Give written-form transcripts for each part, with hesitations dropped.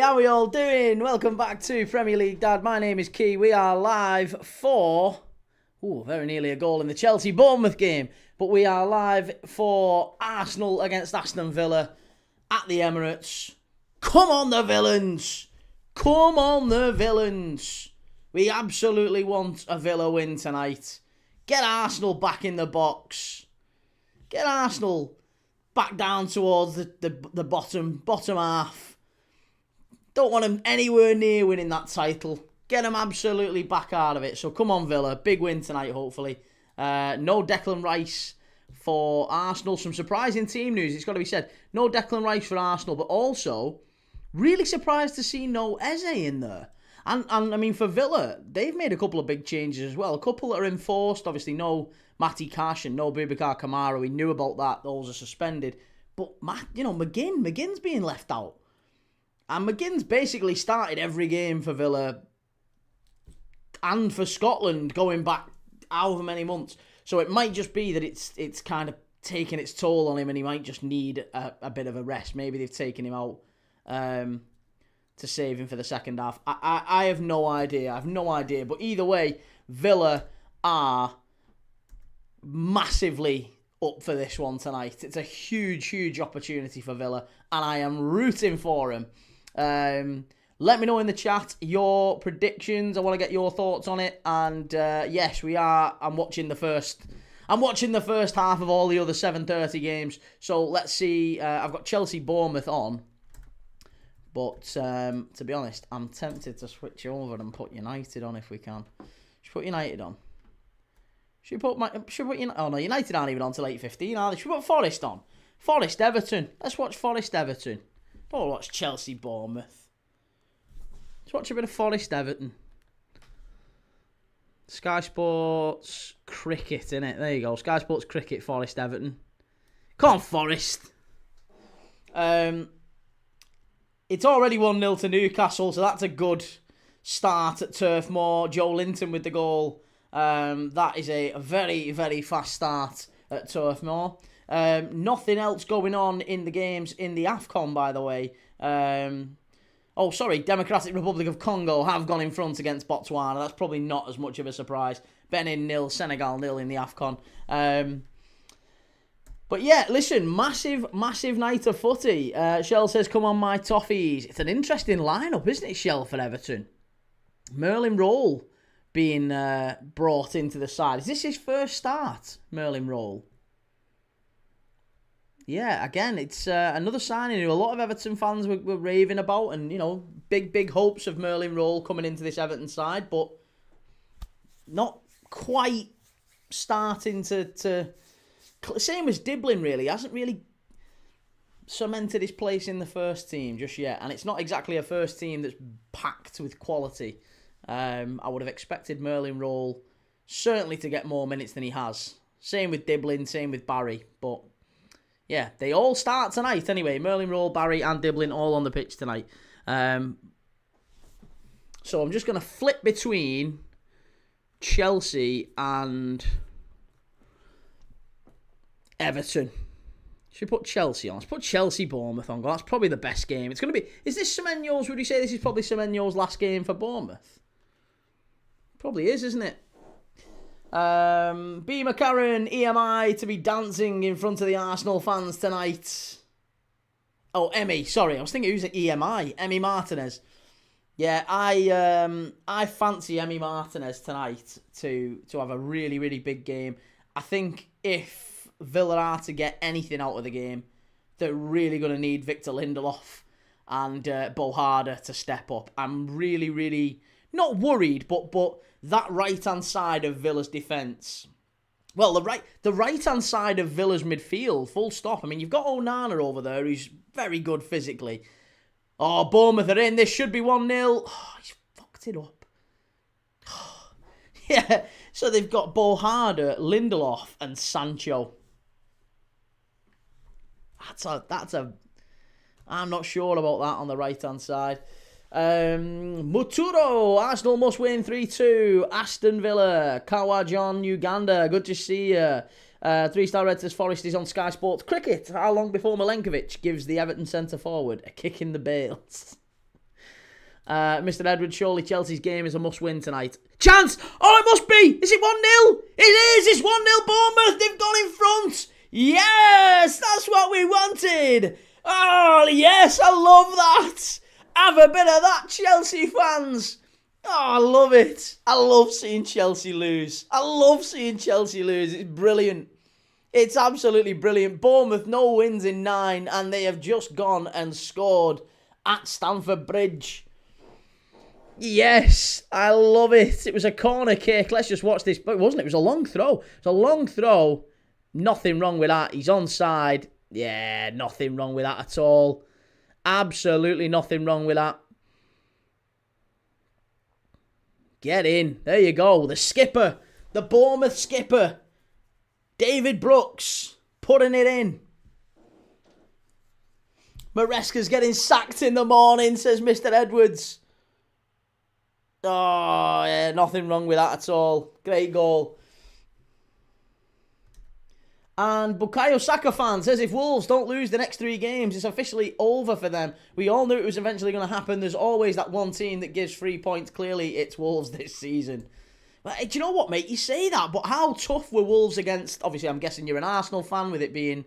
how we all doing? Welcome back to Premier League Dad. My name is Key. We are live for, very nearly a goal in the Chelsea-Bournemouth game. But we are live for Arsenal against Aston Villa at the Emirates. Come on the villains! Come on the villains! We absolutely want a Villa win tonight. Get Arsenal back in the box. Get Arsenal back down towards the bottom half. Don't want them anywhere near winning that title. Get them absolutely back out of it. So come on, Villa. Big win tonight, hopefully. No Declan Rice for Arsenal. Some surprising team news, it's got to be said. No Declan Rice for Arsenal, but also really surprised to see no Eze in there. And I mean, for Villa, they've made a couple of big changes as well. A couple that are enforced. Obviously, no Matty Cash and no Boubacar Kamara. We knew about that. Those are suspended. But, McGinn's being left out. And McGinn's basically started every game for Villa and for Scotland going back however many months. So it might just be that it's kind of taking its toll on him and he might just need a bit of a rest. Maybe they've taken him out to save him for the second half. I have no idea. But either way, Villa are massively up for this one tonight. It's a huge, huge opportunity for Villa and I am rooting for him. Let me know in the chat your predictions. I want to get your thoughts on it. And yes, we are. I'm watching the first half of all the other 7:30 games. So let's see. I've got Chelsea-Bournemouth on. But to be honest, I'm tempted to switch over and put United on if we can. Should put United on. Should put United? Oh no, United aren't even on till 8:15, are they? Should we put Forest on? Forest-Everton. Let's watch Forest-Everton. Don't watch Chelsea-Bournemouth. Let's watch a bit of Forest-Everton. Sky Sports Cricket, innit? There you go. Sky Sports Cricket, Forest-Everton. Come on, Forest. It's already 1-0 to Newcastle, so that's a good start at Turf Moor. Joe Linton with the goal. That is a very, very fast start at Turf Moor. Nothing else going on in the games in the AFCON, by the way. Democratic Republic of Congo have gone in front against Botswana. That's probably not as much of a surprise. Benin 0, Senegal 0 in the AFCON. But yeah, listen, massive night of footy. Shell says, come on, my toffees. It's an interesting lineup, isn't it, Shell, for Everton? Merlin Roll being brought into the side. Is this his first start, Merlin Roll? Yeah, again, it's another signing who a lot of Everton fans were raving about, and, you know, big hopes of Merlin Roll coming into this Everton side, but not quite starting to same as Diblin, really. He hasn't really cemented his place in the first team just yet, and it's not exactly a first team that's packed with quality. I would have expected Merlin Roll certainly to get more minutes than he has. Same with Diblin, same with Barry, but yeah, they all start tonight anyway. Merlin Roll, Barry and Diblin all on the pitch tonight. So I'm just going to flip between Chelsea and Everton. Should we put Chelsea on? Let's put Chelsea-Bournemouth on. That's probably the best game. It's going to be... Is this Semenyo's... Would you say this is probably Semenyo's last game for Bournemouth? Probably is, isn't it? B. McCarran, EMI to be dancing in front of the Arsenal fans tonight. Oh, Emmy, sorry. I was thinking who's at EMI? Emmy Martinez. Yeah, I fancy Emmy Martinez tonight to have a really, really big game. I think if Villa are to get anything out of the game, they're really going to need Victor Lindelof and Bo Harder to step up. I'm really, really not worried, but that right-hand side of Villa's defence. Well, the right-hand side of Villa's midfield, full stop. I mean, you've got Onana over there, who's very good physically. Oh, Bournemouth are in. This should be 1-0. Oh, he's fucked it up. Yeah, so they've got Bo Harder, Lindelof, and Sancho. That's a... I'm not sure about that on the right-hand side. Muturo, Arsenal must win 3-2. Aston Villa, Kawajon, Uganda, good to see you. 3-star Red says Forest is on Sky Sports Cricket. How long before Milenkovic gives the Everton centre forward a kick in the bails? Mr. Edwards, surely Chelsea's game is a must-win tonight. Chance! Oh, it must be! Is it 1-0? It is! It's 1-0 Bournemouth! They've gone in front! Yes! That's what we wanted! Oh, yes! I love that! Have a bit of that, Chelsea fans! Oh, I love it. I love seeing Chelsea lose. I love seeing Chelsea lose. It's brilliant. It's absolutely brilliant. Bournemouth, no wins in 9, and they have just gone and scored at Stamford Bridge. Yes, I love it. It was a corner kick. Let's just watch this. But it wasn't. It was a long throw. It's a long throw. Nothing wrong with that. He's onside. Yeah, nothing wrong with that at all. Absolutely nothing wrong with that. Get in. There you go. The skipper. The Bournemouth skipper. David Brooks. Putting it in. Maresca's getting sacked in the morning, says Mr. Edwards. Oh, yeah, nothing wrong with that at all. Great goal. And Bukayo Saka fan says if Wolves don't lose the next 3 games, it's officially over for them. We all knew it was eventually going to happen. There's always that one team that gives 3 points. Clearly, it's Wolves this season. But, do you know what, mate? You say that, but how tough were Wolves against... Obviously, I'm guessing you're an Arsenal fan with it being,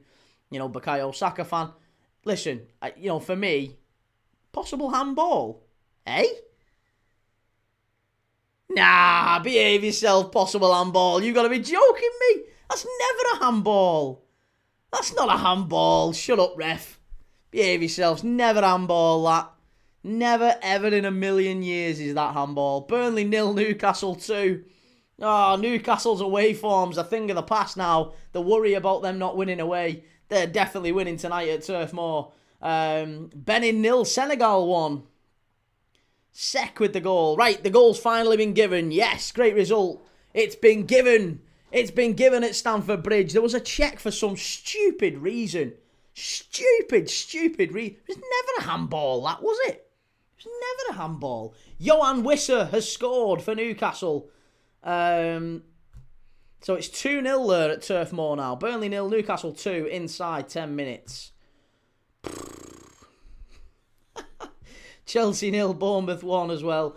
Bukayo Saka fan. Listen, for me, possible handball. Eh? Nah, behave yourself, possible handball. You got to be joking me. That's never a handball. That's not a handball. Shut up, ref. Behave yourselves. Never handball, that. Never, ever in a million years is that handball. Burnley 0, Newcastle 2. Oh, Newcastle's away form's a thing of the past now. The worry about them not winning away. They're definitely winning tonight at Turf Moor. Benin 0, Senegal 1. Sek with the goal. Right, the goal's finally been given. Yes, great result. It's been given. It's been given at Stamford Bridge. There was a check for some stupid reason. Stupid reason. It was never a handball, that, was it? It was never a handball. Johan Wissa has scored for Newcastle. So it's 2-0 there at Turf Moor now. Burnley 0, Newcastle 2 inside 10 minutes. Chelsea 0, Bournemouth 1 as well.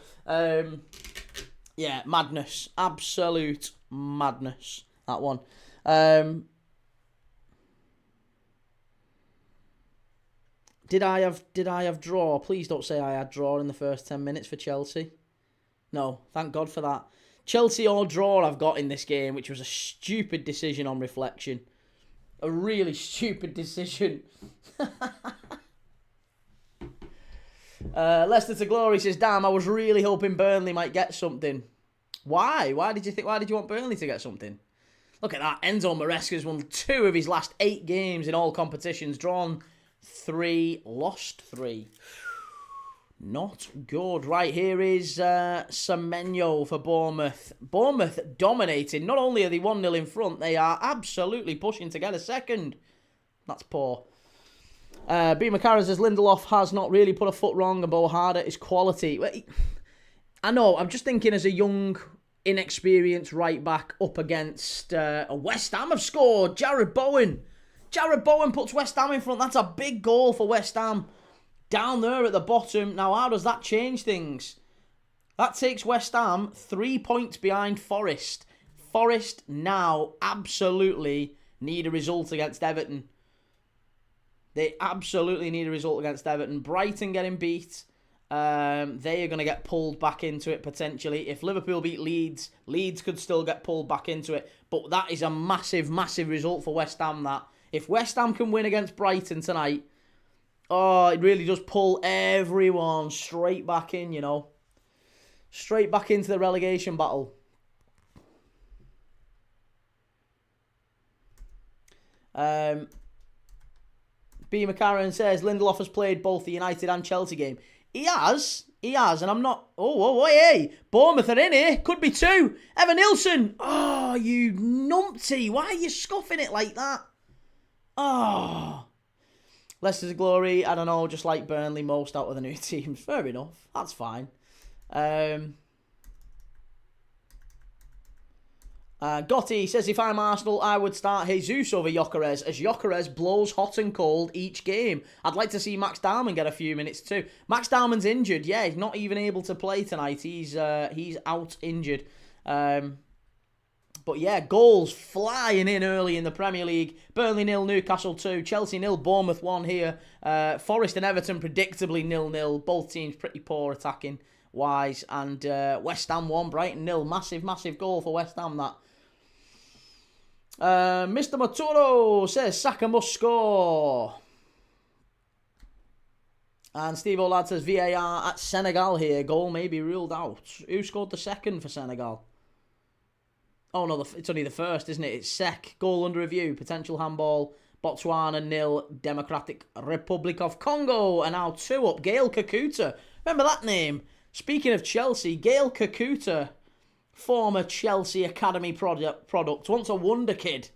Yeah, madness. Absolute madness. That one. Did I have draw? Please don't say I had draw in the first 10 minutes for Chelsea. No, thank God for that. Chelsea or draw I've got in this game, which was a stupid decision on reflection. A really stupid decision. Leicester to Glory says, damn, I was really hoping Burnley might get something. Why? Why did you want Burnley to get something? Look at that. Enzo Maresca's won 2 of his last 8 games in all competitions. Drawn 3, lost 3. Not good. Right, here is Semenyo for Bournemouth. Bournemouth dominating. Not only are they 1-0 in front, they are absolutely pushing to get a second. That's poor. B. McCarran says Lindelof has not really put a foot wrong and Bo Harder is quality. I know, I'm just thinking as a young, inexperienced right back up against a West Ham have scored. Jared Bowen. Jared Bowen puts West Ham in front. That's a big goal for West Ham. Down there at the bottom. Now, how does that change things? That takes West Ham 3 points behind Forest. Forest now absolutely need a result against Everton. They absolutely need a result against Everton. Brighton getting beat. They are going to get pulled back into it potentially. If Liverpool beat Leeds, Leeds could still get pulled back into it. But that is a massive, massive result for West Ham, that. If West Ham can win against Brighton tonight, oh, it really does pull everyone straight back in, Straight back into the relegation battle. B. McCarran says Lindelof has played both the United and Chelsea game. He has, and I'm not... Oh, hey, Bournemouth are in here. Could be 2. Evan Nilsson. Oh, you numpty. Why are you scuffing it like that? Oh. Leicester's glory, I don't know, just like Burnley most out of the new teams. Fair enough. That's fine. Gotti says, if I'm Arsenal, I would start Jesus over Gyökeres, as Gyökeres blows hot and cold each game. I'd like to see Max Darman get a few minutes too. Max Darman's injured, yeah, he's not even able to play tonight. He's out injured. But yeah, goals flying in early in the Premier League. Burnley 0, Newcastle 2, Chelsea 0, Bournemouth 1 here. Forest and Everton predictably 0-0. Both teams pretty poor attacking wise. And West Ham 1, Brighton 0. Massive, massive goal for West Ham, that. Mr. Maturo says Saka must score. And Steve Olad says VAR at Senegal here. Goal may be ruled out. Who scored the second for Senegal? Oh no, it's only the first, isn't it? It's Sek. Goal under review. Potential handball. Botswana 0. Democratic Republic of Congo. And now 2 up. Gael Kakuta. Remember that name? Speaking of Chelsea, Gael Kakuta. Former Chelsea Academy product, once a wonder kid.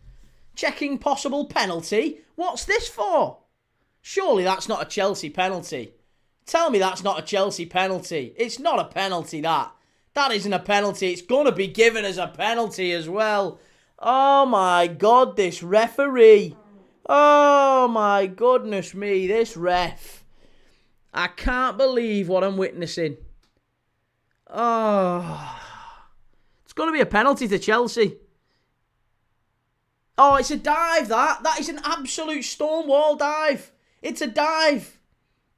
Checking possible penalty. What's this for? Surely that's not a Chelsea penalty. Tell me that's not a Chelsea penalty. It's not a penalty, that. That isn't a penalty. It's going to be given as a penalty as well. Oh my God, this referee. Oh my goodness me, this ref. I can't believe what I'm witnessing. Oh... It's going to be a penalty to Chelsea. Oh, it's a dive, that. That is an absolute stonewall dive. It's a dive.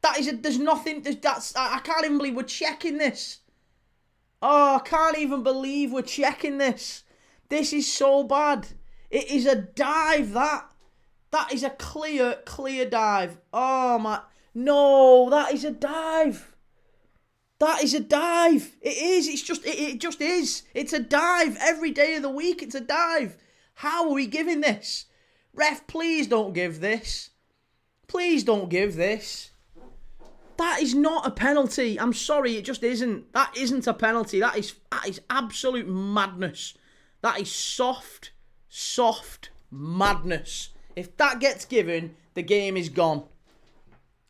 There's nothing, I can't even believe we're checking this. Oh, I can't even believe we're checking this. This is so bad. It is a dive, that. That is a clear dive. Oh, my. No, that is a dive. That is a dive. It is. It just is. It's a dive. Every day of the week, it's a dive. How are we giving this? Ref, please don't give this. Please don't give this. That is not a penalty. I'm sorry, it just isn't. That isn't a penalty. That is absolute madness. That is soft madness. If that gets given, the game is gone.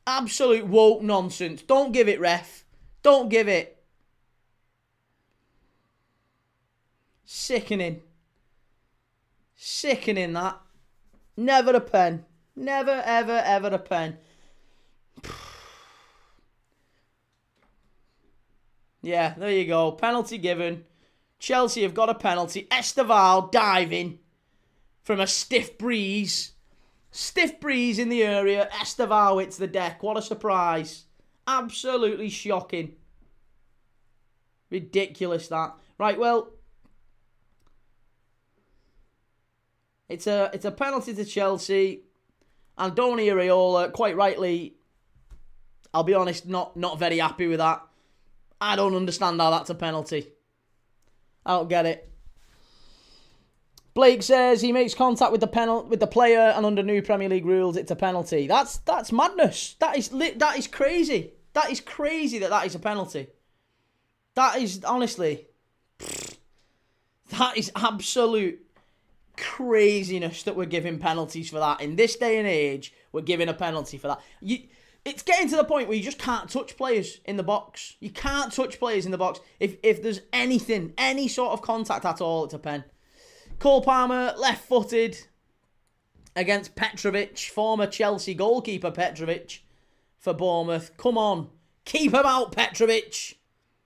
Absolute woke nonsense. Don't give it, ref. Don't give it. Sickening. Sickening, that. Never a pen. Never, ever, ever a pen. Yeah, there you go. Penalty given. Chelsea have got a penalty. Esteval diving from a stiff breeze. Stiff breeze in the area. Esteval hits the deck. What a surprise. Absolutely shocking. Ridiculous, that. Right, well, it's a penalty to Chelsea. Andoni Areola, quite rightly, I'll be honest, not very happy with that. I don't understand how that's a penalty. I don't get it. Blake says he makes contact with the player, and under new Premier League rules, it's a penalty. That's madness. That is crazy. That is crazy that is a penalty. That is, honestly, that is absolute craziness that we're giving penalties for that. In this day and age, we're giving a penalty for that. It's getting to the point where you just can't touch players in the box. You can't touch players in the box. If there's anything, any sort of contact at all, it's a pen. Cole Palmer, left-footed against Petrovic, former Chelsea goalkeeper Petrovic for Bournemouth. Come on. Keep him out, Petrovic.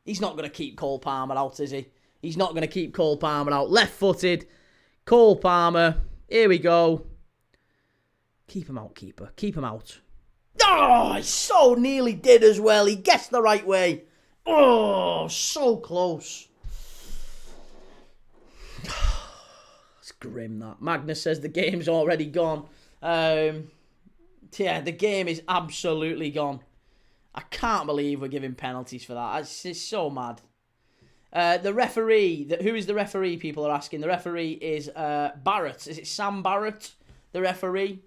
He's not going to keep Cole Palmer out, is he? He's not going to keep Cole Palmer out. Left-footed. Cole Palmer. Here we go. Keep him out, keeper. Keep him out. Oh, he so nearly did as well. He guessed the right way. Oh, so close. It's grim, that. Magnus says the game's already gone. Yeah, the game is absolutely gone. I can't believe we're giving penalties for that. It's just so mad. The referee, who is the referee, people are asking. The referee is Barrett. Is it Sam Barrett, the referee?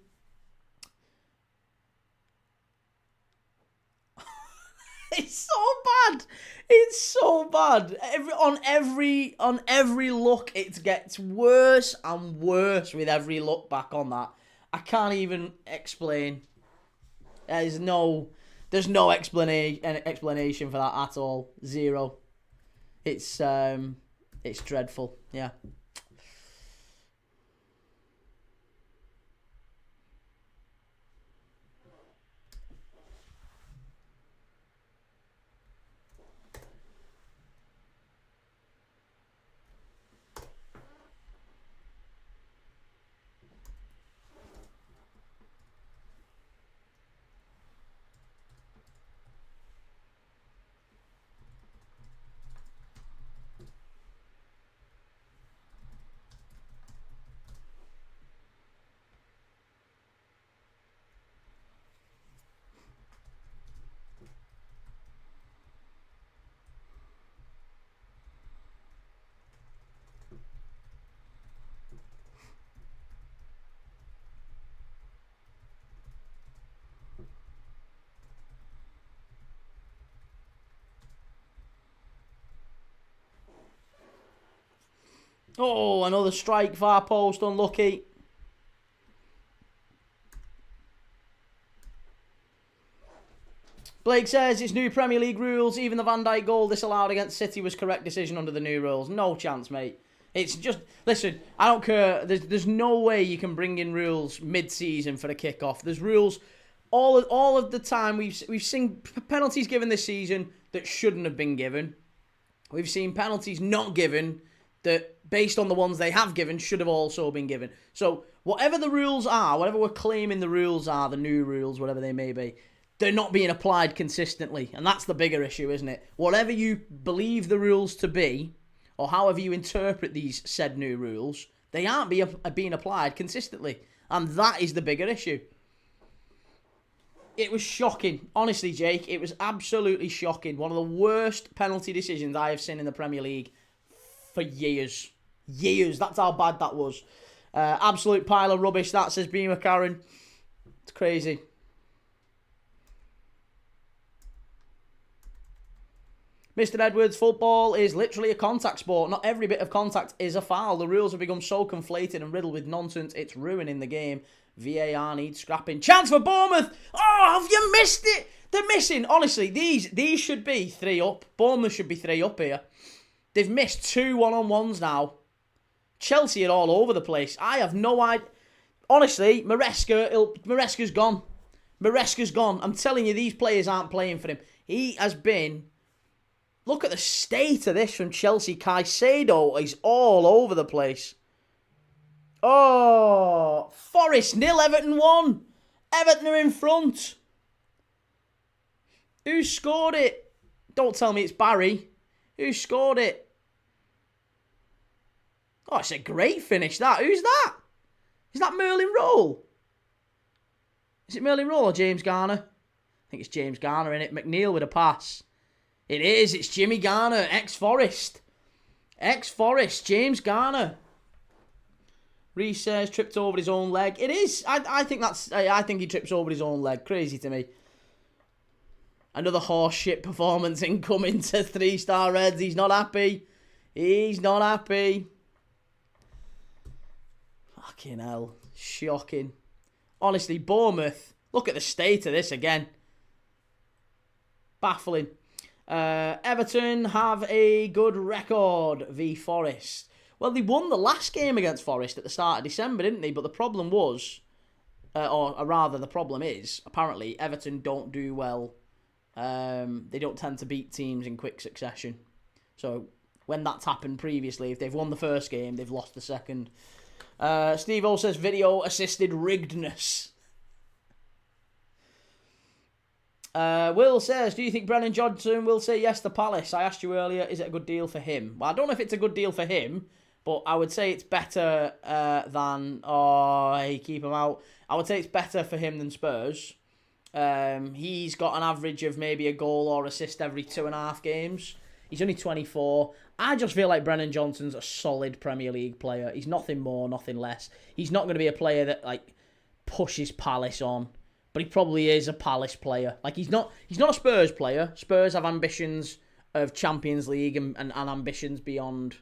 It's so bad. It's so bad. On every look, it gets worse and worse with every look back on that. I can't even explain. There's no explanation for that at all. Zero. It's dreadful. Yeah. Oh, another strike, far post, unlucky. Blake says it's new Premier League rules. Even the Van Dijk goal disallowed against City was correct decision under the new rules. No chance, mate. It's just, listen, I don't care. There's no way you can bring in rules mid-season for a kick-off. There's rules all of the time. We've seen penalties given this season that shouldn't have been given. We've seen penalties not given that, based on the ones they have given, should have also been given. So whatever the rules are, whatever we're claiming the rules are, the new rules, whatever they may be, they're not being applied consistently. And that's the bigger issue, isn't it? Whatever you believe the rules to be, or however you interpret these said new rules, they aren't being applied consistently. And that is the bigger issue. It was shocking. Honestly, Jake, it was absolutely shocking. One of the worst penalty decisions I have seen in the Premier League for years. Years. That's how bad that was. Absolute pile of rubbish, that, says B. McCarran. It's crazy. Mr. Edwards, football is literally a contact sport. Not every bit of contact is a foul. The rules have become so conflated and riddled with nonsense, it's ruining the game. VAR needs scrapping. Chance for Bournemouth! Oh, have you missed it? They're missing. Honestly, these should be 3 up. Bournemouth should be 3 up here. They've missed 2 one-on-ones now. Chelsea are all over the place. I have no idea. Honestly, Maresca's gone. Maresca's gone. I'm telling you, these players aren't playing for him. He has been... Look at the state of this from Chelsea. Caicedo is all over the place. Oh, Forest 0, Everton 1. Everton are in front. Who scored it? Don't tell me it's Barry. Who scored it? Oh, it's a great finish, that. Who's that? Is that Merlin Roll? Is it Merlin Roll or James Garner? I think it's James Garner, innit? McNeil with a pass. It is. It's Jimmy Garner, ex-Forest. Ex-Forest, James Garner. Reece says tripped over his own leg. It is. I think he trips over his own leg. Crazy to me. Another horse shit performance incoming to 3-star Reds. He's not happy. He's not happy. Fucking hell. Shocking. Honestly, Bournemouth. Look at the state of this again. Baffling. Everton have a good record v Forest. Well, they won the last game against Forest at the start of December, didn't they? But the problem was, or rather the problem is, apparently Everton don't do well. They don't tend to beat teams in quick succession. So when that's happened previously, if they've won the first game, they've lost the second. Steve-O says video assisted riggedness. Will says, do you think Brennan Johnson will say yes to Palace? I asked you earlier, is it a good deal for him? Well, I don't know if it's a good deal for him, but I would say it's better than... Oh, hey, keep him out. I would say it's better for him than Spurs. He's got an average of maybe a goal or assist every 2.5 games. He's only 24. I just feel like Brennan Johnson's a solid Premier League player. He's nothing more, nothing less. He's not going to be a player that like pushes Palace on. But he probably is a Palace player. Like, he's not a Spurs player. Spurs have ambitions of Champions League and ambitions beyond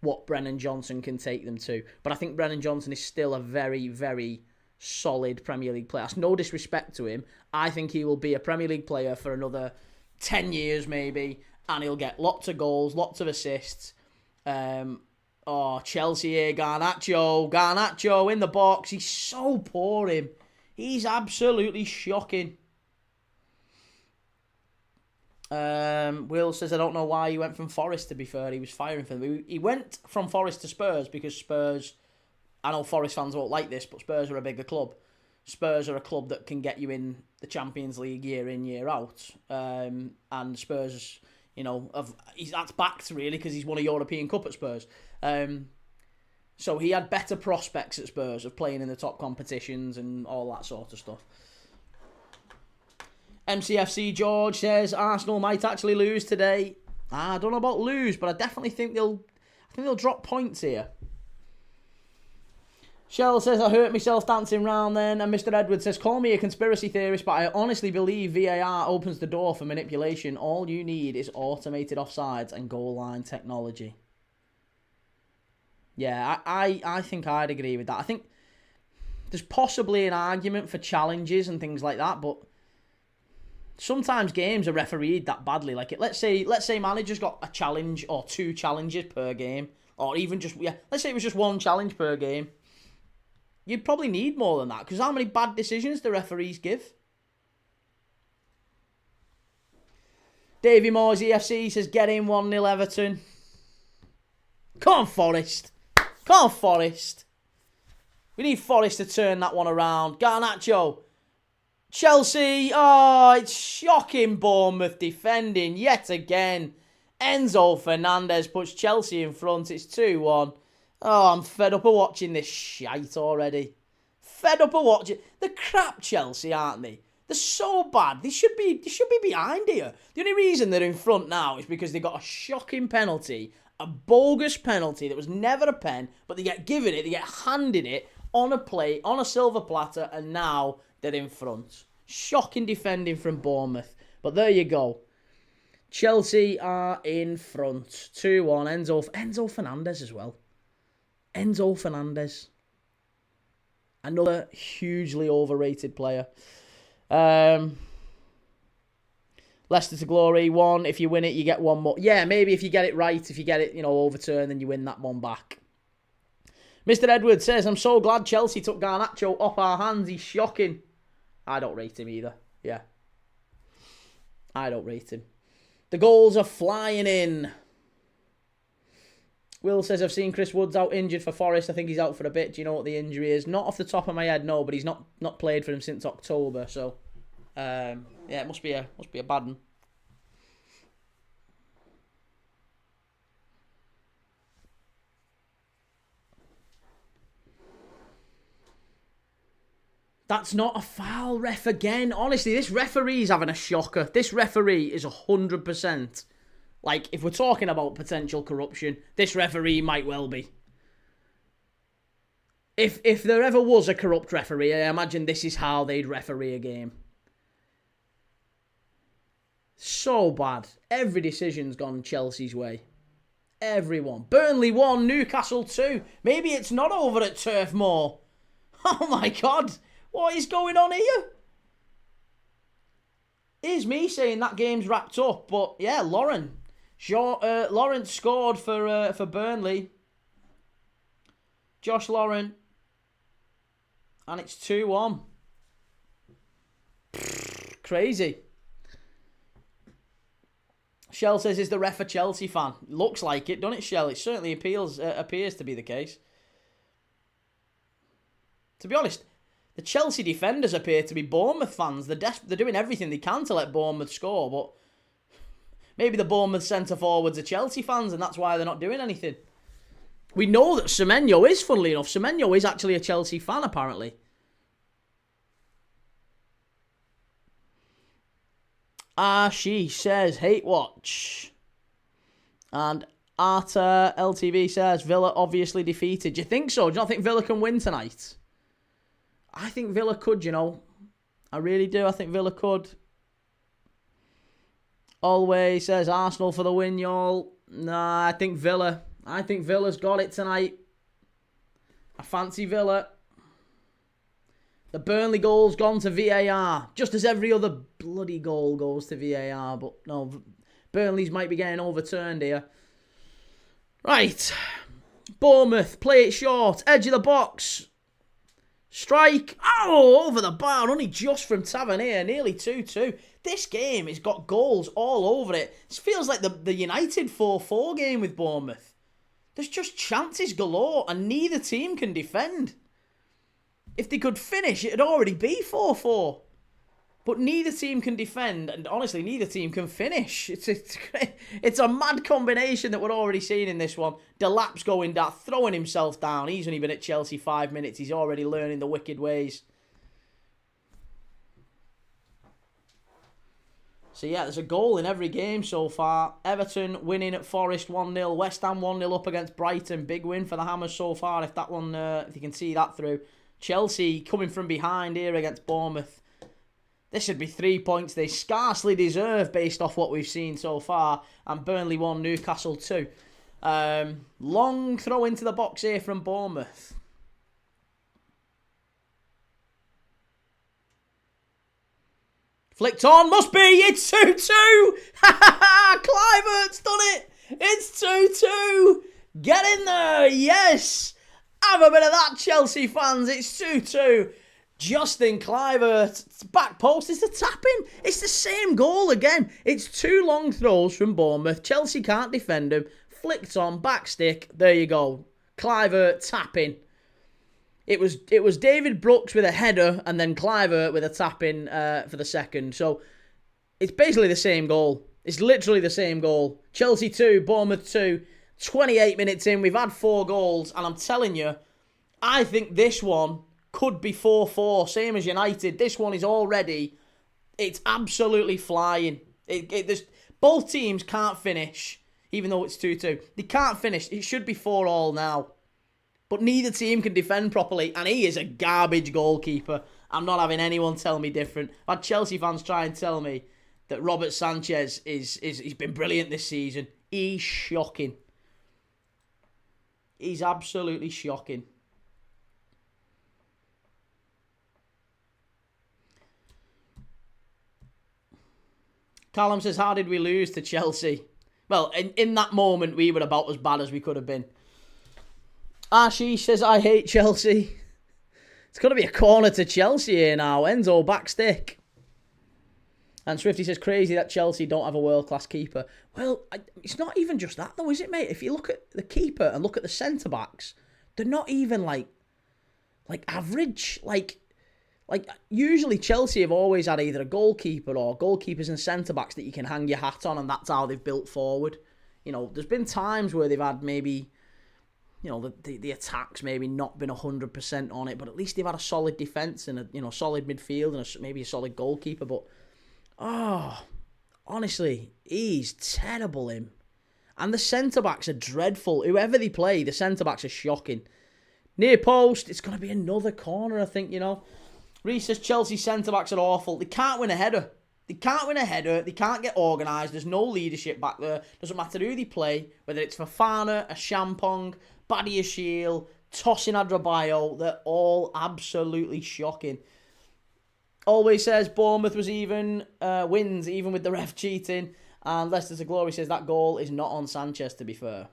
what Brennan Johnson can take them to. But I think Brennan Johnson is still a very, very solid Premier League player. That's no disrespect to him. I think he will be a Premier League player for another 10 years maybe. And he'll get lots of goals, lots of assists. Chelsea here, Garnacho in the box. He's so poor, him. He's absolutely shocking. Will says, I don't know why he went from Forest, to be fair. He was firing for them. He went from Forest to Spurs because Spurs... I know Forest fans won't like this, but Spurs are a bigger club. Spurs are a club that can get you in the Champions League year in, year out. And Spurs, that's backed, really, because he's won a European Cup at Spurs. So he had better prospects at Spurs of playing in the top competitions and all that sort of stuff. MCFC George says Arsenal might actually lose today. I don't know about lose, but I definitely think they'll drop points here. Shell says I hurt myself dancing round then, and Mr. Edwards says call me a conspiracy theorist, but I honestly believe VAR opens the door for manipulation. All you need is automated offsides and goal line technology. Yeah, I think I'd agree with that. I think there's possibly an argument for challenges and things like that, but sometimes games are refereed that badly. Like, let's say manager's got a challenge or 2 challenges per game, or even just, let's say it was just 1 challenge per game. You'd probably need more than that, because how many bad decisions do referees give? Davy Moores EFC says, get in 1-0 Everton. Come on, Forest. Come on, Forest. We need Forest to turn that one around. Garnacho. Chelsea. Oh, it's shocking Bournemouth defending yet again. Enzo Fernandez puts Chelsea in front. It's 2-1. Oh, I'm fed up of watching this shite already. Fed up of watching. They're crap Chelsea, aren't they? They're so bad. They should be behind here. The only reason they're in front now is because they got a shocking penalty. A bogus penalty that was never a pen, but they get given it, they get handed it on a plate, on a silver platter, and now they're in front. Shocking defending from Bournemouth. But there you go. Chelsea are in front. 2-1. Enzo Fernandez as well. Enzo Fernandez. Another hugely overrated player. Leicester to glory, 1. If you win it, you get 1 more. Yeah, maybe if you get it right, if you get it, overturned, then you win that one back. Mr. Edwards says, I'm so glad Chelsea took Garnacho off our hands. He's shocking. I don't rate him either. Yeah. I don't rate him. The goals are flying in. Will says, I've seen Chris Woods out injured for Forest. I think he's out for a bit. Do you know what the injury is? Not off the top of my head, no, but he's not played for him since October, so... yeah, it must be a bad one. That's not a foul, ref again. Honestly, this referee's having a shocker. This referee is 100%. Like, if we're talking about potential corruption, this referee might well be. If there ever was a corrupt referee, I imagine this is how they'd referee a game. So bad. Every decision's gone Chelsea's way. Everyone. Burnley 1, Newcastle 2. Maybe it's not over at Turf Moor. Oh my God. What is going on here? Here's me saying that game's wrapped up. But yeah, Lawrence scored for Burnley. Josh Lawrence. And it's 2-1. Crazy. Shell says, is the ref a Chelsea fan? Looks like it, doesn't it, Shell? It certainly appears to be the case. To be honest, the Chelsea defenders appear to be Bournemouth fans. They're doing everything they can to let Bournemouth score, but maybe the Bournemouth centre-forwards are Chelsea fans, and that's why they're not doing anything. We know that Semenyo is, funnily enough. Semenyo is actually a Chelsea fan, apparently. She says, hate watch. And Arta LTV says, Villa obviously defeated. Do you think so? Do you not think Villa can win tonight? I think Villa could, I really do. I think Villa could. Always says, Arsenal for the win, y'all. Nah, I think Villa's got it tonight. I fancy Villa. The Burnley goal's gone to VAR, just as every other bloody goal goes to VAR. But no, Burnley's might be getting overturned here. Right. Bournemouth, play it short, edge of the box. Strike. Oh, over the bar, only just from Tavernier, nearly 2-2. This game has got goals all over it. This feels like the United 4-4 game with Bournemouth. There's just chances galore, and neither team can defend. If they could finish, it'd already be 4-4. But neither team can defend, and honestly, neither team can finish. It's a mad combination that we're already seeing in this one. Delap's going down, throwing himself down. He's only been at Chelsea 5 minutes. He's already learning the wicked ways. So yeah, there's a goal in every game so far. Everton winning at Forest 1-0. West Ham 1-0 up against Brighton. Big win for the Hammers so far, if that one, if you can see that through. Chelsea coming from behind here against Bournemouth. This should be 3 points they scarcely deserve based off what we've seen so far. And Burnley 1, Newcastle 2. Long throw into the box here from Bournemouth. Flicked on, must be, it's 2-2! Clivert's done it! It's 2-2! Get in there, yes! Have a bit of that, Chelsea fans, it's 2-2. Justin Kluivert's back post, it's a tap-in. It's the same goal again. It's 2 long throws from Bournemouth. Chelsea can't defend him. Flicked on, back stick, there you go. Kluivert tap-in. It was David Brooks with a header and then Kluivert with a tap-in for the second. So it's basically the same goal. It's literally the same goal. Chelsea 2, Bournemouth 2. 28 minutes in, we've had 4 goals. And I'm telling you, I think this one could be 4-4, same as United. This one is already, it's absolutely flying. Both teams can't finish, even though it's 2-2. They can't finish. It should be 4-4 now. But neither team can defend properly, and he is a garbage goalkeeper. I'm not having anyone tell me different. I've had Chelsea fans try and tell me that Robert Sanchez he's been brilliant this season. He's shocking. He's absolutely shocking. Callum says, how did we lose to Chelsea? Well, in that moment, we were about as bad as we could have been. Ashish says, I hate Chelsea. It's going to be a corner to Chelsea here now. Enzo back stick. And Swifty says, crazy that Chelsea don't have a world-class keeper. Well, it's not even just that though, is it, mate? If you look at the keeper and look at the centre-backs, they're not even like average. Like usually Chelsea have always had either a goalkeeper or goalkeepers and centre-backs that you can hang your hat on, and that's how they've built forward. You know, there's been times where they've had maybe, you know, the attacks maybe not been 100% on it, but at least they've had a solid defence and a solid midfield and maybe a solid goalkeeper. But honestly, he's terrible, him. And the centre-backs are dreadful. Whoever they play, the centre-backs are shocking. Near post, it's going to be another corner, I think, you know. Reece says Chelsea centre-backs are awful. They can't win a header. They can't get organised. There's no leadership back there. Doesn't matter who they play, whether it's Fofana, a Champong, Badiashile, Tosin Adrabayo, they're all absolutely shocking. Always says Bournemouth was even, wins even with the ref cheating. And Leicester to Glory says that goal is not on Sanchez, to be fair.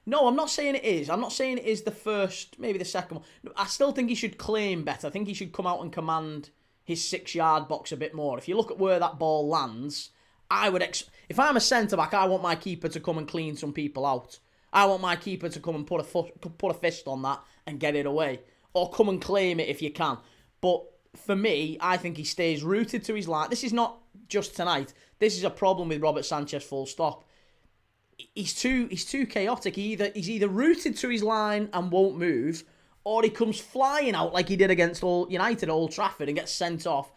No, I'm not saying it is. I'm not saying it is the first, maybe the second one. I still think he should claim better. I think he should come out and command his 6-yard box a bit more. If you look at where that ball lands, if I'm a centre-back, I want my keeper to come and clean some people out. I want my keeper to come and put a fist on that and get it away. Or come and claim it if you can. But for me, I think he stays rooted to his line. This is not just tonight. This is a problem with Robert Sanchez, full stop. He's too chaotic. He's either rooted to his line and won't move, or he comes flying out like he did against United at Old Trafford and gets sent off.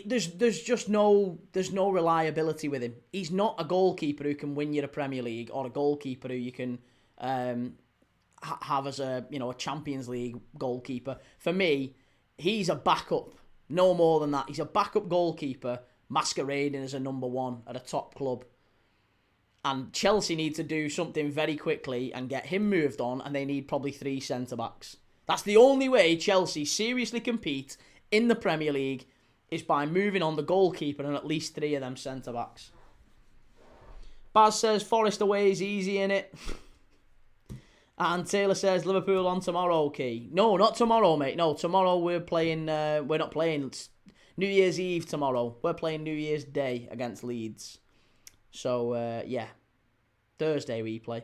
There's no reliability with him. He's not a goalkeeper who can win you the Premier League, or a goalkeeper who you can have as a Champions League goalkeeper. For me, he's a backup, no more than that. He's a backup goalkeeper masquerading as a number one at a top club. And Chelsea need to do something very quickly and get him moved on, and they need probably 3 centre-backs. That's the only way Chelsea seriously compete in the Premier League, is by moving on the goalkeeper and at least 3 of them centre-backs. Baz says Forest away is easy, innit? And Taylor says Liverpool on tomorrow, Key. No, not tomorrow, mate. No, tomorrow we're playing, we're not playing. It's New Year's Eve tomorrow. We're playing New Year's Day against Leeds. So, yeah. Thursday we play.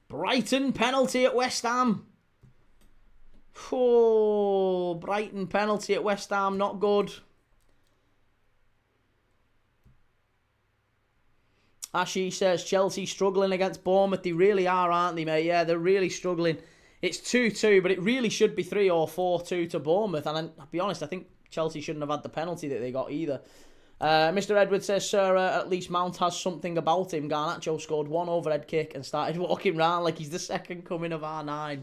Brighton penalty at West Ham. Oh, Brighton penalty at West Ham, not good. Ashley says Chelsea struggling against Bournemouth. They really are, aren't they, mate? Yeah, they're really struggling. It's 2-2, but it really should be 3 or 4-2 to Bournemouth. And I'll be honest, I think Chelsea shouldn't have had the penalty that they got either. Mr. Edwards says, sir, at least Mount has something about him. Garnacho scored 1 overhead kick and started walking round like he's the second coming of R9.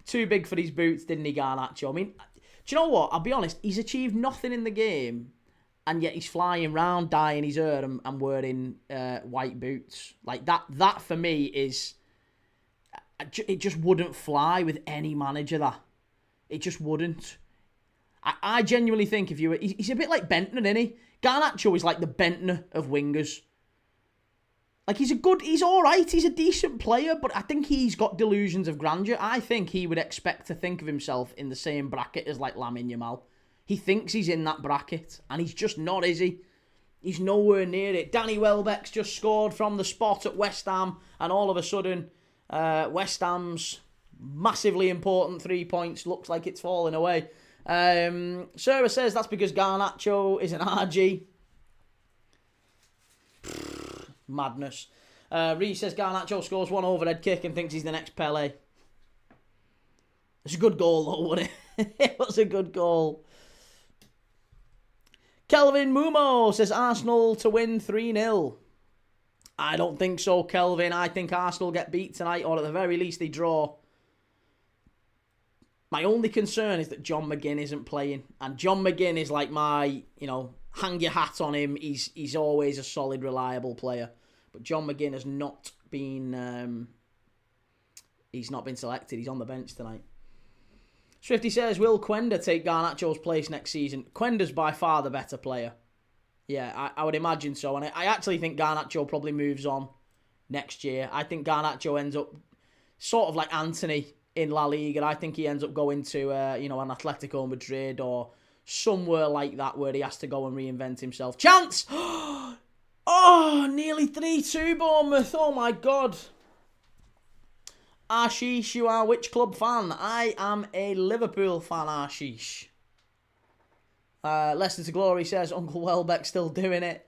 Too big for his boots, didn't he, Garnacho? I mean, do you know what? I'll be honest, he's achieved nothing in the game. and yet he's flying round, dyeing his hair and wearing white boots. Like, that for me is... It just wouldn't fly with any manager, that. It just wouldn't. I genuinely think if you were... He's a bit like Bentner, isn't he? Garnacho is like the Bentner of wingers. Like, he's all right. He's a decent player, but I think he's got delusions of grandeur. I think he would expect to think of himself in the same bracket as, like, Lamine Yamal. He thinks he's in that bracket, and he's just not, is he? He's nowhere near it. Danny Welbeck's just scored from the spot at West Ham, and all of a sudden, West Ham's massively important 3 points looks like it's falling away. Sarah says that's because Garnacho is an RG. Madness. Reece says Garnacho scores one overhead kick and thinks he's the next Pele. It's a good goal though, wasn't it? It was a good goal. Kelvin Mumo says Arsenal to win 3-0. I don't think so, Kelvin. I think Arsenal get beat tonight, or at the very least they draw. My only concern is that John McGinn isn't playing. And John McGinn is like my, hang your hat on him. He's always a solid, reliable player. But John McGinn has not been... he's not been selected. He's on the bench tonight. Swifty says, will Quenda take Garnacho's place next season? Quenda's by far the better player. Yeah, I would imagine so. And I actually think Garnacho probably moves on next year. I think Garnacho ends up sort of like Anthony in La Liga. I think he ends up going to, an Atletico Madrid or somewhere like that where he has to go and reinvent himself. Chance! Oh, nearly 3-2 Bournemouth. Oh, my God. Ashish, you are which club fan? I am a Liverpool fan, Ashish. Leicester to Glory says Uncle Welbeck still doing it.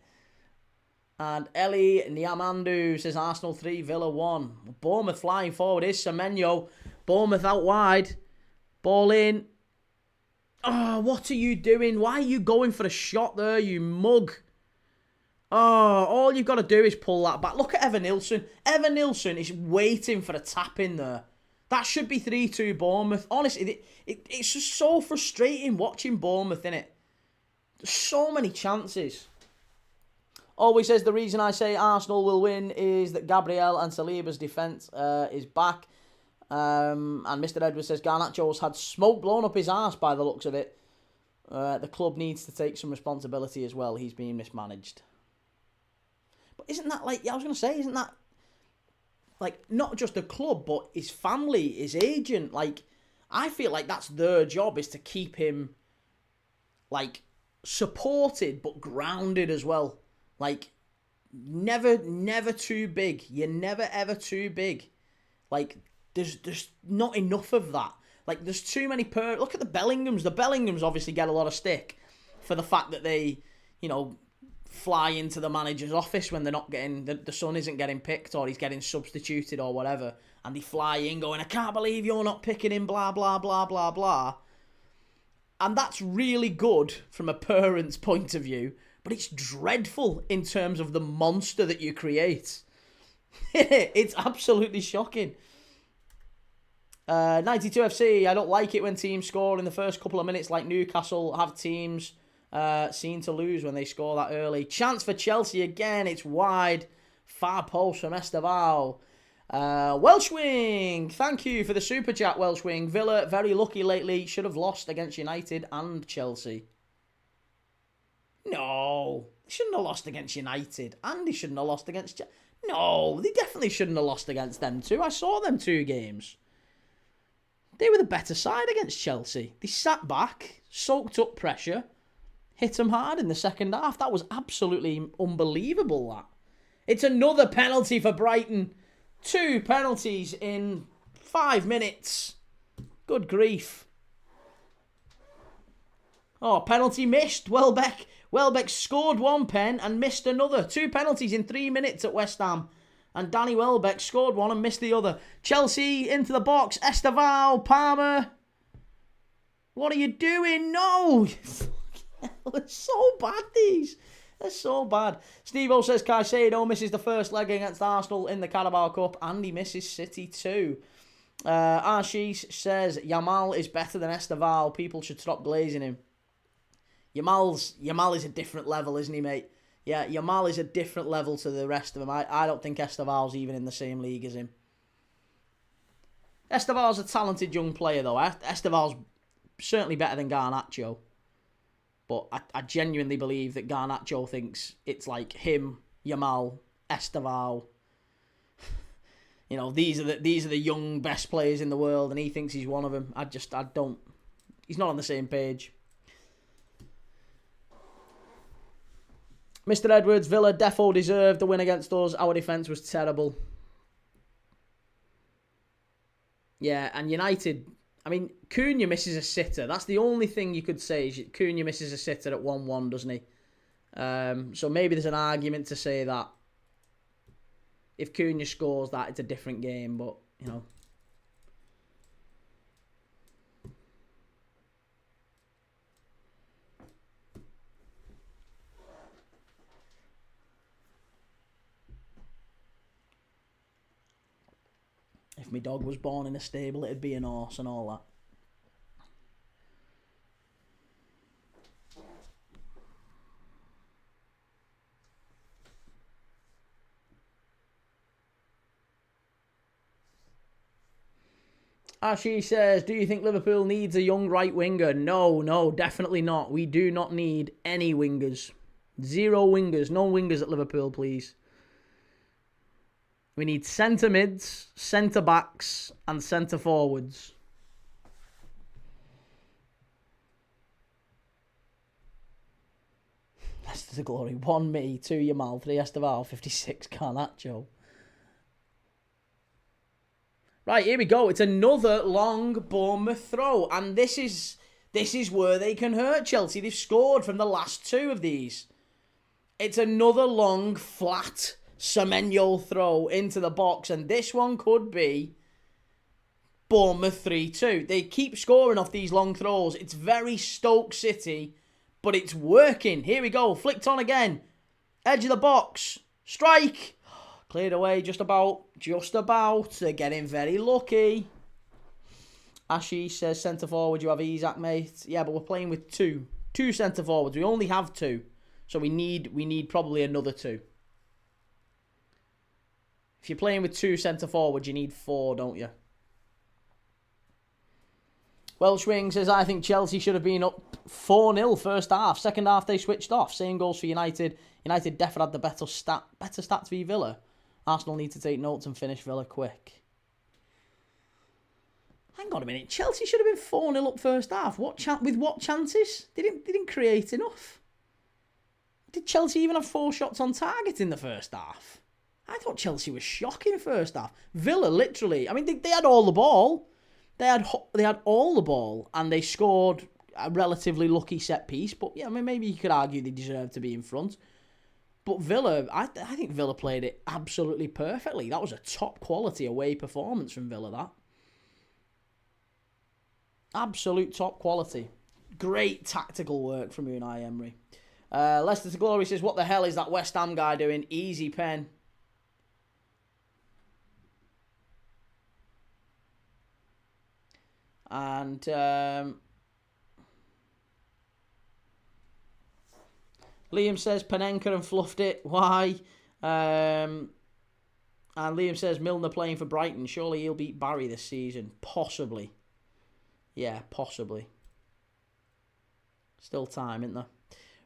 And Ellie Niamandu says Arsenal 3, Villa 1. Bournemouth flying forward is Semenyo. Bournemouth out wide. Ball in. Oh, what are you doing? Why are you going for a shot there, you mug? Oh, all you've got to do is pull that back. Look at Evan Nilsson. Evan Nilsson is waiting for a tap in there. That should be 3-2 Bournemouth. Honestly, it's just so frustrating watching Bournemouth, innit? There's so many chances. Always says the reason I say Arsenal will win is that Gabriel and Saliba's defence is back. And Mr. Edwards says Garnacho's had smoke blown up his arse by the looks of it. The club needs to take some responsibility as well. He's being mismanaged. But isn't that like, I was going to say, isn't that like not just the club, but his family, his agent? Like, I feel like that's their job, is to keep him like supported but grounded as well. Like, never too big. You're never ever too big. Like, there's not enough of that. Like, there's too many look at the Bellinghams. The Bellinghams obviously get a lot of stick for the fact that they, fly into the manager's office when they're not getting, the son isn't getting picked or he's getting substituted or whatever. And they fly in going, I can't believe you're not picking him, blah, blah, blah, blah, blah. And that's really good from a parent's point of view, but it's dreadful in terms of the monster that you create. It's absolutely shocking. 92FC, I don't like it when teams score in the first couple of minutes like Newcastle have teams seen to lose when they score that early. Chance for Chelsea again, it's wide. Far post from Esteval. Welshwing, thank you for the super chat, Welshwing. Villa, very lucky lately, should have lost against United and Chelsea. No, they shouldn't have lost against United, and they shouldn't have lost against Chelsea. No, they definitely shouldn't have lost against them too. I saw them 2 games. They were the better side against Chelsea. They sat back, soaked up pressure, hit them hard in the second half. That was absolutely unbelievable, that. It's another penalty for Brighton. 2 penalties in 5 minutes. Good grief. Oh, penalty missed. Welbeck scored 1 pen and missed another. 2 penalties in 3 minutes at West Ham. And Danny Welbeck scored one and missed the other. Chelsea into the box. Esteval, Palmer. What are you doing? No! It's so bad, these. They're so bad. Steve-O says Caicedo misses the first leg against Arsenal in the Carabao Cup. And he misses City too. Ashish says Yamal is better than Esteval. People should stop glazing him. Yamal is a different level, isn't he, mate? Yeah, Yamal is a different level to the rest of them. I don't think Esteval's even in the same league as him. Esteval's a talented young player, though. Esteval's certainly better than Garnacho. But I genuinely believe that Garnacho thinks it's like him, Yamal, Esteval. You know, these are the young best players in the world, and he thinks he's one of them. I don't. He's not on the same page. Mr. Edwards, Villa defo deserved the win against us. Our defence was terrible. Yeah, and United, I mean, Cunha misses a sitter. That's the only thing you could say is Cunha misses a sitter at 1-1, doesn't he? So maybe there's an argument to say that if Cunha scores that, it's a different game, but, you know. If my dog was born in a stable, it'd be an horse and all that. She says, do you think Liverpool needs a young right winger? No, definitely not. We do not need any wingers. 0 wingers. No wingers at Liverpool, please. We need centre mids, centre backs, and centre forwards. Leicester to glory. 1 me, 2 Yamal, 3 Esteval, 56 Garnacho. Right, here we go. It's another long Bournemouth throw. And this is where they can hurt Chelsea. They've scored from the last 2 of these. It's another long, flat Semenyo throw into the box. And this one could be Bournemouth 3-2. They keep scoring off these long throws. It's very Stoke City, but it's working. Here we go. Flicked on again. Edge of the box. Strike. Cleared away just about. They're getting very lucky. Ashi says centre forward, you have Isak, mate. Yeah, but we're playing with 2. 2 centre forwards. We only have 2. So we need probably another 2. If you're playing with 2 centre forwards, you need 4, don't you? Welsh Wing says, I think Chelsea should have been up 4-0 first half. Second half, they switched off. Same goes for United. United definitely had the better stats v Villa. Arsenal need to take notes and finish Villa quick. Hang on a minute. Chelsea should have been 4-0 up first half. With what chances? They didn't create enough. Did Chelsea even have 4 shots on target in the first half? I thought Chelsea was shocking first half. Villa, literally. I mean, they had all the ball. They had all the ball, and they scored a relatively lucky set piece. But yeah, I mean, maybe you could argue they deserved to be in front. But Villa, I think Villa played it absolutely perfectly. That was a top quality away performance from Villa, that. Absolute top quality. Great tactical work from Unai Emery. Leicester to glory says, what the hell is that West Ham guy doing? Easy pen. And Liam says Panenka and fluffed it. Why? And Liam says Milner playing for Brighton. Surely he'll beat Barry this season. Possibly. Yeah, possibly. Still time, isn't there?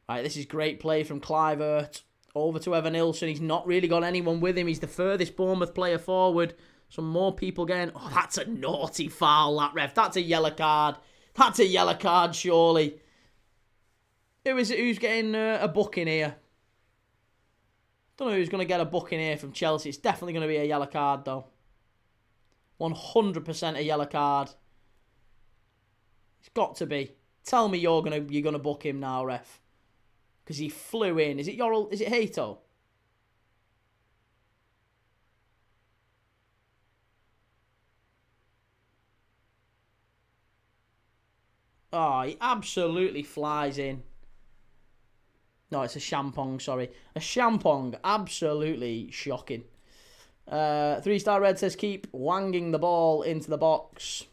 Right, this is great play from Kluivert. Over to Evan Nilsson. He's not really got anyone with him. He's the furthest Bournemouth player forward. Some more people getting... Oh, that's a naughty foul, that ref. That's a yellow card. That's a yellow card, surely. Who is it who's getting a booking here? Don't know who's going to get a booking here from Chelsea. It's definitely going to be a yellow card, though. 100% a yellow card. It's got to be. Tell me you're gonna book him now, ref. Because he flew in. Is it Hato? Oh, he absolutely flies in. No, it's a Champong, sorry. A Champong. Absolutely shocking. 3-star Red says, keep wanging the ball into the box.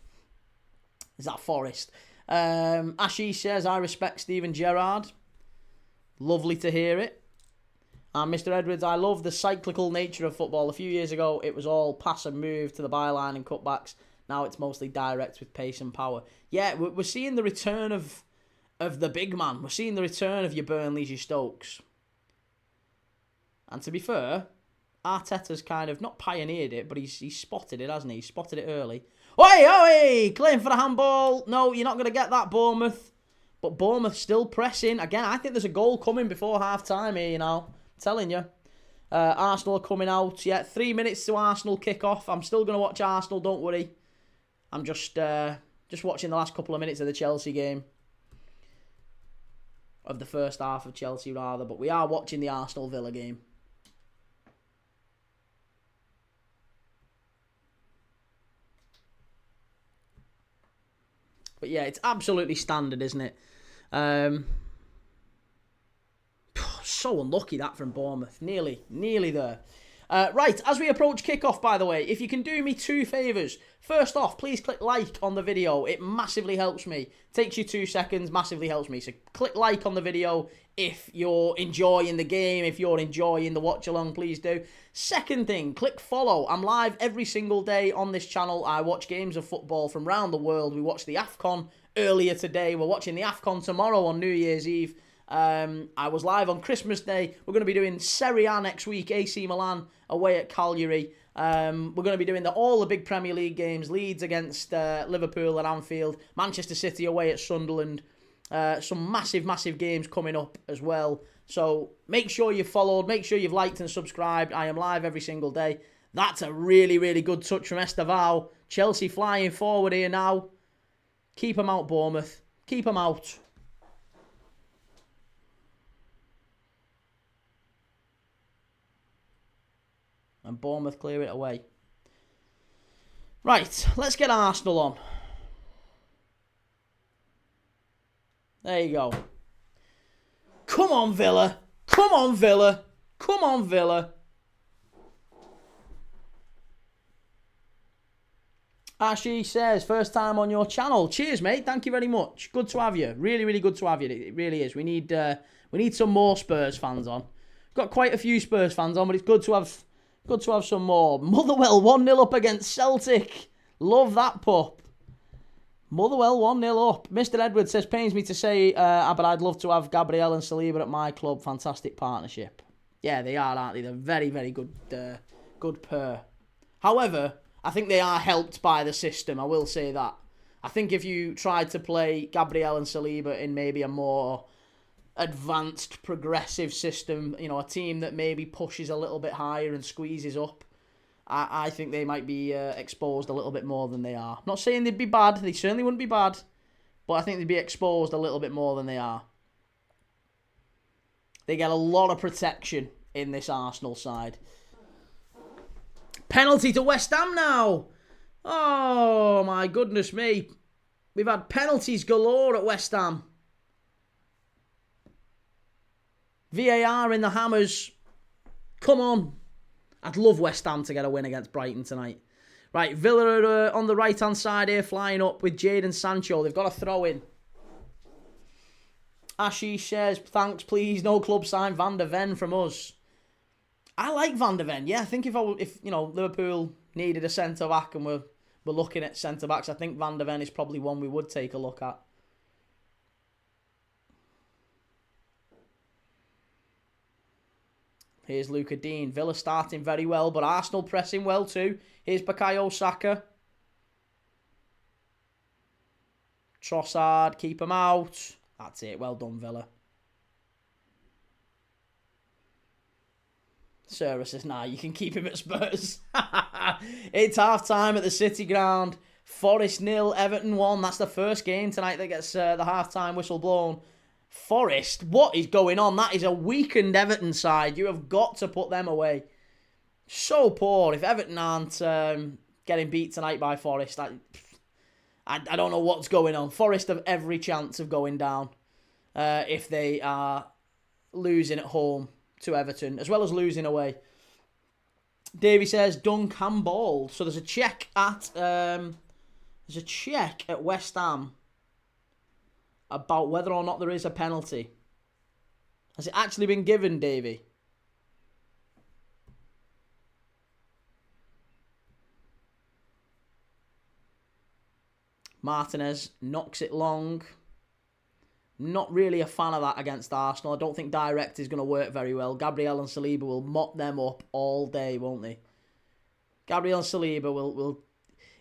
Is that Forest? Ashish says, I respect Steven Gerrard. Lovely to hear it. And Mr. Edwards, I love the cyclical nature of football. A few years ago, it was all pass and move to the byline and cutbacks. Now it's mostly direct with pace and power. Yeah, we're seeing the return of the big man. We're seeing the return of your Burnleys, your Stokes. And to be fair, Arteta's kind of not pioneered it, but he's spotted it, hasn't he? He spotted it early. Oi, oi! Claim for the handball. No, you're not going to get that, Bournemouth. But Bournemouth still pressing. Again, I think there's a goal coming before half-time here, you know. I'm telling you. Arsenal are coming out. Yeah, 3 minutes to Arsenal kick-off. I'm still going to watch Arsenal, don't worry. I'm just watching the last couple of minutes of the Chelsea game. Of the first half of Chelsea, rather. But we are watching the Arsenal Villa game. But yeah, it's absolutely standard, isn't it? So unlucky that from Bournemouth. Nearly there. Right, as we approach kickoff, by the way, if you can do me 2 favours. First off, please click like on the video. It massively helps me. Takes you 2 seconds, massively helps me. So click like on the video if you're enjoying the game, if you're enjoying the watch-along, please do. Second thing, click follow. I'm live every single day on this channel. I watch games of football from around the world. We watched the AFCON earlier today. We're watching the AFCON tomorrow on New Year's Eve. I was live on Christmas Day. We're going to be doing Serie A next week. AC Milan away at Cagliari. We're going to be doing all the big Premier League games. Leeds against Liverpool at Anfield. Manchester City away at Sunderland. Some massive games coming up as well. So make sure you've followed. Make sure you've liked and subscribed. I am live every single day. That's a really good touch from Estevao. Chelsea flying forward here now. Keep them out, Bournemouth. Keep them out. And Bournemouth clear it away. Right, let's get Arsenal on. There you go. Come on, Villa. Come on, Villa. Come on, Villa. Ashi says, first time on your channel. Cheers, mate. Thank you very much. Good to have you. Really good to have you. It really is. We need some more Spurs fans on. Got quite a few Spurs fans on, but it's good to have some more. Motherwell 1-0 up against Celtic. Love that pup. Motherwell 1-0 up. Mr. Edwards says, pains me to say, but I'd love to have Gabriel and Saliba at my club. Fantastic partnership. Yeah, they are, aren't they? They're very good, good pair. However, I think they are helped by the system. I will say that. I think if you tried to play Gabriel and Saliba in maybe a more advanced, progressive system, you know, a team that maybe pushes a little bit higher and squeezes up, I think they might be exposed a little bit more than they are. Not saying they'd be bad. They certainly wouldn't be bad. But I think they'd be exposed a little bit more than they are. They get a lot of protection in this Arsenal side. Penalty to West Ham now. Oh, my goodness me. We've had penalties galore at West Ham. VAR in the hammers. Come on. I'd love West Ham to get a win against Brighton tonight. Right, Villa are on the right-hand side here, flying up with Jadon Sancho. They've got a throw in. Ashish says, thanks, please. No club sign Van de Ven from us. I like Van de Ven. Yeah, I think if you know, Liverpool needed a centre-back and we're looking at centre-backs, I think Van de Ven is probably one we would take a look at. Here's Luca Dean. Villa starting very well, but Arsenal pressing well too. Here's Bukayo Saka. Trossard, keep him out. That's it. Well done, Villa. Sarah says, nah, you can keep him at Spurs. It's half-time at the City Ground. Forest 0, Everton 1. That's the first game tonight that gets the half-time whistle blown. Forest, what is going on? That is a weakened Everton side. You have got to put them away. So poor. If Everton aren't getting beat tonight by Forest, I don't know what's going on. Forest have every chance of going down if they are losing at home to Everton, as well as losing away. Davey says, dunk handball. So there's a check at West Ham. about whether or not there is a penalty. Has it actually been given, Davey? Martinez knocks it long. Not really a fan of that against Arsenal. I don't think direct is going to work very well. Gabriel and Saliba will mop them up all day, won't they? Gabriel and Saliba will...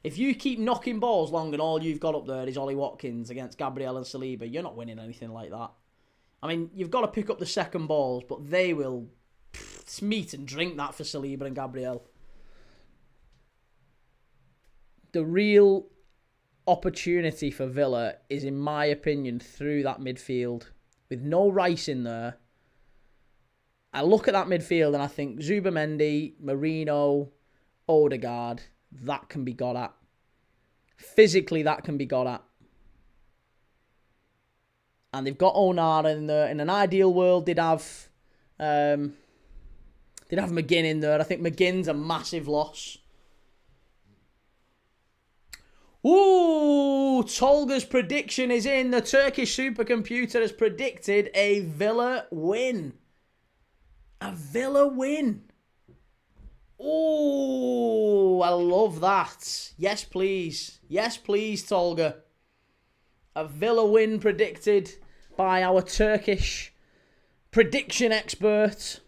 If you keep knocking balls long and all you've got up there is Ollie Watkins against Gabriel and Saliba, you're not winning anything like that. I mean, you've got to pick up the second balls, but they will... It's meat and drink that for Saliba and Gabriel. The real opportunity for Villa is, in my opinion, through that midfield. With no Rice in there, I look at that midfield and I think Zubamendi, Marino, Odegaard, that can be got at. Physically, that can be got at. And they've got Onana in there. In an ideal world, they'd have McGinn in there. I think McGinn's a massive loss. Ooh, Tolga's prediction is in. The Turkish supercomputer has predicted a Villa win. A Villa win. Ooh, I love that. Yes, please. Yes, please, Tolga. A Villa win predicted by our Turkish prediction expert.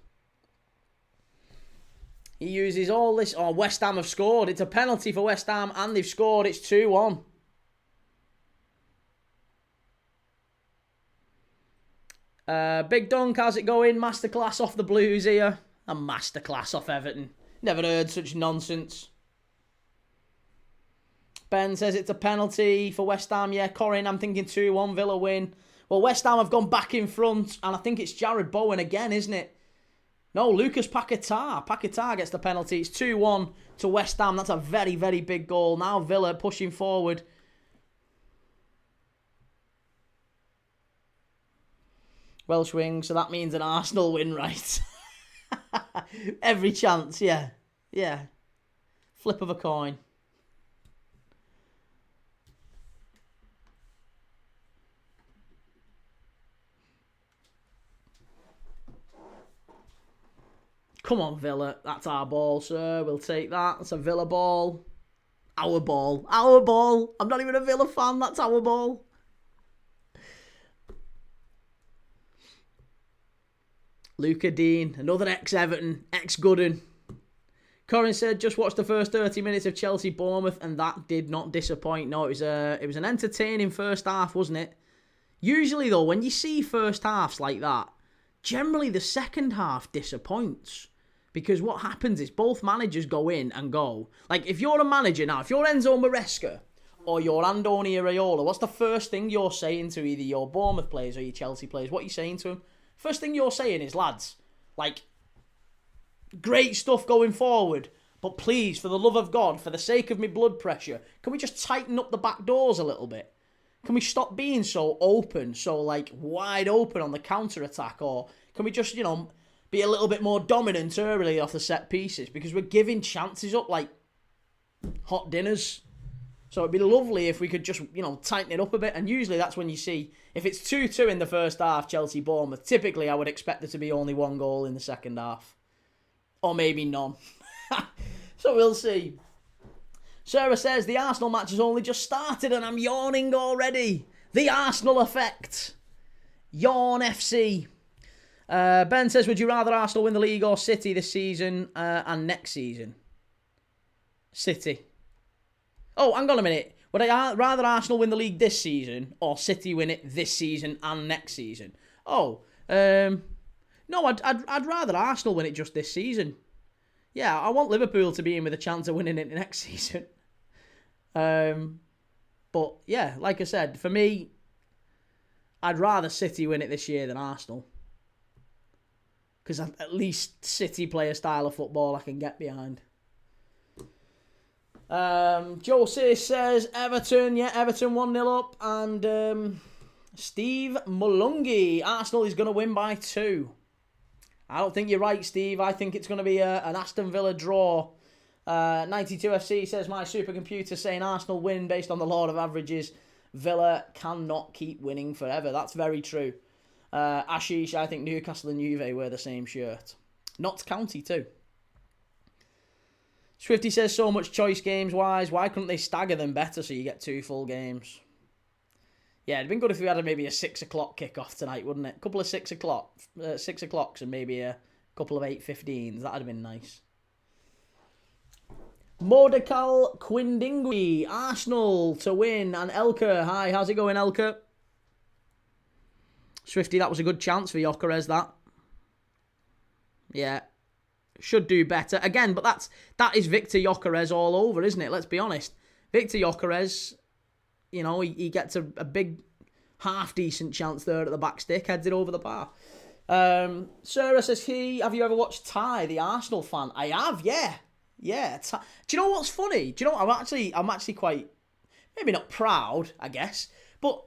He uses all this... Oh, West Ham have scored. It's a penalty for West Ham and they've scored. It's 2-1. Big Dunk, how's it going? Masterclass off the Blues here. A masterclass off Everton. Never heard such nonsense. Ben says it's a penalty for West Ham. Yeah, Corin, I'm thinking 2-1, Villa win. Well, West Ham have gone back in front and I think it's Jared Bowen again, isn't it? No, Lucas Paquetá. Paquetá gets the penalty. It's 2-1 to West Ham. That's a very, very big goal. Now Villa pushing forward. Welsh wing, so that means an Arsenal win, right? Every chance, yeah. Yeah. Flip of a coin. Come on, Villa. That's our ball, sir. We'll take that. That's a Villa ball. Our ball. Our ball. I'm not even a Villa fan. That's our ball. Luca Dean. Another ex-Everton. Ex-Gooden. Corin said, just watched the first 30 minutes of Chelsea-Bournemouth and that did not disappoint. No, it was an entertaining first half, wasn't it? Usually, though, when you see first halves like that, generally the second half disappoints. Because what happens is both managers go in and go. Like, if you're a manager now, if you're Enzo Maresca or you're Andoni Iraola, what's the first thing you're saying to either your Bournemouth players or your Chelsea players? What are you saying to them? First thing you're saying is, lads, like, great stuff going forward, but please, for the love of God, for the sake of my blood pressure, can we just tighten up the back doors a little bit? Can we stop being so open, so, like, wide open on the counter-attack? Or can we just, you know, be a little bit more dominant early off the set pieces? Because we're giving chances up like hot dinners. So it'd be lovely if we could just, you know, tighten it up a bit. And usually that's when you see, if it's 2-2 in the first half, Chelsea-Bournemouth, typically I would expect there to be only one goal in the second half. Or maybe none. So we'll see. Sarah says, the Arsenal match has only just started and I'm yawning already. The Arsenal effect. Yawn FC. Ben says, would you rather Arsenal win the league or City this season and next season? City. Oh, hang on a minute. Would I rather Arsenal win the league this season or City win it this season and next season? Oh, no, I'd rather Arsenal win it just this season. Yeah, I want Liverpool to be in with a chance of winning it next season. But yeah, like I said, for me, I'd rather City win it this year than Arsenal. Because at least City play a style of football I can get behind. Jose says Everton. Yeah, Everton 1-0 up. And Steve Mulungi. Arsenal is going to win by 2. I don't think you're right, Steve. I think it's going to be an Aston Villa draw. 92FC says my supercomputer saying Arsenal win based on the law of averages. Villa cannot keep winning forever. That's very true. Ashish, I think Newcastle and Juve wear the same shirt. Notts County too. Swifty says, so much choice games-wise. Why couldn't they stagger them better so you get 2 full games? Yeah, it'd been good if we had maybe a 6 o'clock kickoff tonight, wouldn't it? A couple of 6 o'clocks and maybe a couple of 8:15s. That'd have been nice. Mordekal Quindingui, Arsenal to win. And Elker, hi, how's it going, Elker? Swifty, that was a good chance for Gyökeres, that. Yeah. Should do better. Again, but that is Victor Gyökeres all over, isn't it? Let's be honest. Victor Gyökeres, you know, he gets a big, half-decent chance there at the back stick, heads it over the bar. Sarah says, hey, have you ever watched Ty, the Arsenal fan? I have, yeah. Yeah. Do you know what's funny? Do you know what? I'm actually quite, maybe not proud, I guess, but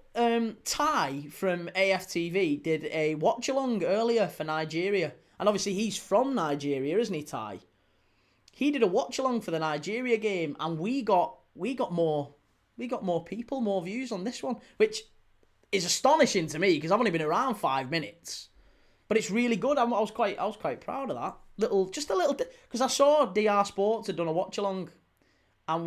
Ty from AFTV did a watch-along earlier for Nigeria. And obviously he's from Nigeria, isn't he, Ty? He did a watch-along for the Nigeria game, and we got more people, more views on this one, which is astonishing to me because I've only been around 5 minutes. But it's really good. I was quite proud of that. Just a little because I saw DR Sports had done a watch-along, and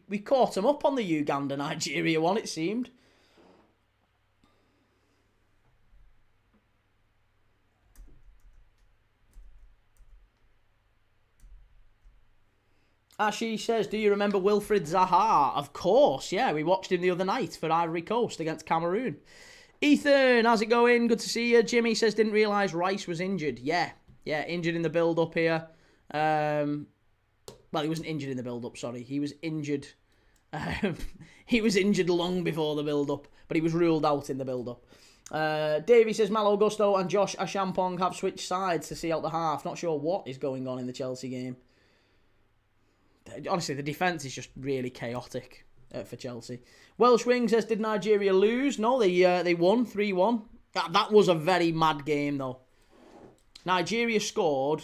we caught them up on the Uganda Nigeria one, it seemed. She says, do you remember Wilfried Zaha? Of course, yeah. We watched him the other night for Ivory Coast against Cameroon. Ethan, how's it going? Good to see you. Jimmy says, didn't realise Rice was injured. Yeah, injured in the build-up here. Well, he wasn't injured in the build-up, sorry. He was injured. He was injured long before the build-up, but he was ruled out in the build-up. Davey says, Mal Augusto and Josh Ashampong have switched sides to see out the half. Not sure what is going on in the Chelsea game. Honestly, the defence is just really chaotic for Chelsea. Welsh Wing says, did Nigeria lose? No, they won 3-1. That was a very mad game, though. Nigeria scored,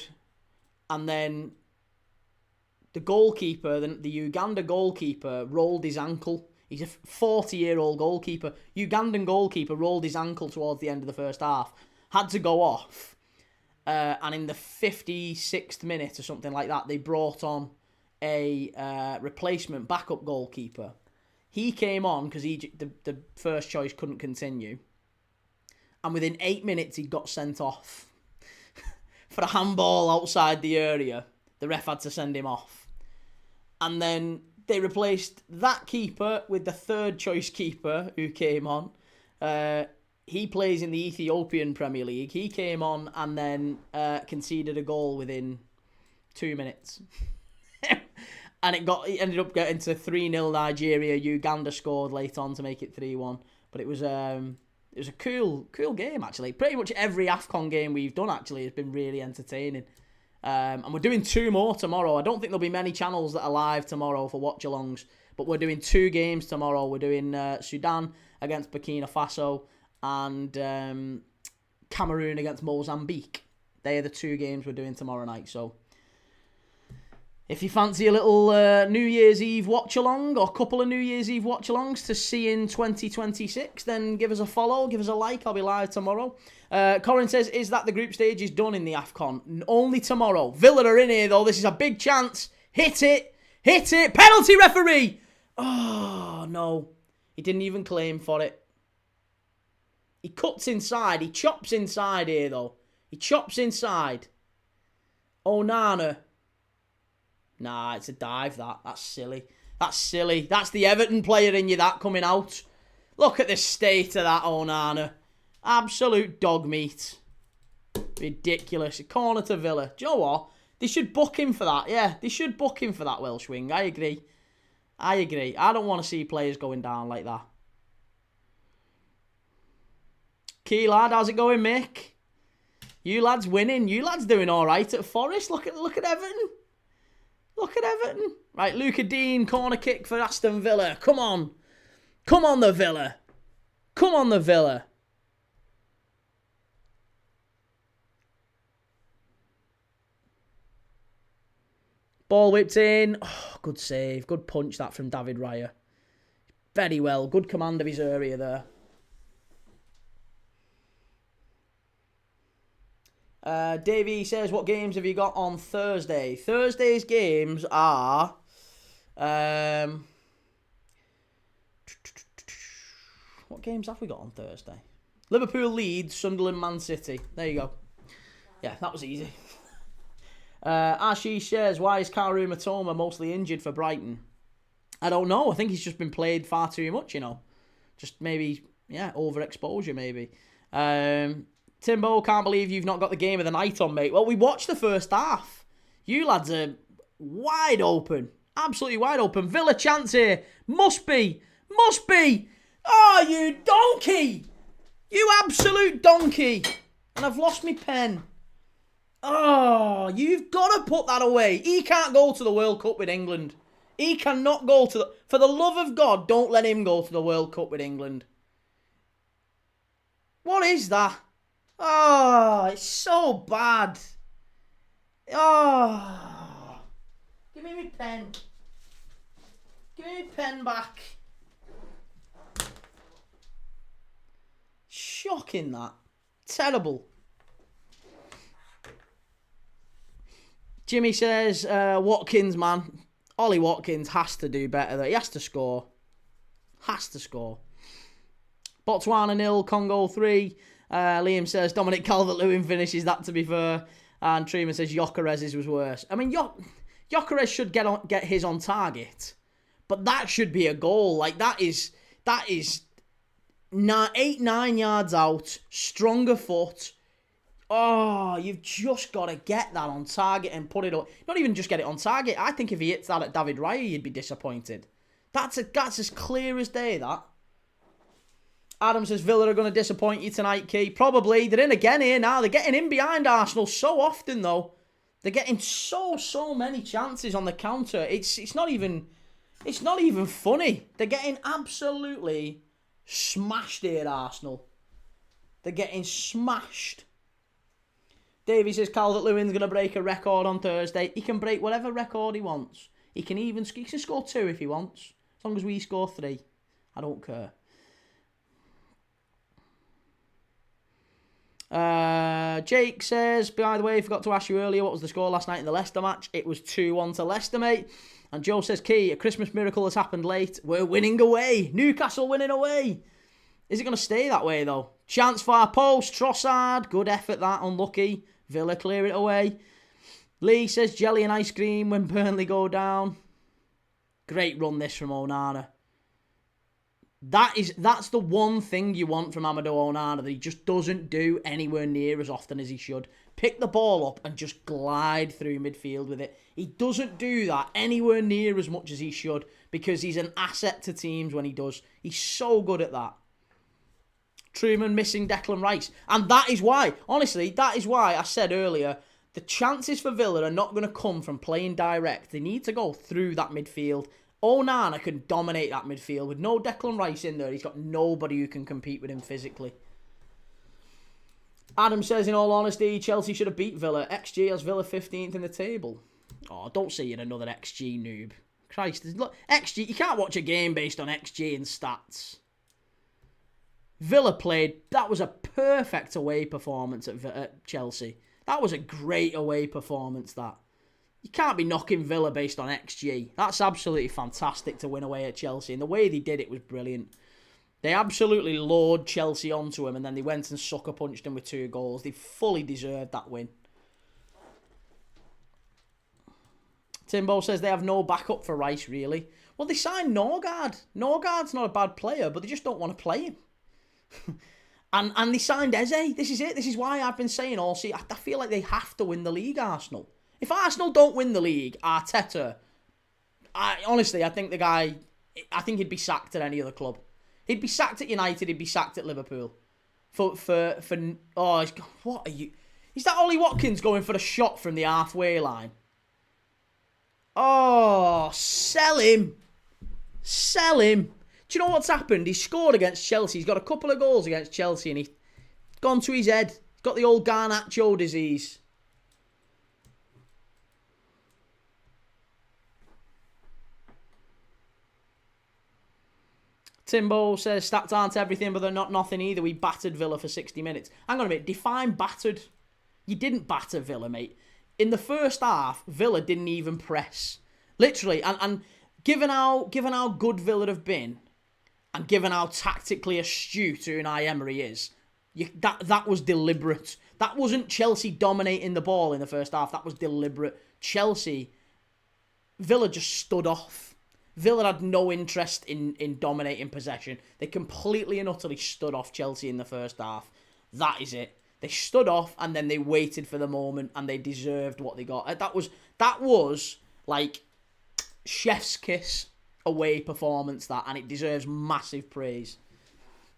and then the goalkeeper, the Uganda goalkeeper, rolled his ankle. He's a 40-year-old goalkeeper. Ugandan goalkeeper rolled his ankle towards the end of the first half. Had to go off. And in the 56th minute or something like that, they brought on a replacement backup goalkeeper. He came on because the first choice couldn't continue, and within 8 minutes he got sent off for a handball outside the area. The ref had to send him off, and then they replaced that keeper with the third choice keeper who came on. He plays in the Ethiopian Premier League. He came on and then conceded a goal within 2 minutes. And it ended up getting to 3-0 Nigeria. Uganda scored late on to make it 3-1. But it was a cool game, actually. Pretty much every AFCON game we've done, actually, has been really entertaining. And we're doing 2 more tomorrow. I don't think there'll be many channels that are live tomorrow for watch-alongs. But we're doing 2 games tomorrow. We're doing Sudan against Burkina Faso and Cameroon against Mozambique. They are the 2 games we're doing tomorrow night, so if you fancy a little New Year's Eve watch-along or a couple of New Year's Eve watch-alongs to see in 2026, then give us a follow, give us a like. I'll be live tomorrow. Corin says, is that the group stage is done in the AFCON? Only tomorrow. Villa are in here, though. This is a big chance. Hit it. Hit it. Penalty, referee. Oh, no. He didn't even claim for it. He cuts inside. He chops inside here, though. He chops inside. Onana. Nah, it's a dive, that. That's silly. That's silly. That's the Everton player in you, that, coming out. Look at the state of that Onana. Absolute dog meat. Ridiculous. A corner to Villa. Do you know what? They should book him for that. Yeah, they should book him for that, Welsh Wing. I agree. I don't want to see players going down like that. Key lad, how's it going, Mick? You lads winning. You lads doing all right at Forest. Look at Everton. Look at Everton. Right, Luca Dean, corner kick for Aston Villa. Come on. Come on, the Villa. Come on, the Villa. Ball whipped in. Oh, good save. Good punch, that, from David Raya. very well. Good command of his area there. Davey says, what games have you got on Thursday? Thursday's games are... what games have we got on Thursday? Liverpool, Leeds, Sunderland, Man City. There you go. Yeah, that was easy. Ashish says, why is Karu Matoma mostly injured for Brighton? I don't know. I think he's just been played far too much, you know. Just maybe, yeah, overexposure maybe. Timbo, can't believe you've not got the game of the night on, mate. Well, we watched the first half. You lads are wide open. Absolutely wide open. Villa chance here. Must be. Must be. Oh, you donkey. You absolute donkey. And I've lost my pen. Oh, you've got to put that away. He can't go to the World Cup with England. He cannot go to the... For the love of God, don't let him go to the World Cup with England. What is that? Oh, it's so bad. Oh. Give me my pen. Give me my pen back. Shocking, that. Terrible. Jimmy says, Watkins, man. Ollie Watkins has to do better. He has to score. Has to score. Botswana 0, Congo 3. Liam says, Dominic Calvert-Lewin finishes that, to be fair. And Treeman says, Gyökeres's was worse. I mean, Gyökeres should get his on target. But that should be a goal. Like, that is 8-9 yards out. Stronger foot. Oh, you've just got to get that on target and put it up. Not even just get it on target. I think if he hits that at David Raya, you'd be disappointed. That's as clear as day, that. Adam says, Villa are going to disappoint you tonight, Key. Probably. They're in again here now. They're getting in behind Arsenal so often, though. They're getting so many chances on the counter. It's not even funny. They're getting absolutely smashed here, Arsenal. They're getting smashed. Davey says Calvert-Lewin's going to break a record on Thursday. He can break whatever record he wants. He can score 2 if he wants. As long as we score 3. I don't care. Jake says, by the way, I forgot to ask you earlier, what was the score last night in the Leicester match? It was 2-1 to Leicester, mate. And Joe says, Key, a Christmas miracle has happened late. We're winning away. Newcastle winning away. Is it going to stay that way, though? Chance far post. Trossard. Good effort, that. Unlucky. Villa clear it away. Lee says, jelly and ice cream when Burnley go down. Great run this from Onana. That's the one thing you want from Amadou Onana that he just doesn't do anywhere near as often as he should. Pick the ball up and just glide through midfield with it. He doesn't do that anywhere near as much as he should because he's an asset to teams when he does. He's so good at that. Truman missing Declan Rice. And that is why, honestly, that is why I said earlier, the chances for Villa are not going to come from playing direct. They need to go through that midfield. Onana can dominate that midfield. With no Declan Rice in there, he's got nobody who can compete with him physically. Adam says, in all honesty, Chelsea should have beat Villa. XG has Villa 15th in the table. Oh, don't say you're another XG noob. Christ, look, XG, you can't watch a game based on XG and stats. Villa played, that was a perfect away performance at Chelsea. That was a great away performance, that. You can't be knocking Villa based on XG. That's absolutely fantastic to win away at Chelsea. And the way they did it was brilliant. They absolutely lured Chelsea onto him and then they went and sucker punched him with 2 goals. They fully deserved that win. Timbo says they have no backup for Rice, really. Well, they signed Norgard. Norgard's not a bad player, but they just don't want to play him. and they signed Eze. This is it. This is why I've been saying all season. I feel like they have to win the league, Arsenal. If Arsenal don't win the league, Arteta, honestly, I think he'd be sacked at any other club. He'd be sacked at United, he'd be sacked at Liverpool. What are you? Is that Ollie Watkins going for a shot from the halfway line? Oh, sell him. Sell him. Do you know what's happened? He scored against Chelsea. He's got a couple of goals against Chelsea and he's gone to his head. He's got the old Garnacho disease. Timbo says, stats aren't everything, but they're not nothing either. We battered Villa for 60 minutes. Hang on a minute. Define battered. You didn't batter Villa, mate. In the first half, Villa didn't even press. Literally. And given how good Villa have been, and given how tactically astute Unai Emery is, that was deliberate. That wasn't Chelsea dominating the ball in the first half. That was deliberate. Villa just stood off. Villa had no interest in dominating possession. They completely and utterly stood off Chelsea in the first half. That is it. They stood off and then they waited for the moment and they deserved what they got. That was like chef's kiss away performance, that, and it deserves massive praise.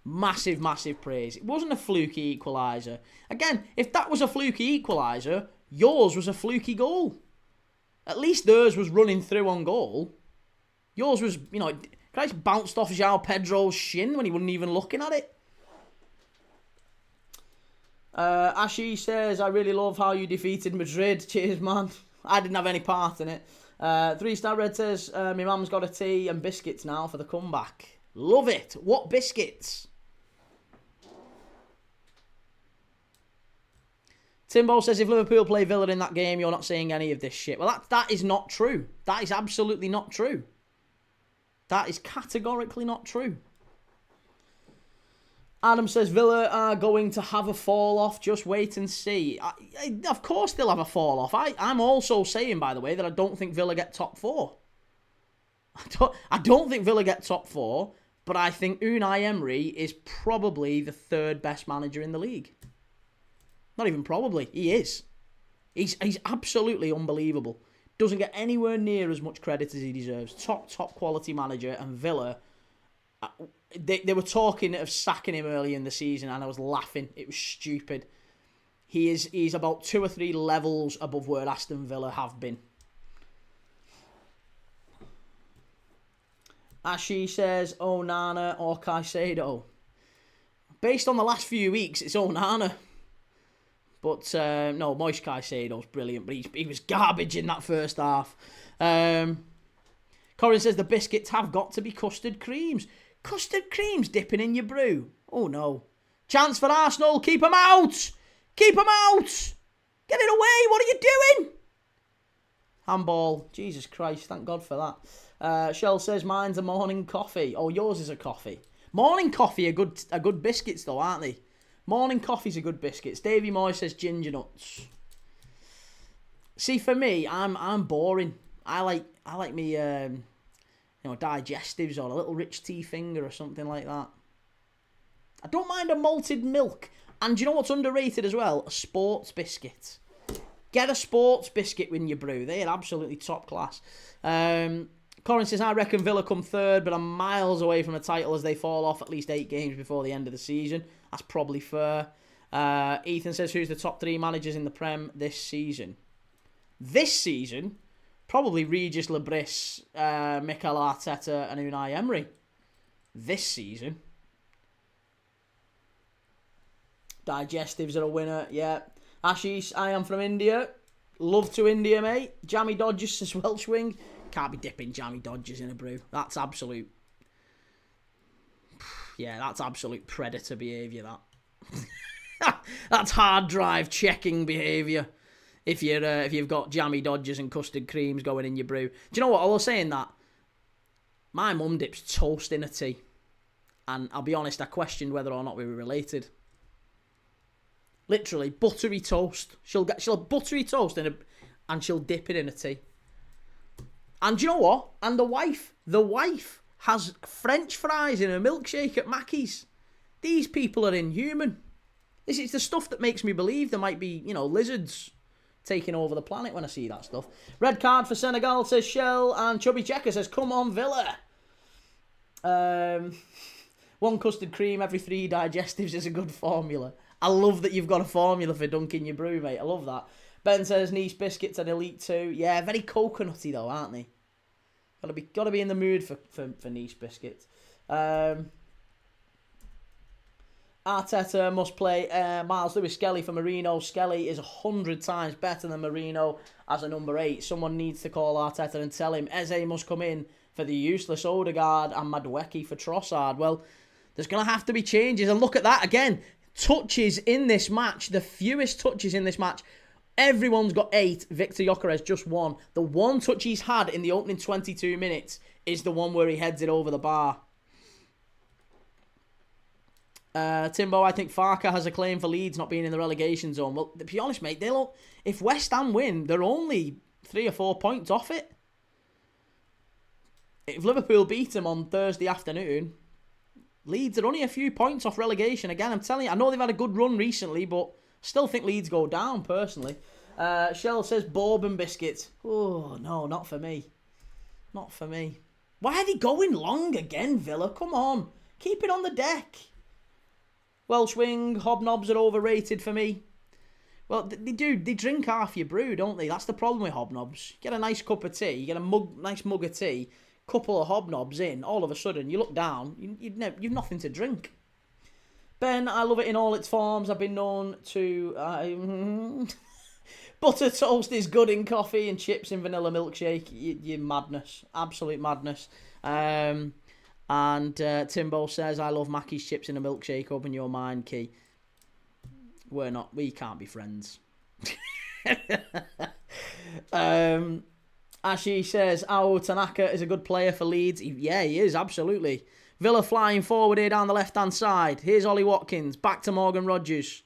Massive, massive praise. It wasn't a fluky equaliser. Again, if that was a fluky equaliser, yours was a fluky goal. At least theirs was running through on goal. Yours was, Christ, bounced off João Pedro's shin when he wasn't even looking at it. Ashi says, I really love how you defeated Madrid. Cheers, man. I didn't have any part in it. 3-Star Red says, my mum's got a tea and biscuits now for the comeback. Love it. What biscuits? Timbo says, if Liverpool play Villa in that game, you're not saying any of this shit. Well, that is not true. That is absolutely not true. That is categorically not true. Adam says, Villa are going to have a fall-off. Just wait and see. Of course they'll have a fall-off. I'm also saying, by the way, that I don't think Villa get top 4. I don't think Villa get top 4, but I think Unai Emery is probably the 3rd best manager in the league. Not even probably. He is. He's absolutely unbelievable. Doesn't get anywhere near as much credit as he deserves. Top quality manager. And Villa, they were talking of sacking him early in the season, and I was laughing. It was stupid. He's about 2 or 3 levels above where Aston Villa have been. Ashi says, Onana or Caicedo. Based on the last few weeks, it's Onana. But, no, Moise Caicedo's brilliant, but he was garbage in that first half. Corin says, the biscuits have got to be custard creams. Custard creams dipping in your brew? Oh, no. Chance for Arsenal. Keep them out. Keep them out. Get it away. What are you doing? Handball. Jesus Christ. Thank God for that. Shell says, mine's a morning coffee. Oh, yours is a coffee. Morning coffee are good biscuits, though, aren't they? Morning coffees are good biscuits. Davey Moy says ginger nuts. See, for me, I'm boring. I like me digestives or a little rich tea finger or something like that. I don't mind a malted milk. And do you know what's underrated as well? A sports biscuit. Get a sports biscuit when you brew. They are absolutely top class. Corin says, I reckon Villa come 3rd, but I'm miles away from a title as they fall off at least 8 games before the end of the season. That's probably fair. Ethan says, who's the top 3 managers in the Prem this season? This season, probably Regis Lebris, Mikel Arteta and Unai Emery. This season. Digestives are a winner, yeah. Ashish, I am from India. Love to India, mate. Jammy Dodgers says Welsh wing. Can't be dipping Jammy Dodgers in a brew. That's absolute... Yeah, that's absolute predator behaviour, that. That's hard drive checking behaviour. If you've got jammy Dodgers and custard creams going in your brew. Do you know what? I was saying that my mum dips toast in a tea. And I'll be honest, I questioned whether or not we were related. Literally, buttery toast. She'll have buttery toast and she'll dip it in a tea. And do you know what? And the wife has French fries in her milkshake at Mackey's. These people are inhuman. This is the stuff that makes me believe there might be, lizards taking over the planet when I see that stuff. Red card for Senegal, says Shell. And Chubby Checker says, come on, Villa. 1 custard cream every 3 digestives is a good formula. I love that you've got a formula for dunking your brew, mate. I love that. Ben says Nice biscuits and Elite 2. Yeah, very coconutty though, aren't they? Gotta be in the mood for Nice biscuits. Arteta must play Miles Lewis-Skelly for Merino. Skelly is 100 times better than Merino as a number 8. Someone needs to call Arteta and tell him Eze must come in for the useless Odegaard and Madueke for Trossard. Well, there's going to have to be changes. And look at that again. Touches in this match. The fewest touches in this match. Everyone's got 8. Victor Gyökeres just 1. The one touch he's had in the opening 22 minutes is the one where he heads it over the bar. Timbo, I think Farke has a claim for Leeds not being in the relegation zone. Well, to be honest, mate, if West Ham win, they're only 3 or 4 points off it. If Liverpool beat them on Thursday afternoon, Leeds are only a few points off relegation. Again, I'm telling you, I know they've had a good run recently, but still think Leeds go down, personally. Shell says bourbon biscuits. Oh, no, not for me. Not for me. Why are they going long again, Villa? Come on. Keep it on the deck. Welsh wing, hobnobs are overrated for me. Well, they do. They drink half your brew, don't they? That's the problem with hobnobs. You get a nice cup of tea, you get a nice mug of tea, couple of hobnobs in, all of a sudden, you look down, you've nothing to drink. Ben, I love it in all its forms. I've been known to... butter toast is good in coffee and chips in vanilla milkshake. You're madness. Absolute madness. And Timbo says, I love Mackey's chips in a milkshake. Open your mind, Key. We can't be friends. Ashi says, Tanaka is a good player for Leeds. Yeah, he is, absolutely. Villa flying forward here down the left-hand side. Here's Ollie Watkins. Back to Morgan Rogers.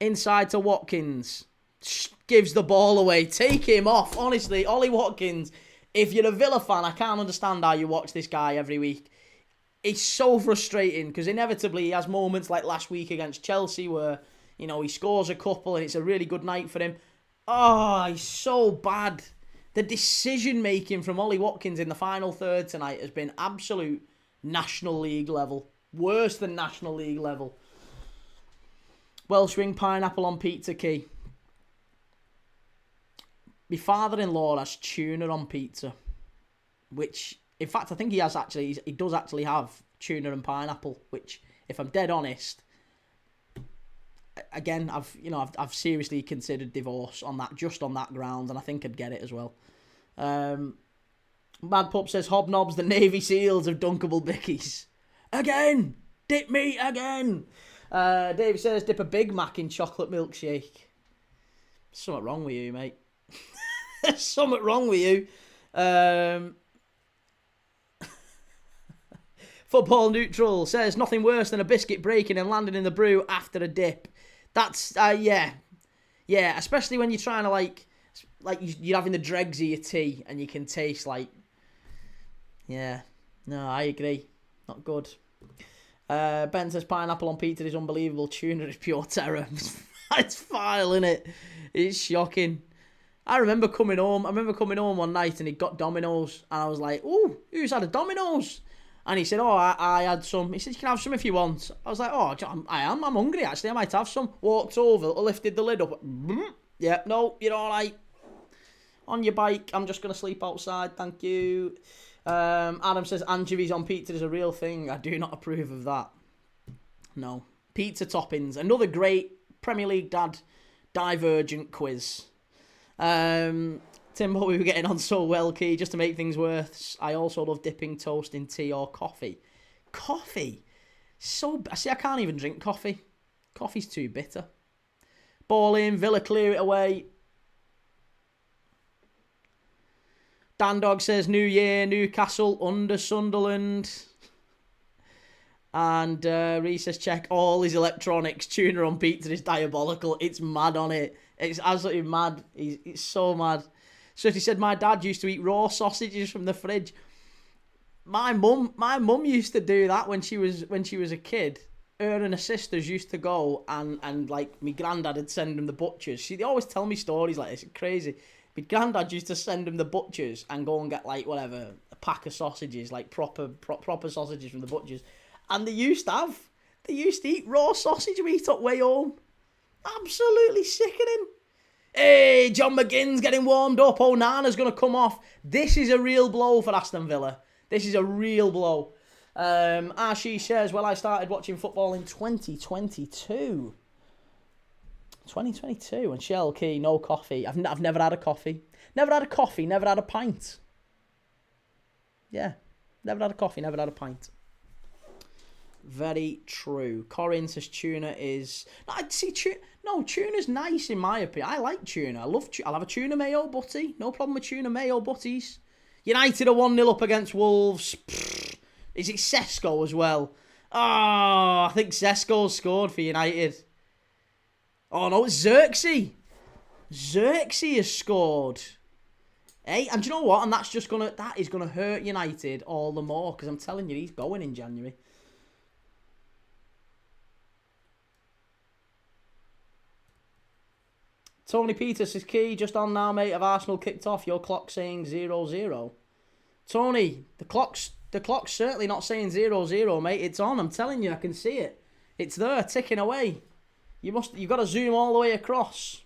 Inside to Watkins. Gives the ball away. Take him off. Honestly, Ollie Watkins... If you're a Villa fan, I can't understand how you watch this guy every week. It's so frustrating because inevitably he has moments like last week against Chelsea where, he scores a couple and it's a really good night for him. Oh, he's so bad. The decision-making from Ollie Watkins in the final third tonight has been absolute National League level. Worse than National League level. Welsh wing pineapple on pizza, Key. My father-in-law has tuna on pizza, which, in fact, I think he does actually have tuna and pineapple, which, if I'm dead honest, again, I've seriously considered divorce on that, just on that ground, and I think I'd get it as well. Mad Pup says, hobnobs, the Navy SEALs of dunkable bickies. Again! Dip me again! Dave says, dip a Big Mac in chocolate milkshake. Something wrong with you, mate. There's something wrong with you. Football Neutral says, nothing worse than a biscuit breaking and landing in the brew after a dip. That's, yeah. Yeah, especially when you're trying to, like you're having the dregs of your tea and you can taste, yeah. No, I agree. Not good. Ben says, pineapple on pizza is unbelievable. Tuna is pure terror. It's vile, innit? It's shocking. I remember coming home one night and he got Domino's and I was like, ooh, who's had a Domino's? And he said, oh, I had some. He said, you can have some if you want. I was like, oh, I'm hungry actually, I might have some. Walked over, lifted the lid up. Yeah, no, you're all right. On your bike, I'm just going to sleep outside, thank you. Adam says, anchovies on pizza is a real thing. I do not approve of that. No. Pizza toppings. Another great Premier League dad divergent quiz. Timbo, we were getting on so well, Key. Just to make things worse, I also love dipping toast in tea or coffee. Coffee? See, I can't even drink coffee. Coffee's too bitter. Ball in, Villa clear it away. Dan Dog says, New Year, Newcastle, under Sunderland. And Reece says, check all his electronics. Tuna on pizza is diabolical. It's mad on it. It's absolutely mad. It's so mad. So he said, my dad used to eat raw sausages from the fridge. My mum used to do that when she was a kid. Her and her sisters used to go and like my granddad would send them the butchers. They always tell me stories like this. It's crazy. My granddad used to send them the butchers and go and get like whatever, a pack of sausages, like proper sausages from the butchers. And they used to eat raw sausage meat up way home. Absolutely sickening. Hey, John McGinn's getting warmed up. Onana's going to come off. This is a real blow for Aston Villa. This is a real blow. Archie says, well, I started watching football in 2022. 2022. And Shell Key, no coffee. I've never had a coffee. Never had a coffee, never had a pint. Yeah. Never had a coffee, never had a pint. Very true. Corin says tuna is... I'd see tuna's nice in my opinion. I like tuna. I'll have a tuna mayo butty. No problem with tuna mayo butties. United are 1-0 up against Wolves. Is it Sesko as well? Oh, I think Sesko scored for United. Oh no, it's Xerxes. Xerxes has scored. Hey, and do you know what? And that is gonna hurt United all the more, because I'm telling you, he's going in January. Tony Peters is key. Just on now, mate. Have Arsenal kicked off? Your clock saying 0-0. Tony, the clock's certainly not saying 0-0, mate. It's on. I'm telling you, I can see it. It's there, ticking away. You've got to zoom all the way across.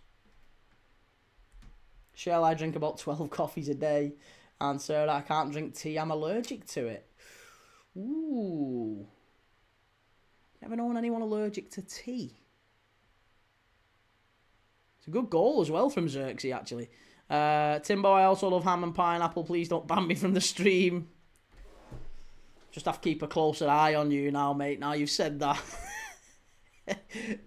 Shell, I drink about 12 coffees a day. And sir, I can't drink tea. I'm allergic to it. Ooh. Never known anyone allergic to tea. It's a good goal as well from Xerxes, actually. Timbo, I also love ham and pineapple. Please don't ban me from the stream. Just have to keep a closer eye on you now, mate. Now you've said that.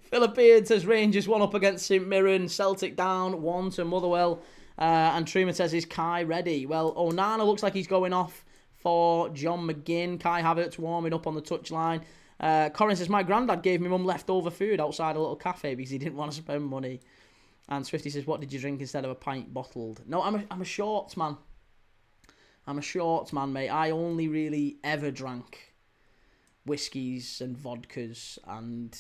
Philippines says Rangers 1 up against St Mirren. Celtic down 1 to Motherwell. And Truman says, is Kai ready? Well, Onana looks like he's going off for John McGinn. Kai Havertz warming up on the touchline. Corin says, my granddad gave me mum leftover food outside a little cafe because he didn't want to spend money. And Swifty says, what did you drink instead of a pint bottled? No, I'm a shorts man. I'm a shorts man, mate. I only really ever drank whiskies and vodkas and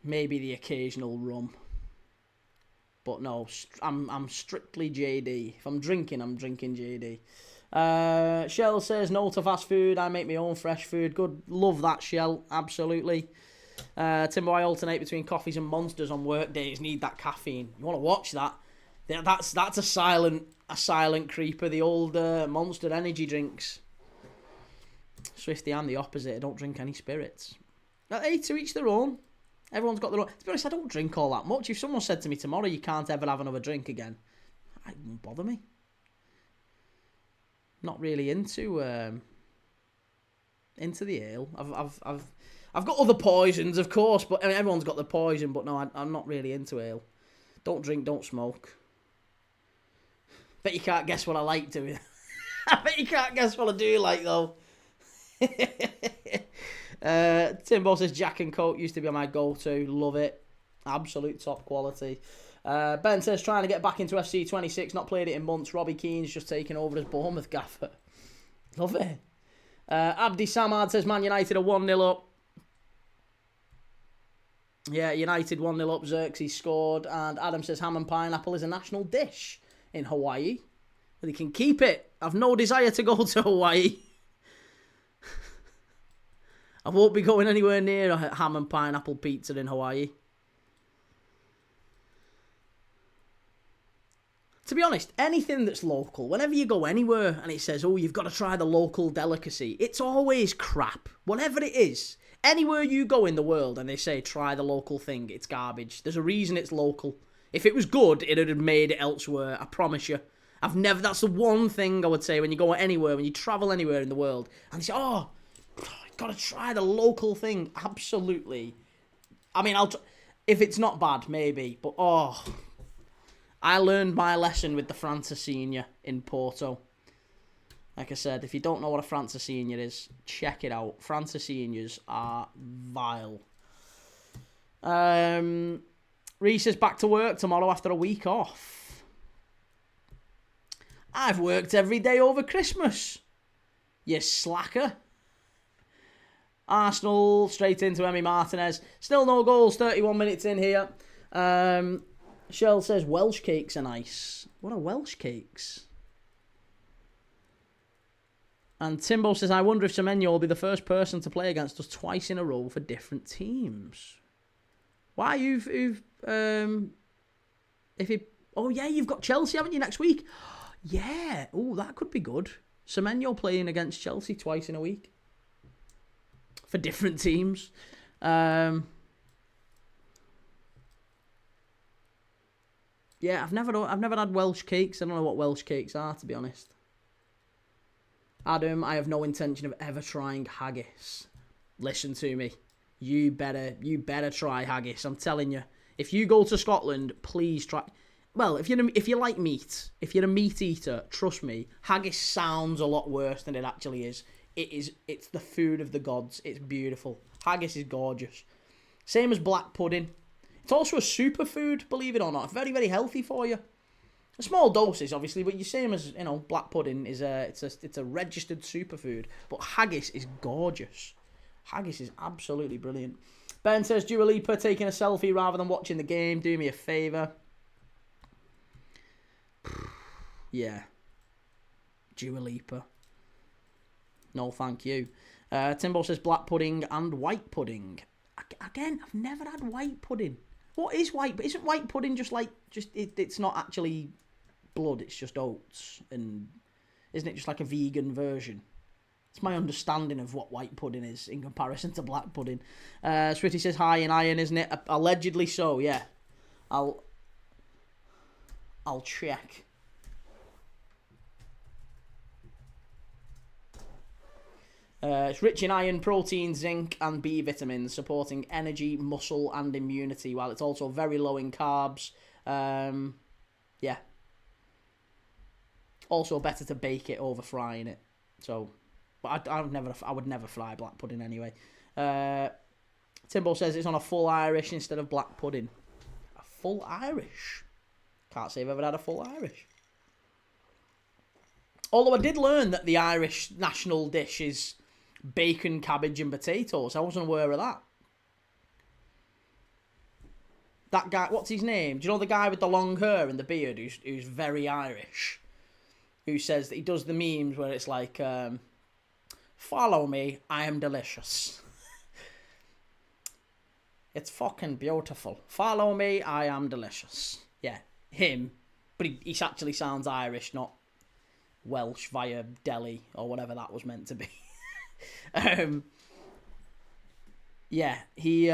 maybe the occasional rum. But no, I'm strictly JD. If I'm drinking JD. Shell says, no to fast food. I make my own fresh food. Good. Love that, Shell. Absolutely. Timbo, I alternate between coffees and monsters on work days. Need that caffeine. You want to watch that? That's a silent creeper. The old Monster energy drinks. Swifty, I'm the opposite. I don't drink any spirits. Hey, to each their own. Everyone's got their own. To be honest, I don't drink all that much. If someone said to me tomorrow, you can't ever have another drink again, it won't bother me. Not really into the ale. I've got other poisons, of course, but I mean, everyone's got the poison. But no, I'm not really into ale. Don't drink, don't smoke. Bet you can't guess what I like doing. I bet you can't guess what I do like though. Timbo says Jack and Coke used to be my go-to. Love it. Absolute top quality. Ben says trying to get back into FC 26. Not played it in months. Robbie Keane's just taken over as Bournemouth gaffer. Love it. Abdi Samad says Man United are 1-0 up. Yeah, United 1-0 up. Xerxes scored. And Adam says ham and pineapple is a national dish in Hawaii. But they can keep it. I've no desire to go to Hawaii. I won't be going anywhere near a ham and pineapple pizza in Hawaii. To be honest, anything that's local, whenever you go anywhere and it says, oh, you've got to try the local delicacy, it's always crap. Whatever it is. Anywhere you go in the world and they say, try the local thing, it's garbage. There's a reason it's local. If it was good, it would have made it elsewhere. I promise you. That's the one thing I would say when you go anywhere, when you travel anywhere in the world, and they say, oh, gotta try the local thing. Absolutely. I mean, if it's not bad, maybe. But, I learned my lesson with the Francesinha in Porto. Like I said, if you don't know what a Francesinha is, check it out. Francesinhas are vile. Reese is back to work tomorrow after a week off. I've worked every day over Christmas. You slacker. Arsenal straight into Emi Martinez. Still no goals, 31 minutes in here. Shell says Welsh cakes are nice. What are Welsh cakes? And Timbo says, I wonder if Semenyo will be the first person to play against us twice in a row for different teams. Why you've got Chelsea, haven't you, next week? Yeah. Oh, that could be good. Semenyo playing against Chelsea twice in a week for different teams. Yeah, I've never had Welsh cakes. I don't know what Welsh cakes are, to be honest. Adam, I have no intention of ever trying haggis. Listen to me. You better try haggis. I'm telling you. If you go to Scotland, please try. Well, if you like meat, if you're a meat eater, trust me, haggis sounds a lot worse than it actually is. It's the food of the gods. It's beautiful. Haggis is gorgeous. Same as black pudding. It's also a superfood, believe it or not. Very, very healthy for you. A small doses, obviously, but the same as, black pudding is it's a registered superfood. But haggis is gorgeous. Haggis is absolutely brilliant. Ben says, Dua Lipa taking a selfie rather than watching the game. Do me a favour. Yeah. Dua Lipa. No, thank you. Timbo says black pudding and white pudding. Again, I've never had white pudding. What is white? Isn't white pudding it's not actually blood, it's just oats. And isn't it just like a vegan version? It's my understanding of what white pudding is in comparison to black pudding. Switty says high in iron, isn't it? Allegedly so, yeah. I'll check. It's rich in iron, protein, zinc, and B vitamins, supporting energy, muscle, and immunity, while it's also very low in carbs. Yeah. Also better to bake it over frying it. So, but I would never fry black pudding anyway. Timbo says it's on a full Irish instead of black pudding. A full Irish? Can't say I've ever had a full Irish. Although I did learn that the Irish national dish is bacon, cabbage, and potatoes. I wasn't aware of that. That guy, what's his name? Do you know the guy with the long hair and the beard who's very Irish? Who says that he does the memes where it's like, follow me, I am delicious. It's fucking beautiful. Follow me, I am delicious. Yeah, him. But he actually sounds Irish, not Welsh via Delhi or whatever that was meant to be. Yeah, he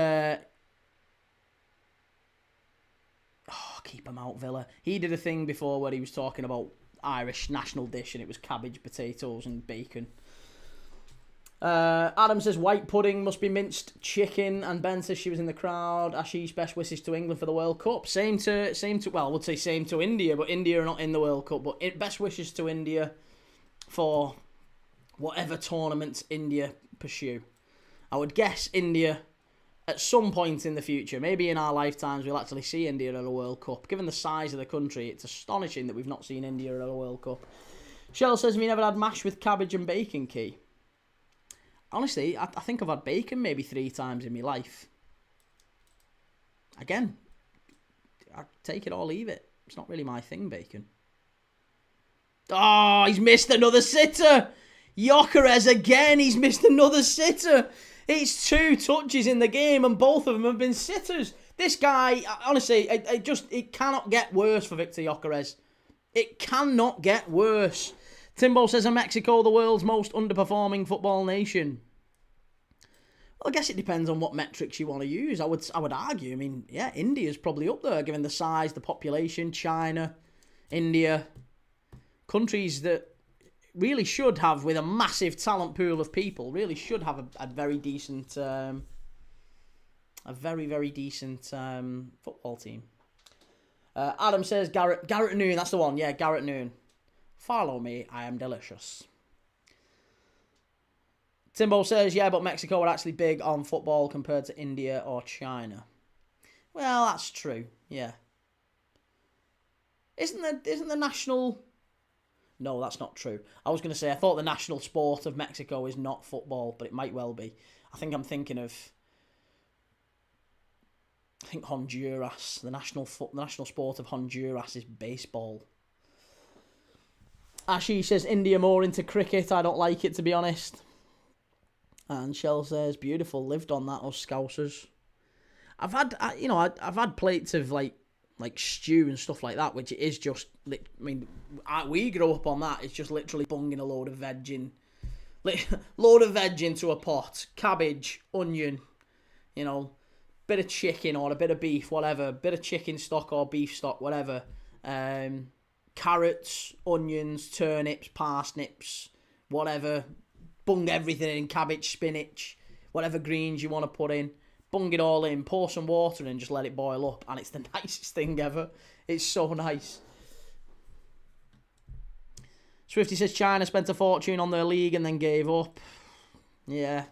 keep him out, Villa. He did a thing before where he was talking about Irish national dish and it was cabbage, potatoes and bacon. Adam says white pudding must be minced chicken, and Ben says she was in the crowd. Ashish, best wishes to England for the World Cup. Same to well, I would say same to India, but India are not in the World Cup. But best wishes to India for whatever tournaments India pursue. I would guess India at some point in the future, maybe in our lifetimes, we'll actually see India at a World Cup. Given the size of the country, it's astonishing that we've not seen India at a World Cup. Shell says, have you never had mash with cabbage and bacon, Key? Honestly, I think I've had bacon maybe 3 times in my life. Again, I take it or leave it. It's not really my thing, bacon. Oh, he's missed another sitter. Gyökeres again, he's missed another sitter. It's 2 touches in the game and both of them have been sitters. This guy, honestly, it cannot get worse for Victor Gyökeres. It cannot get worse. Timbo says, are Mexico the world's most underperforming football nation? Well, I guess it depends on what metrics you want to use. I would argue, I mean, yeah, India's probably up there, given the size, the population, China, India. Countries that really should have, with a massive talent pool of people, really should have a very decent, a very, very decent football team. Adam says, Garrett Noon, that's the one, yeah, Garrett Noon. Follow me, I am delicious. Timbo says, yeah, but Mexico are actually big on football compared to India or China. Well, that's true, yeah. Isn't the national... No, that's not true. I was going to say, I thought the national sport of Mexico is not football, but it might well be. I think I'm thinking of... I think Honduras. The national sport of Honduras is baseball. Ashi says, India more into cricket. I don't like it, to be honest. And Shell says, beautiful. Lived on that, us Scousers. I've had plates of, like, like stew and stuff like that, which it is just, I mean, we grow up on that. It's just literally bunging a load of veg into a pot, cabbage, onion, you know, bit of chicken or a bit of beef, whatever, bit of chicken stock or beef stock, whatever, carrots, onions, turnips, parsnips, whatever, bung everything in, cabbage, spinach, whatever greens you want to put in, bung it all in, pour some water in and just let it boil up, and it's the nicest thing ever. It's so nice. Swifty says China spent a fortune on their league and then gave up. Yeah.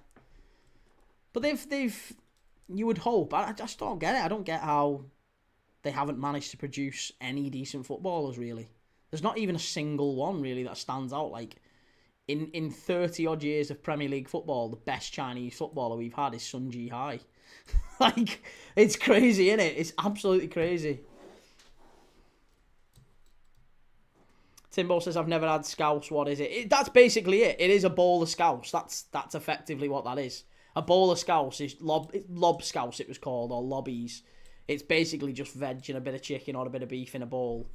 But they've you would hope. I just don't get it. I don't get how they haven't managed to produce any decent footballers, really. There's not even a single one, really, that stands out. Like, in 30-odd years of Premier League football, the best Chinese footballer we've had is Sun Ji-hai. Like, it's crazy, isn't it? It's absolutely crazy. Timbo says, I've never had scouse. What is it? That's basically it. It is a bowl of scouse. That's effectively what that is. A bowl of scouse is lob scouse, it was called, or lobbies. It's basically just veg and a bit of chicken or a bit of beef in a bowl.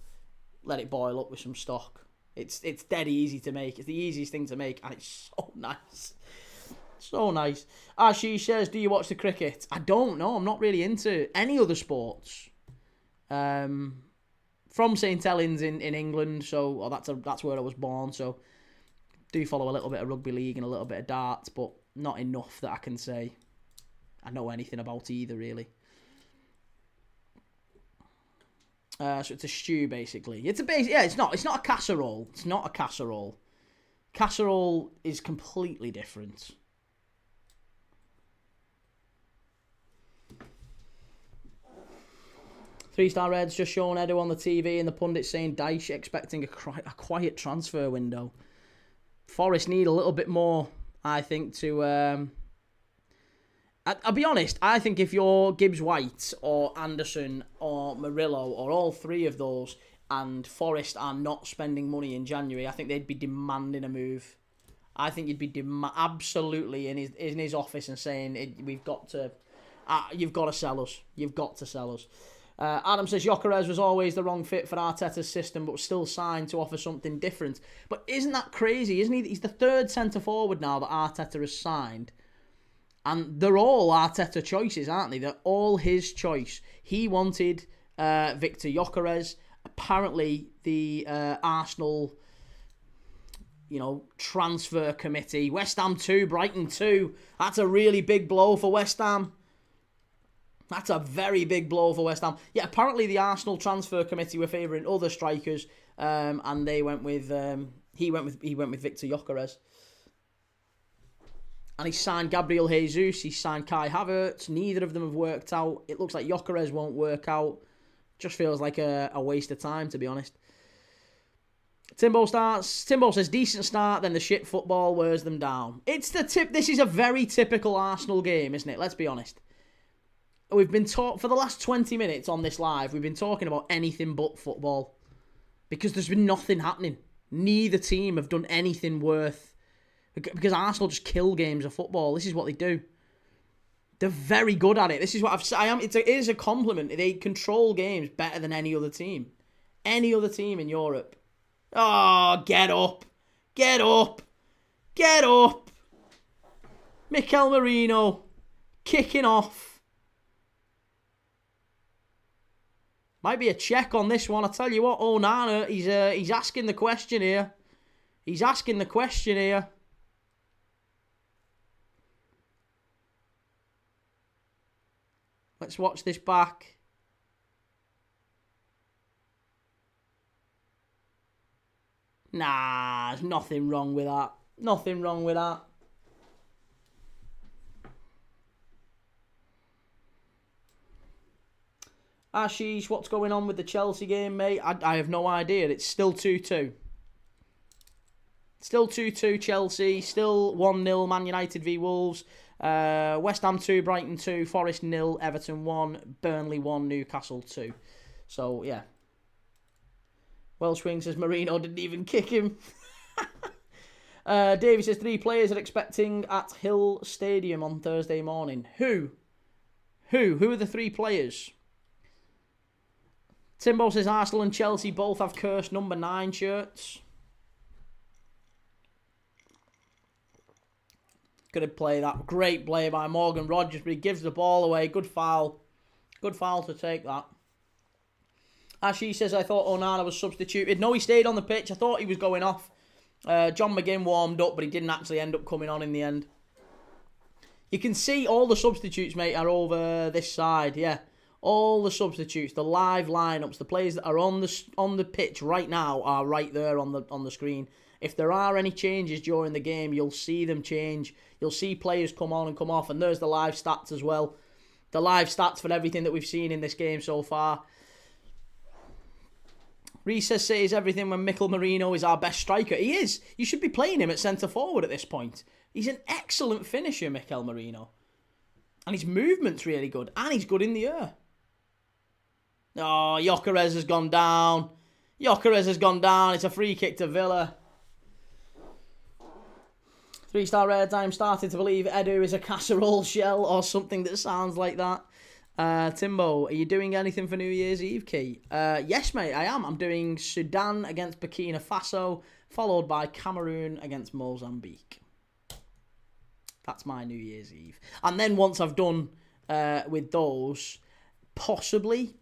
Let it boil up with some stock. It's dead easy to make. It's the easiest thing to make, and it's so nice. So nice. She says, do you watch the cricket? I don't know. I'm not really into any other sports. From St Helens in England, so that's where I was born. So do follow a little bit of rugby league and a little bit of darts, but not enough that I can say I know anything about either, really. So it's a stew, basically. It's not a casserole. It's not a casserole. Casserole is completely different. Three-star Reds just showing Edu on the TV and the pundits saying Dyche expecting a quiet transfer window. Forest need a little bit more, I think, to... I'll be honest, I think if you're Gibbs-White or Anderson or Murillo or all three of those and Forest are not spending money in January, I think they'd be demanding a move. I think you'd be absolutely in his office and saying, we've got to... you've got to sell us. You've got to sell us. Adam says Gyökeres was always the wrong fit for Arteta's system, but was still signed to offer something different. But isn't that crazy? Isn't he? He's the third centre forward now that Arteta has signed, and they're all Arteta choices, aren't they? They're all his choice. He wanted Victor Gyökeres. Apparently, the Arsenal, transfer committee, West Ham 2, Brighton 2. That's a really big blow for West Ham. That's a very big blow for West Ham. Yeah, apparently the Arsenal transfer committee were favouring other strikers, and they went with he went with Victor Gyökeres, and he signed Gabriel Jesus. He signed Kai Havertz. Neither of them have worked out. It looks like Gyökeres won't work out. Just feels like a waste of time, to be honest. Timbo says decent start, then the shit football wears them down. It's the tip. This is a very typical Arsenal game, isn't it? Let's be honest. We've been for the last 20 minutes on this live, we've been talking about anything but football. Because there's been nothing happening. Neither team have done anything worth... Because Arsenal just kill games of football. This is what they do. They're very good at it. This is what it is a compliment. They control games better than any other team. Any other team in Europe. Oh, get up. Get up. Get up. Mikel Merino. Kicking off. Might be a check on this one. I tell you what, Onana, he's asking the question here. He's asking the question here. Let's watch this back. Nah, there's nothing wrong with that. Nothing wrong with that. Ashish, what's going on with the Chelsea game, mate? I have no idea. It's still 2-2. Still 2-2 Chelsea. Still 1-0 Man United v Wolves. West Ham 2, Brighton 2, Forest 0, Everton 1, Burnley 1, Newcastle 2. So, yeah. Welsh Wing says Marino didn't even kick him. Davey says 3 players are expecting at Hill Stadium on Thursday morning. Who? Who are the 3 players? Timbo says Arsenal and Chelsea both have cursed number 9 shirts. Good play that. Great play by Morgan Rogers, but he gives the ball away. Good foul. Good foul to take that. Ashi says, I thought Onana was substituted. No, he stayed on the pitch. I thought he was going off. John McGinn warmed up, but he didn't actually end up coming on in the end. You can see all the substitutes, mate, are over this side. Yeah, all the substitutes, the live lineups, the players that are on the pitch right now are right there on the screen. If there are any changes during the game, you'll see them change. You'll see players come on and come off, and there's the live stats as well. The live stats for everything that we've seen in this game so far. Reece says everything when Mikel Merino is our best striker. He is. You should be playing him at centre-forward at this point. He's an excellent finisher, Mikel Merino. And his movement's really good. And he's good in the air. Oh, Gyökeres has gone down. Gyökeres has gone down. It's a free kick to Villa. 3-star Red, I'm starting to believe Edu is a casserole shell or something that sounds like that. Timbo, are you doing anything for New Year's Eve, Key? Yes, mate, I am. I'm doing Sudan against Burkina Faso, followed by Cameroon against Mozambique. That's my New Year's Eve. And then once I've done with those, possibly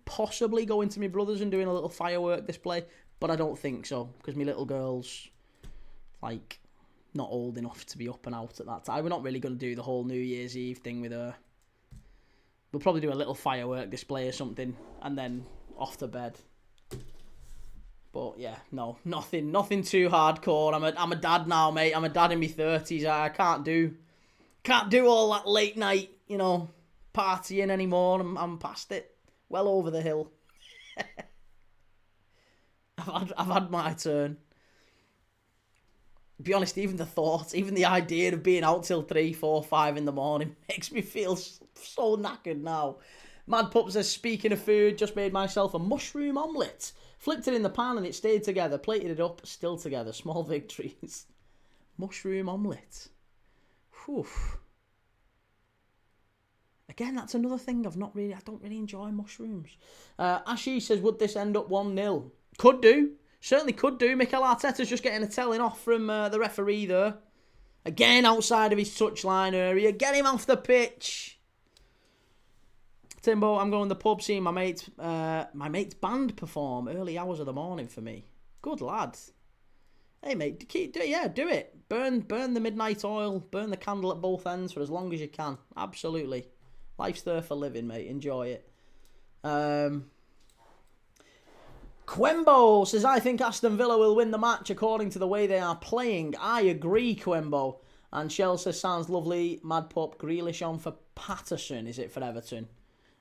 going to my brother's and doing a little firework display. But I don't think so, because my little girl's, like, not old enough to be up and out at that time. We're not really going to do the whole New Year's Eve thing with her. We'll probably do a little firework display or something, and then off to bed. But yeah, no, nothing too hardcore. I'm a dad now, mate. I'm a dad in my 30s. I can't do all that late night, partying anymore. I'm past it. Well over the hill. I've had my turn. To be honest, even the idea of being out till 3, 4, 5 in the morning makes me feel so knackered now. Mad Pup says, speaking of food, just made myself a mushroom omelette. Flipped it in the pan and it stayed together. Plated it up, still together. Small victories. Mushroom omelette. Whew. Again, that's another thing I don't really enjoy mushrooms. Ashi says, would this end up 1-0? Could do. Certainly could do. Mikel Arteta's just getting a telling off from the referee there. Again, outside of his touchline area. Get him off the pitch. Timbo, I'm going to the pub seeing my mate's band perform early hours of the morning for me. Good lad. Hey mate, do it. Burn the midnight oil. Burn the candle at both ends for as long as you can. Absolutely. Life's there for living, mate. Enjoy it. Quembo says, I think Aston Villa will win the match according to the way they are playing. I agree, Quembo. And Shell says, sounds lovely. Mad Pup, Grealish on for Patterson, is it, for Everton?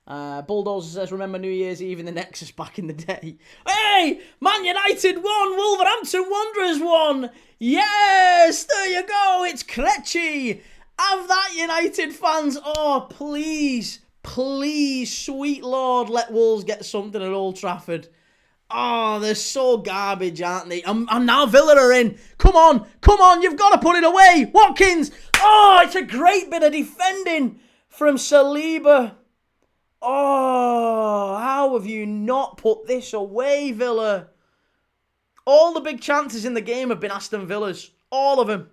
Bulldozer says, remember New Year's Eve in the Nexus back in the day. Hey! Man United won! Wolverhampton Wanderers won! Yes! There you go! It's Krejci! Have that, United fans! Oh, please, sweet Lord, let Wolves get something at Old Trafford. Oh, they're so garbage, aren't they? And now Villa are in. Come on, you've got to put it away. Watkins. Oh, it's a great bit of defending from Saliba. Oh, how have you not put this away, Villa? All the big chances in the game have been Aston Villa's. All of them.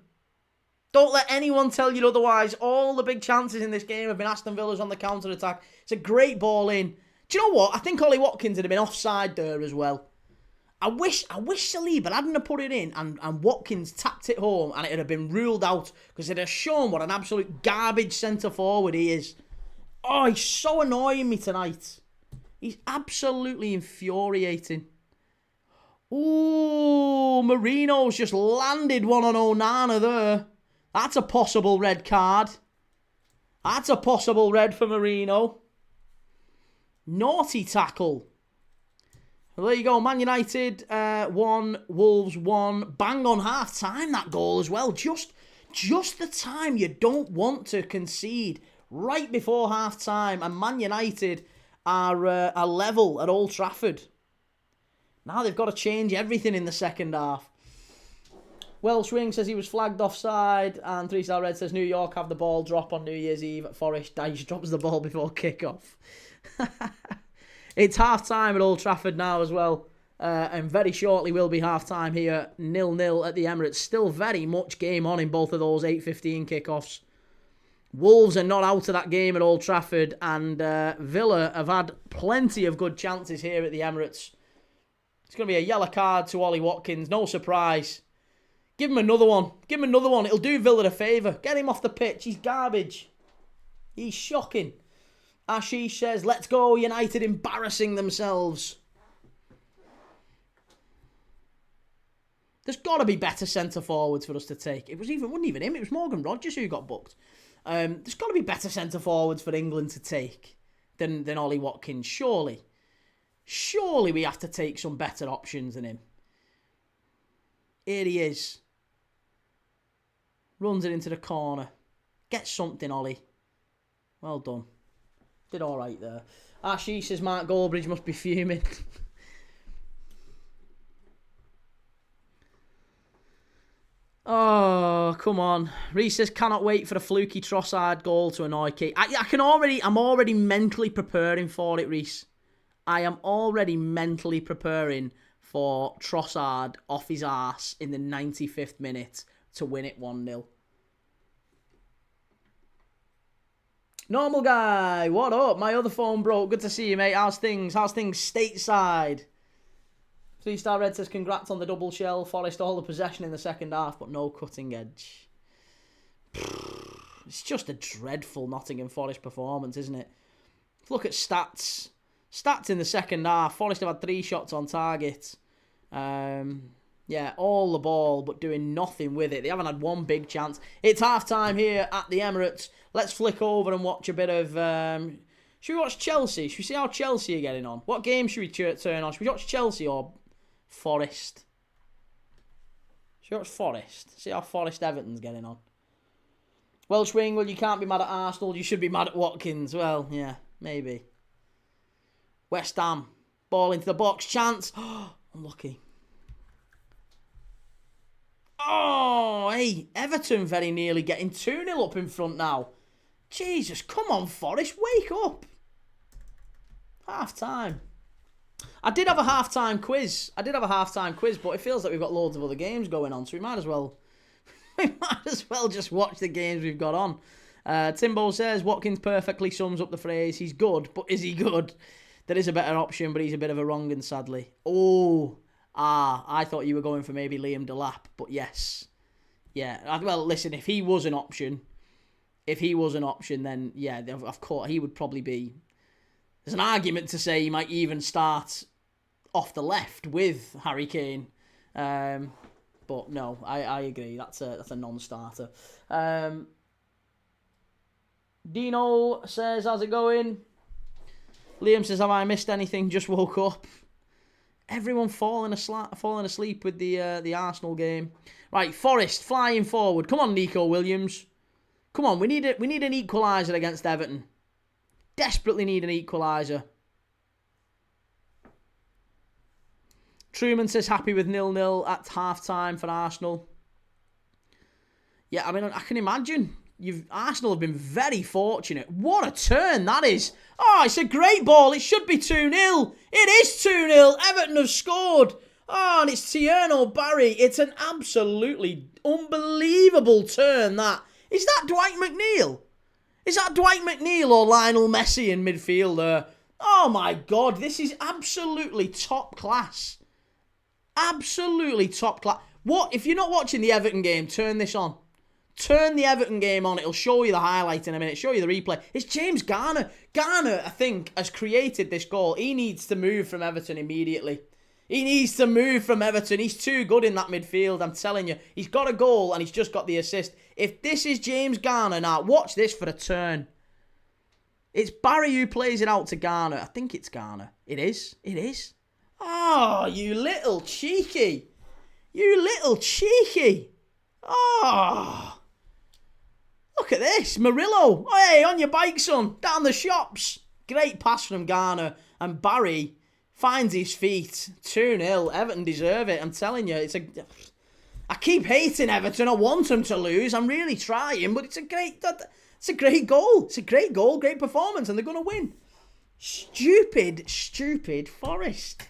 Don't let anyone tell you otherwise. All the big chances in this game have been Aston Villa's on the counter-attack. It's a great ball in. Do you know what? I think Ollie Watkins would have been offside there as well. I wish Saliba hadn't have put it in and Watkins tapped it home and it would have been ruled out because it has shown what an absolute garbage centre-forward he is. Oh, he's so annoying me tonight. He's absolutely infuriating. Ooh, Marino's just landed one on Onana there. That's a possible red card. That's a possible red for Marino. Naughty tackle. Well, there you go. Man United 1, Wolves 1. Bang on half time that goal as well. Just the time you don't want to concede right before half time. And Man United are level at Old Trafford. Now they've got to change everything in the second half. Welsh Wing says he was flagged offside. And 3-star Red says New York have the ball drop on New Year's Eve at Forest. Dyche drops the ball before kick-off. It's half-time at Old Trafford now as well. And very shortly will be half-time here. 0-0 at the Emirates. Still very much game on in both of those 8:15 kickoffs. Wolves are not out of that game at Old Trafford. And Villa have had plenty of good chances here at the Emirates. It's going to be a yellow card to Ollie Watkins. No surprise. Give him another one. Give him another one. It'll do Villa a favour. Get him off the pitch. He's garbage. He's shocking. Ashish says, let's go. United embarrassing themselves. There's got to be better centre forwards for us to take. Wasn't even him. It was Morgan Rogers who got booked. There's got to be better centre forwards for England to take than Ollie Watkins. Surely. Surely we have to take some better options than him. Here he is. Runs it into the corner. Get something, Ollie. Well done. Did all right there. Ashish says Mark Goldbridge must be fuming. Oh, come on. Reece says, cannot wait for a fluky Trossard goal to annoy Kate. I'm already mentally preparing for it, Reece. I am already mentally preparing for Trossard off his arse in the 95th minute to win it 1-0. Normal guy, what up? My other phone broke. Good to see you, mate. How's things? How's things stateside? 3-star Red says, congrats on the double shell. Forest all the possession in the second half, but no cutting edge. It's just a dreadful Nottingham Forest performance, isn't it? Look at stats. Stats in the second half. Forest have had 3 shots on target. Yeah, all the ball, but doing nothing with it. They haven't had one big chance. It's half-time here at the Emirates. Let's flick over and watch a bit of... should we watch Chelsea? Should we see how Chelsea are getting on? What game should we turn on? Should we watch Chelsea or Forest? Should we watch Forest? See how Forest Everton's getting on. Welsh Wing, well, you can't be mad at Arsenal. You should be mad at Watkins. Well, yeah, maybe. West Ham. Ball into the box. Chance. Oh, unlucky. Oh, hey. Everton very nearly getting 2-0 up in front now. Jesus, come on, Forest. Wake up. Half-time. I did have a half-time quiz. But it feels like we've got loads of other games going on, so we might as well just watch the games we've got on. Timbo says, Watkins perfectly sums up the phrase, he's good, but is he good? There is a better option, but he's a bit of a wrong un, sadly. I thought you were going for maybe Liam Delap, but yes. Yeah, well, listen, if he was an option, then, yeah, of course, he would probably be... There's an argument to say he might even start off the left with Harry Kane. But no, I agree. That's a non-starter. Dino says, how's it going? Liam says, have I missed anything? Just woke up. Everyone falling asleep with the Arsenal game. Right, Forest flying forward. Come on, Nico Williams. Come on, we need an equaliser against Everton. Desperately need an equaliser. Truman says happy with 0-0 at half-time for Arsenal. Yeah, I mean, I can imagine. Arsenal have been very fortunate. What a turn that is. Oh, it's a great ball. It should be 2-0. It is 2-0. Everton have scored. Oh, and it's Tierno Barry. It's an absolutely unbelievable turn, that. Is that Dwight McNeil? Is that Dwight McNeil or Lionel Messi in midfield there? Oh my God, this is absolutely top class. Absolutely top class. What? If you're not watching the Everton game, turn this on. Turn the Everton game on. It'll show you the highlight in a minute. Show you the replay. It's James Garner. Garner, I think, has created this goal. He needs to move from Everton immediately. He needs to move from Everton. He's too good in that midfield, I'm telling you. He's got a goal and he's just got the assist. If this is James Garner now, watch this for a turn. It's Barry who plays it out to Garner. I think it's Garner. It is. It is. Oh, you little cheeky. You little cheeky. Oh. Look at this. Murillo. Hey, on your bike, son. Down the shops. Great pass from Garner. And Barry finds his feet. 2-0. Everton deserve it. I'm telling you, I keep hating Everton. I want them to lose. I'm really trying, but it's a great goal. It's a great goal, great performance, and they're going to win. Stupid Forest.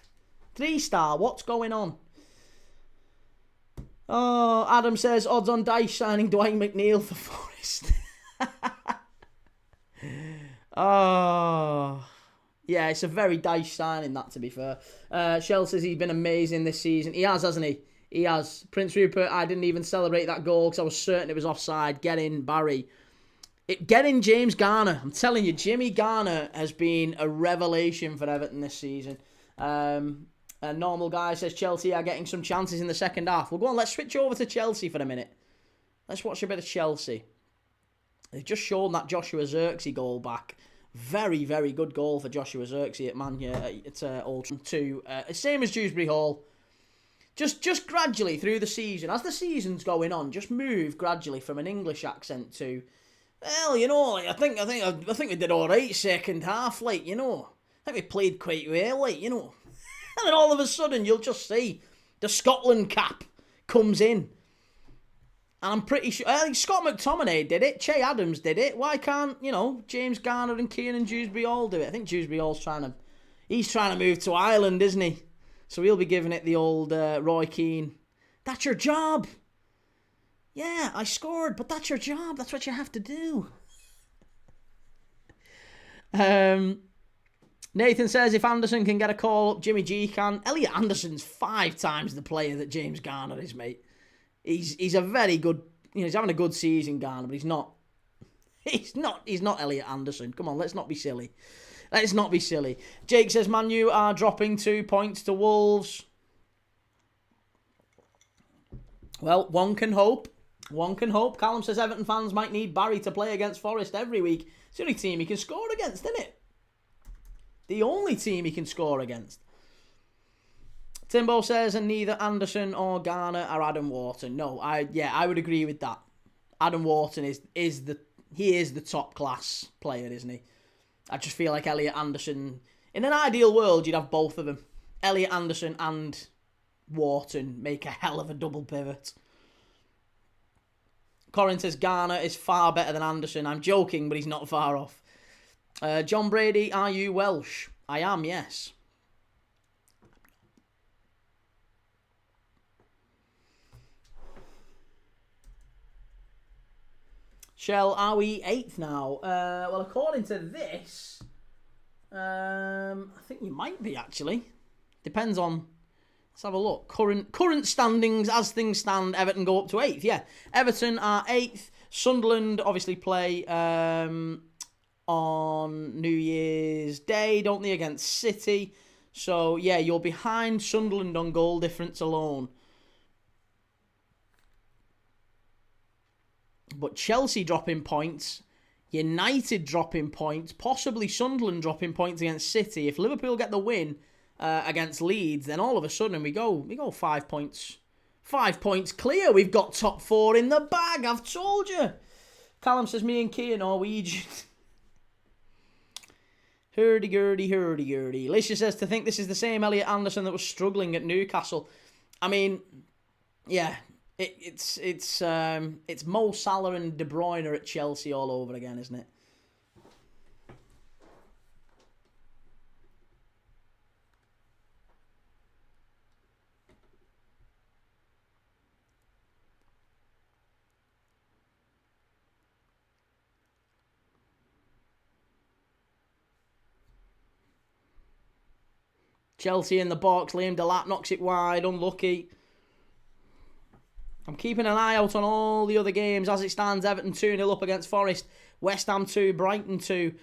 3-star, what's going on? Oh, Adam says, odds on Dice signing Dwight McNeil for Forest. Oh, yeah, it's a very Dice signing, that, to be fair. Shell says he's been amazing this season. He has, hasn't he? He has. Prince Rupert, I didn't even celebrate that goal because I was certain it was offside. Get in, Barry. Get in James Garner. I'm telling you, Jimmy Garner has been a revelation for Everton this season. A normal guy says Chelsea are getting some chances in the second half. Well, go on, let's switch over to Chelsea for a minute. Let's watch a bit of Chelsea. They've just shown that Joshua Zirkzee goal back. Very, very good goal for Joshua Zirkzee at Old Trafford. Same as Dewsbury Hall. Just gradually through the season, as the season's going on, just move gradually from an English accent to, well, you know, like, I think we did all right second half, like, you know. I think we played quite well, like, you know. And then all of a sudden, you'll just see the Scotland cap comes in. And I'm pretty sure, I think Scott McTominay did it, Che Adams did it. Why can't, you know, James Garner and Kieran Dewsbury all do it? I think Dewsbury Hall's trying to move to Ireland, isn't he? So he'll be giving it the old Roy Keane. That's your job. Yeah, I scored, but that's your job. That's what you have to do. Nathan says if Anderson can get a call up, Jimmy G can. Elliot Anderson's 5 times the player that James Garner is, mate. He's a very good, you know, he's having a good season, Garner, but he's not Elliot Anderson. Come on, let's not be silly. Let's not be silly. Jake says Man U are dropping 2 points to Wolves. Well, one can hope. One can hope. Callum says Everton fans might need Barry to play against Forest every week. It's the only team he can score against, isn't it? The only team he can score against. Timbo says, and neither Anderson or Garner are Adam Wharton. No, I would agree with that. Adam Wharton is the top class player, isn't he? I just feel like Elliot Anderson, in an ideal world, you'd have both of them. Elliot Anderson and Wharton make a hell of a double pivot. Corin says Garner is far better than Anderson. I'm joking, but he's not far off. John Brady, are you Welsh? I am, yes. Shell, are we 8th now? Well, according to this, I think you might be, actually. Depends on... Let's have a look. Current standings, as things stand, Everton go up to 8th. Yeah, Everton are 8th. Sunderland obviously play on New Year's Day, don't they, against City. So, yeah, you're behind Sunderland on goal difference alone. But Chelsea dropping points, United dropping points, possibly Sunderland dropping points against City. If Liverpool get the win against Leeds, then all of a sudden we go 5 points. 5 points clear. We've got top 4 in the bag. I've told you. Callum says me and Key are Norwegian. Hurdy-gurdy. Alicia says to think this is the same Elliot Anderson that was struggling at Newcastle. I mean, yeah, it's Mo Salah and De Bruyne at Chelsea all over again, isn't it? Chelsea in the box. Liam Delap knocks it wide. Unlucky. I'm keeping an eye out on all the other games. As it stands, Everton 2-0 up against Forest. West Ham 2, Brighton 2.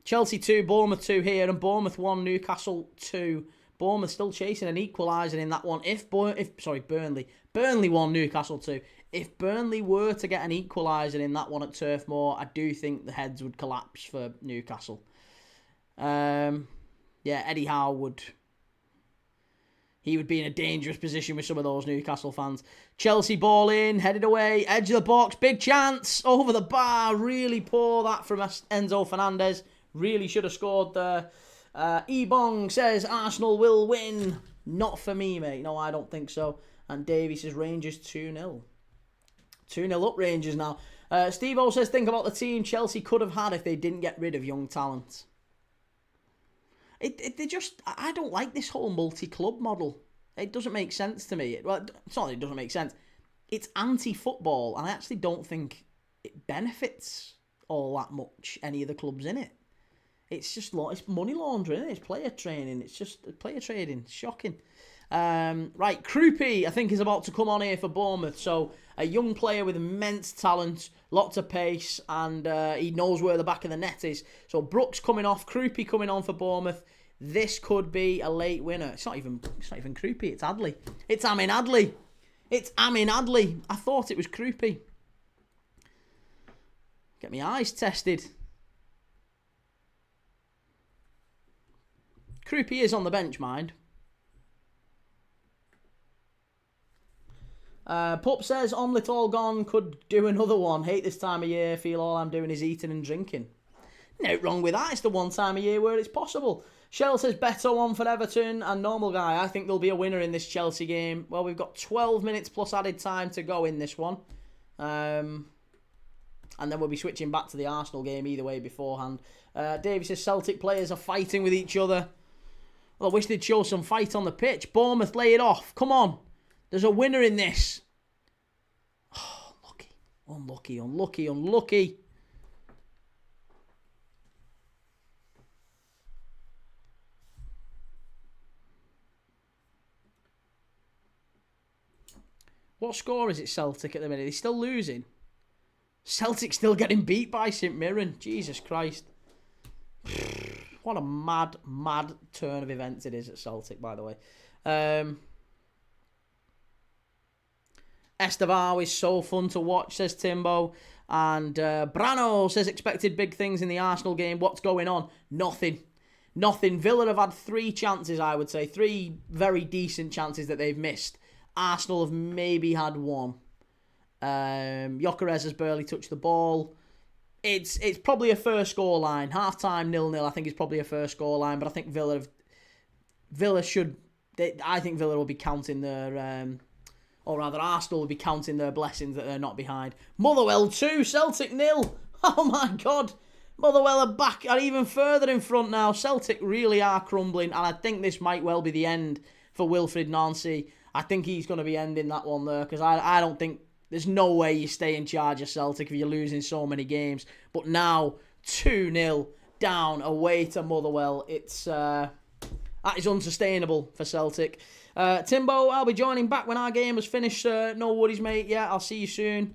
Chelsea 2, Bournemouth 2 here. And Bournemouth 1, Newcastle 2. Bournemouth still chasing an equaliser in that one. Burnley. Burnley 1, Newcastle 2. If Burnley were to get an equaliser in that one at Turf Moor, I do think the heads would collapse for Newcastle. Yeah, Eddie Howe would be in a dangerous position with some of those Newcastle fans. Chelsea ball in, headed away, edge of the box, big chance, over the bar. Really poor that from Enzo Fernandez. Really should have scored there. Ebong says Arsenal will win. Not for me, mate. No, I don't think so. And Davey says Rangers 2-0. 2-0 up Rangers now. Steve-O says think about the team Chelsea could have had if they didn't get rid of young talent. I don't like this whole multi-club model. It doesn't make sense to me. Well, it's not that it doesn't make sense. It's anti-football, and I actually don't think it benefits all that much any of the clubs in it. It's just it's money laundering, isn't it? It's player training. It's just player trading. It's shocking. Right, Krupi, I think, is about to come on here for Bournemouth. So, a young player with immense talent, lots of pace, and he knows where the back of the net is. So, Brooks coming off, Krupi coming on for Bournemouth. This could be a late winner. It's not even Krupi, it's Adley. It's Amin Adley. It's Amin Adley. I thought it was Krupi. Get my eyes tested. Krupi is on the bench, mind. Pup says, omelette all gone, could do another one. Hate this time of year, feel all I'm doing is eating and drinking. No wrong with that, it's the one time of year where it's possible. Shell says, Beto on for Everton, and Normal Guy, I think there'll be a winner in this Chelsea game. Well, we've got 12 minutes plus added time to go in this one. And then we'll be switching back to the Arsenal game either way beforehand. Davey says, Celtic players are fighting with each other. Well, I wish they'd show some fight on the pitch. Bournemouth, lay it off. Come on. There's a winner in this. Oh, unlucky. What score is it, Celtic, at the minute? Are they still losing? Celtic still getting beat by St Mirren. Jesus Christ. What a mad turn of events it is at Celtic, by the way. Estevao is so fun to watch, says Timbo. And Brano says, expected big things in the Arsenal game. What's going on? Nothing. Villa have had 3 chances, I would say. 3 very decent chances that they've missed. Arsenal have maybe had 1. Gyökeres has barely touched the ball. It's probably a fair score line. Half time 0-0. I think it's probably a fair score line, but I think Villa will be counting their, or rather Arsenal will be counting their blessings that they're not behind. Motherwell 2, Celtic 0. Oh my God. Motherwell are back, are even further in front now. Celtic really are crumbling, and I think this might well be the end for Wilfried Nancy. I think he's going to be ending that one there, because I don't think there's no way you stay in charge of Celtic if you're losing so many games. But now, 2-0 down away to Motherwell. That is unsustainable for Celtic. Timbo, I'll be joining back when our game has finished. No worries, mate. Yeah, I'll see you soon.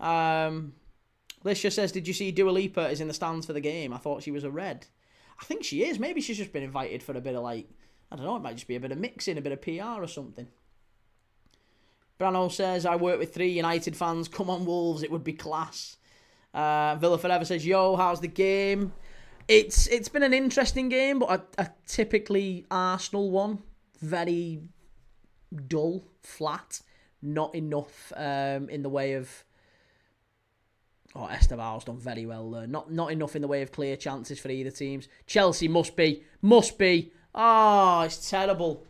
Licia says, did you see Dua Lipa is in the stands for the game? I thought she was a red. I think she is. Maybe she's just been invited for a bit of, I don't know, it might just be a bit of mixing, a bit of PR or something. Brano says, I work with 3 United fans. Come on, Wolves, it would be class. Villa Forever says, yo, how's the game? It's been an interesting game, but a typically Arsenal one. Very dull, flat, not enough in the way of... Oh, Estevao's done very well there. Not enough in the way of clear chances for either teams. Chelsea must be. Oh, it's terrible.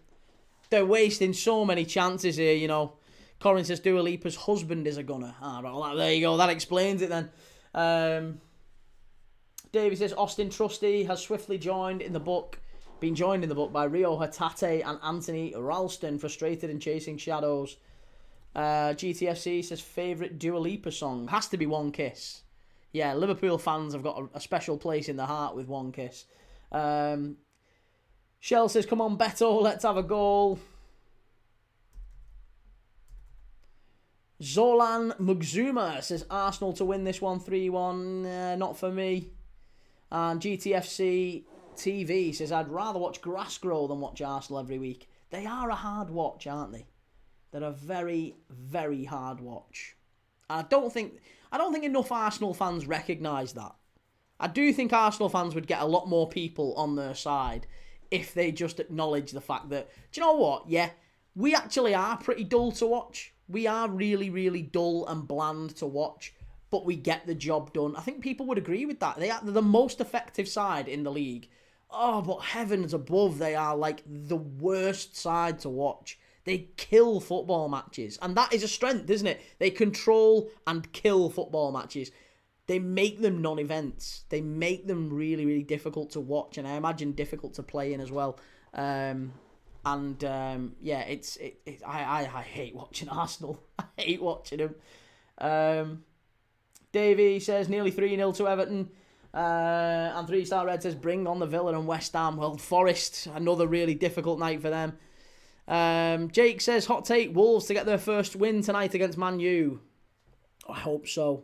They're wasting so many chances here, you know. Corin says Dua Lipa's husband is a gunner. Well, there you go. That explains it then. Davey says Austin Trusty has swiftly been joined in the book by Rio Hatate and Anthony Ralston, frustrated and chasing shadows. GTFC says favourite Dua Lipa song has to be One Kiss. Yeah, Liverpool fans have got a special place in their heart with One Kiss. Shell says, come on Beto, let's have a goal. Zolan Mugzuma says Arsenal to win this one 3-1. Not for me. And GTFC TV says I'd rather watch grass grow than watch Arsenal every week. They are a hard watch, aren't they? They're a very, very hard watch. I don't think enough Arsenal fans recognise that. I do think Arsenal fans would get a lot more people on their side if they just acknowledge the fact that, do you know what? Yeah, we actually are pretty dull to watch. We are really, really dull and bland to watch, but we get the job done. I think people would agree with that. They're the most effective side in the league. Oh, but heavens above, they are like the worst side to watch. They kill football matches. And that is a strength, isn't it? They control and kill football matches. they make them non-events. They make them really, really difficult to watch, and I imagine difficult to play in as well. Yeah, I hate watching Arsenal. I hate watching them. Davey says nearly 3-0 to Everton. And 3-star Red says bring on the Villa and West Ham. Well, Forest, another really difficult night for them. Jake says hot take, Wolves to get their first win tonight against Man U. I hope so.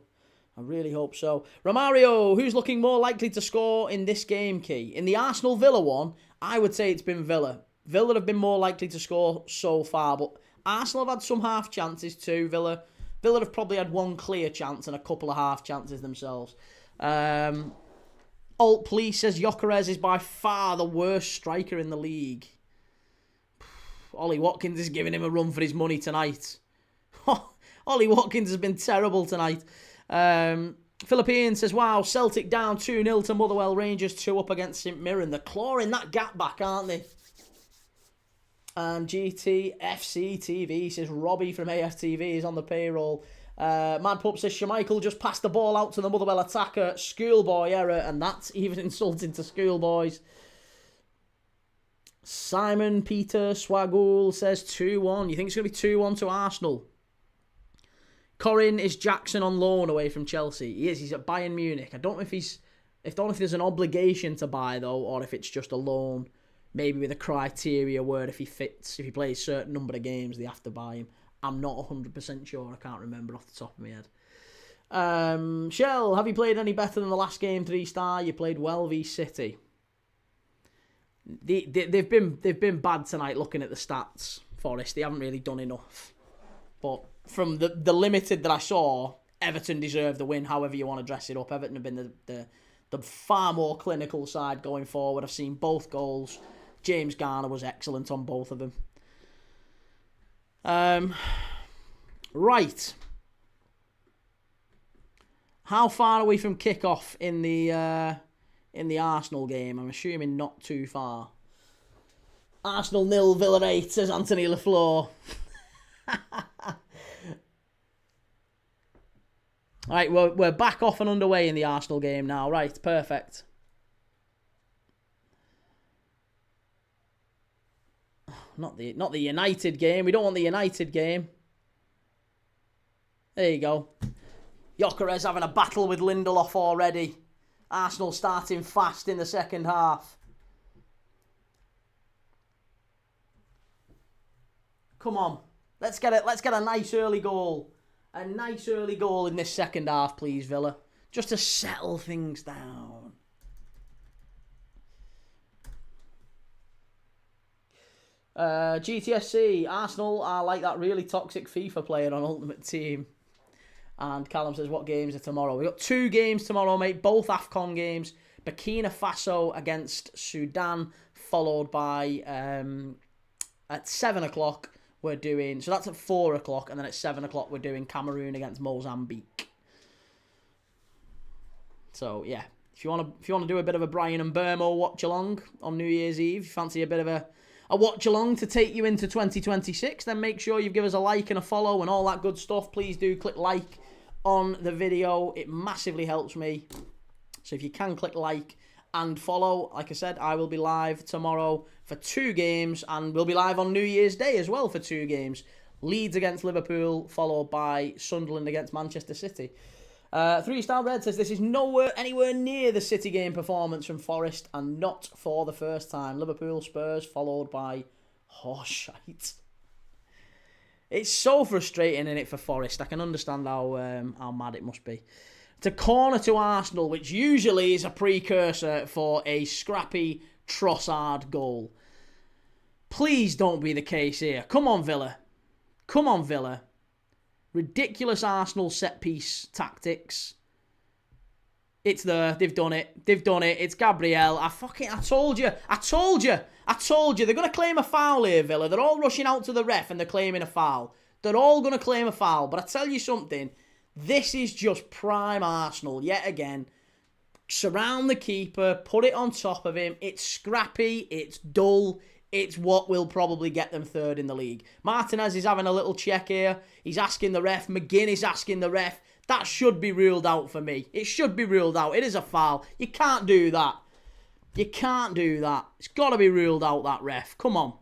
I really hope so. Romario, who's looking more likely to score in this game, Key? In the Arsenal-Villa one, I would say it's been Villa. Villa have been more likely to score so far, but Arsenal have had some half chances too. Villa have probably had one clear chance and a couple of half chances themselves. Alt Police says Gyökeres is by far the worst striker in the league. Ollie Watkins is giving him a run for his money tonight. Ollie Watkins has been terrible tonight. Philippine says, wow, Celtic down 2-0 to Motherwell, Rangers 2 up against St Mirren. They're clawing that gap back, aren't they? And GTFC TV says Robbie from AFTV is on the payroll. Mad Pup says Schmeichel just passed the ball out to the Motherwell attacker. Schoolboy error, and that's even insulting to schoolboys. Simon Peter Swagul says 2-1. You think it's going to be 2-1 to Arsenal? Corin, is Jackson on loan away from Chelsea? He is. He's at Bayern Munich. I don't know if there's an obligation to buy though, or if it's just a loan. Maybe with a criteria where if he plays a certain number of games, they have to buy him. I'm not 100% sure. I can't remember off the top of my head. Shell, have you played any better than the last game, 3-star? You played well v City. They've been bad tonight looking at the stats, Forest. They haven't really done enough. But from the limited that I saw, Everton deserved the win, however you want to dress it up. Everton have been the far more clinical side going forward. I've seen both goals. James Garner was excellent on both of them. Right. How far are we from kickoff in the Arsenal game? I'm assuming not too far. Arsenal 0, Villa 8, says Anthony LaFleur. Right, we're back off and underway in the Arsenal game now. Right, perfect. Not the United game. We don't want the United game. There you go. Gyökeres having a battle with Lindelof already. Arsenal starting fast in the second half. Come on. Let's get a nice early goal. A nice early goal in this second half, please, Villa. Just to settle things down. GTSC, Arsenal are like that really toxic FIFA player on Ultimate Team. And Callum says, what games are tomorrow? We've got 2 games tomorrow, mate. Both AFCON games. Burkina Faso against Sudan, followed by, at 7 o'clock, we're doing... So that's at 4 o'clock, and then at 7 o'clock, we're doing Cameroon against Mozambique. So, yeah. If you want to do a bit of a Brian and Burmo watch-along on New Year's Eve, you fancy a bit of a watch-along to take you into 2026, then make sure you give us a like and a follow and all that good stuff. Please do click like on the video. It massively helps me. So if you can click like and follow, like I said, I will be live tomorrow for 2 games, and we'll be live on New Year's Day as well for 2 games. Leeds against Liverpool, followed by Sunderland against Manchester City. 3-star Red says this is anywhere near the City game performance from Forest, and not for the first time. Liverpool, Spurs, followed by horseshite. It's so frustrating, in it, for Forest. I can understand how mad it must be. It's a corner to Arsenal, which usually is a precursor for a scrappy Trossard goal. Please don't be the case here. Come on, Villa. Come on, Villa. Ridiculous Arsenal set-piece tactics. It's there. They've done it. They've done it. It's Gabriel. I told you. I told you. They're going to claim a foul here, Villa. They're all rushing out to the ref and they're claiming a foul. They're all going to claim a foul. But I tell you something. This is just prime Arsenal yet again. Surround the keeper. Put it on top of him. It's scrappy. It's dull. It's what will probably get them third in the league. Martinez is having a little check here. He's asking the ref. McGinn is asking the ref. That should be ruled out for me. It should be ruled out. It is a foul. You can't do that. You can't do that. It's got to be ruled out, that ref. Come on.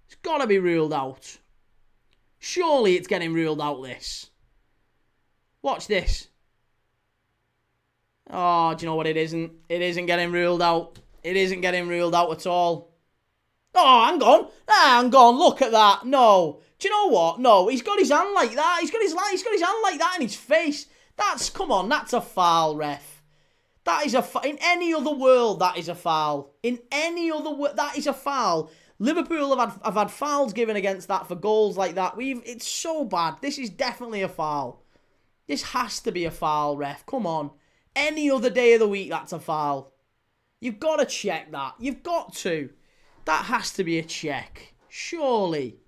It's got to be ruled out. Surely it's getting ruled out, this. Watch this. Oh, do you know what? It isn't. It isn't getting ruled out. It isn't getting ruled out at all. Oh, hang on. Hang on. Look at that. No. Do you know what? No, he's got his hand like that. He's got his hand like that in his face. Come on, that's a foul, ref. That is in any other world, that is a foul. In any other world, that is a foul. Liverpool have had fouls given against that for goals like that. It's so bad. This is definitely a foul. This has to be a foul, ref. Come on. Any other day of the week, that's a foul. You've got to check that. You've got to. That has to be a check. Surely.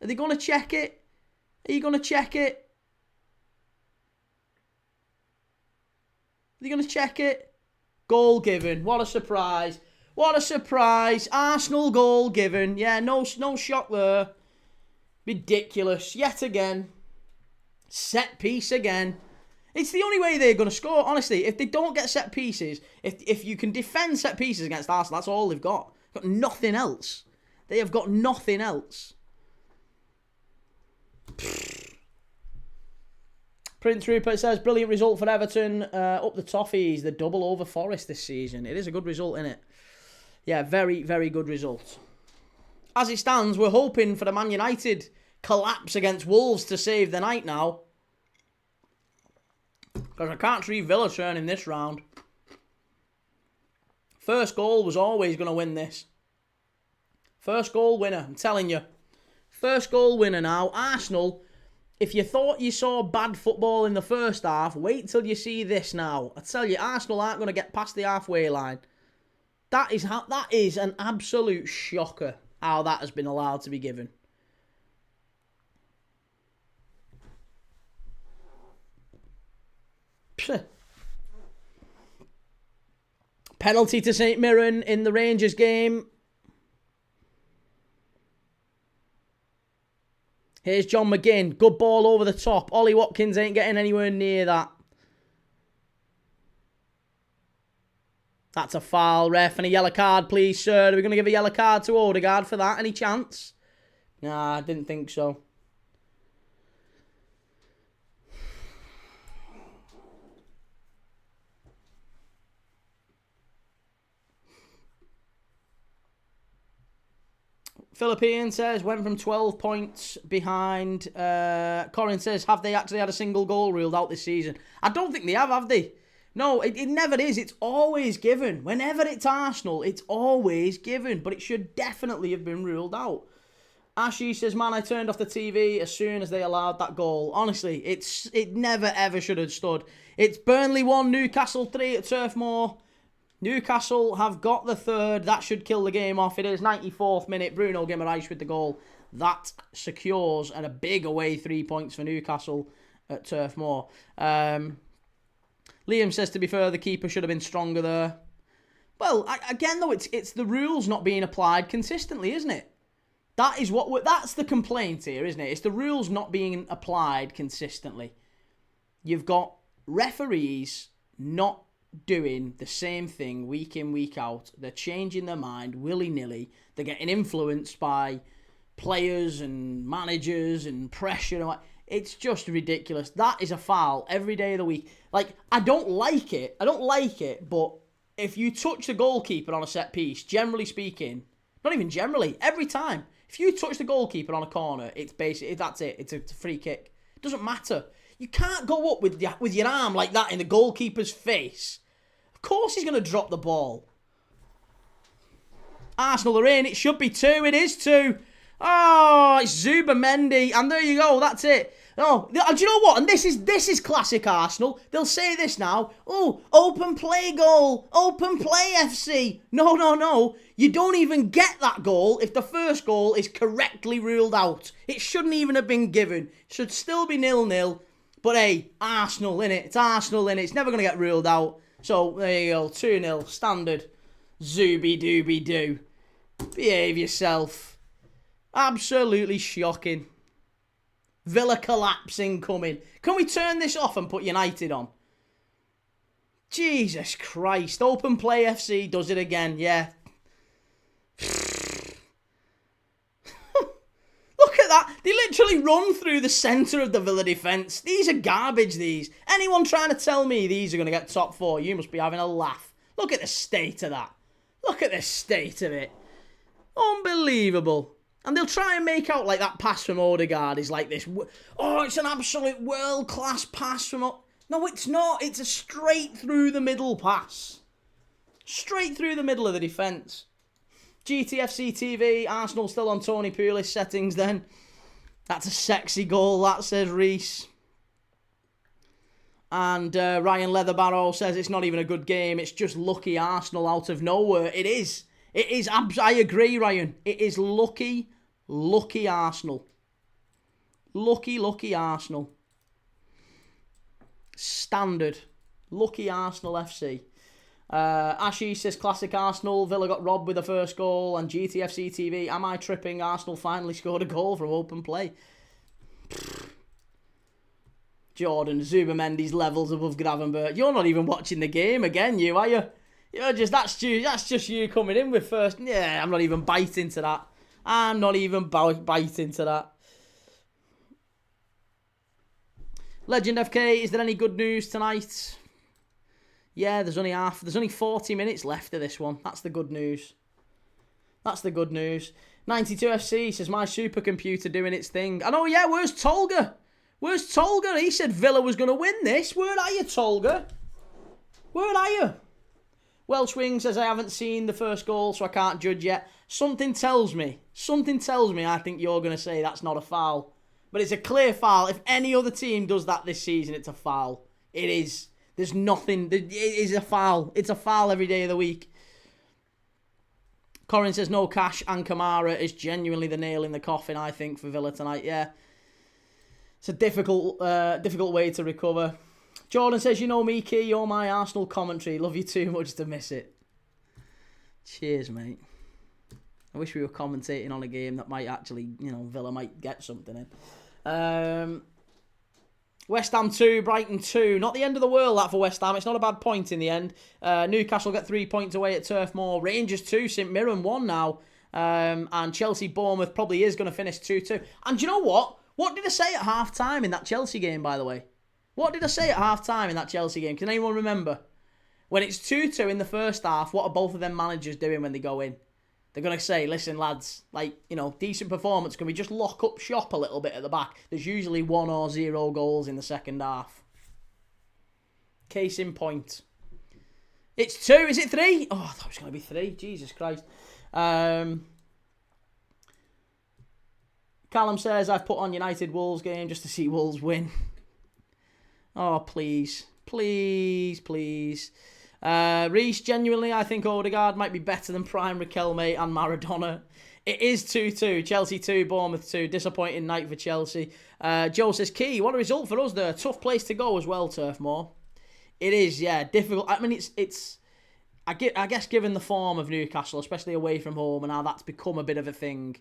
Are they going to check it? Are you going to check it? Are they going to check it? Goal given. What a surprise. What a surprise. Arsenal goal given. Yeah, no shock there. Ridiculous. Yet again. Set piece again. It's the only way they're going to score. Honestly, if they don't get set pieces, if you can defend set pieces against Arsenal, that's all they've got. Got nothing else. They have got nothing else. Prince Rupert says, brilliant result for Everton. Up the toffees, the double over Forest this season. It is a good result, isn't it? Yeah, very, very good result. As it stands, we're hoping for the Man United collapse against Wolves to save the night now. Because I can't see Villa turning this round. First goal was always going to win this. First goal winner, I'm telling you. First goal winner now. Arsenal, if you thought you saw bad football in the first half, wait till you see this now. I tell you, Arsenal aren't going to get past the halfway line. That is an absolute shocker how that has been allowed to be given. Penalty to St Mirren in the Rangers game. Here's John McGinn. Good ball over the top. Ollie Watkins ain't getting anywhere near that. That's a foul, ref. And a yellow card, please, sir. Are we going to give a yellow card to Odegaard for that? Any chance? Nah, I didn't think so. Philippine says, went from 12 points behind. Corin says, have they actually had a single goal ruled out this season? I don't think they have they? No, it never is. It's always given. Whenever it's Arsenal, it's always given. But it should definitely have been ruled out. Ashy says, man, I turned off the TV as soon as they allowed that goal. Honestly, it never, ever should have stood. It's Burnley 1, Newcastle 3 at Turf Moor. Newcastle have got the third. That should kill the game off. It is 94th minute. Bruno Guimaraes with the goal. That secures and a big away 3 points for Newcastle at Turf Moor. Liam says, to be fair, the keeper should have been stronger there. Well, again, though, it's the rules not being applied consistently, isn't it? That's the complaint here, isn't it? It's the rules not being applied consistently. You've got referees not doing the same thing week in, week out. They're changing their mind willy-nilly. They're getting influenced by players and managers and pressure. It's just ridiculous. That is a foul every day of the week. Like, I don't like it, but if you touch the goalkeeper on a set piece, generally speaking, not even generally, every time, if you touch the goalkeeper on a corner, it's basically, that's it. It's a free kick. It doesn't matter. You can't go up with your arm like that in the goalkeeper's face. Of course he's going to drop the ball. Arsenal are in. It should be 2. It is 2. Oh, it's Zubamendi. And there you go. That's it. Oh, do you know what? And this is classic Arsenal. They'll say this now. Oh, open play goal. Open play FC. No. You don't even get that goal if the first goal is correctly ruled out. It shouldn't even have been given. It should still be 0-0. But hey, Arsenal, innit? It's Arsenal, innit? It's never going to get ruled out. So, there you go. 2-0. Standard. Zooby-dooby-doo. Behave yourself. Absolutely shocking. Villa collapsing coming. Can we turn this off and put United on? Jesus Christ. Open Play FC does it again. Yeah. Look at that. They literally run through the centre of the Villa defence. These are garbage, these. Anyone trying to tell me these are going to get top 4, you must be having a laugh. Look at the state of that. Look at the state of it. Unbelievable. And they'll try and make out like that pass from Odegaard is like this. Oh, it's an absolute world-class pass from... No, it's not. It's a straight through the middle pass. Straight through the middle of the defence. GTFC TV, Arsenal still on Tony Pulis settings then. That's a sexy goal, that says Reese. And Ryan Leatherbarrow says it's not even a good game. It's just lucky Arsenal out of nowhere. It is. It is. I agree, Ryan. It is lucky Arsenal. Lucky Arsenal. Standard. Lucky Arsenal FC. Ashy says classic Arsenal. Villa got robbed with the first goal. And GTFC TV, am I tripping? Arsenal finally scored a goal from open play. Jordan, Zubamendi's levels above Gravenberch. You're not even watching the game again, you, are you? You're just that's just you coming in with first. Yeah, I'm not even biting to that. I'm not even biting to that. Legend FK, is there any good news tonight? Yeah, there's only 40 minutes left of this one. That's the good news. That's the good news. 92FC says my supercomputer doing its thing. And oh yeah, where's Tolga? Where's Tolga? He said Villa was going to win this. Where are you, Tolga? Where are you? Welsh Wing says I haven't seen the first goal, so I can't judge yet. Something tells me I think you're going to say that's not a foul. But it's a clear foul. If any other team does that this season, it's a foul. It is. There's nothing. It is a foul. It's a foul every day of the week. Corin says no cash and Kamara is genuinely the nail in the coffin, I think, for Villa tonight. Yeah. It's a difficult way to recover. Jordan says, you know me, Key, you're my Arsenal commentary. Love you too much to miss it. Cheers, mate. I wish we were commentating on a game that might actually, Villa might get something in. West Ham 2, Brighton 2. Not the end of the world, that, for West Ham. It's not a bad point in the end. Newcastle get 3 points away at Turf Moor. Rangers 2, St Mirren 1 now. And Chelsea Bournemouth probably is going to finish 2-2. And do you know what? What did I say at half-time in that Chelsea game, by the way? What did I say at half-time in that Chelsea game? Can anyone remember? When it's 2-2 in the first half, what are both of them managers doing when they go in? They're going to say, listen, lads, decent performance. Can we just lock up shop a little bit at the back? There's usually 1 or 0 goals in the second half. Case in point. It's 2. Is it 3? Oh, I thought it was going to be 3. Jesus Christ. Callum says, I've put on United Wolves game just to see Wolves win. Oh, please. Please, please. Reece, genuinely, I think Odegaard might be better than prime Riquelme and Maradona. It is 2-2. Chelsea 2, Bournemouth 2. Disappointing night for Chelsea. Joe says, Key, what a result for us there. Tough place to go as well, Turf Moor. It is, yeah, difficult. I mean, I guess given the form of Newcastle, especially away from home, and how that's become a bit of a thing,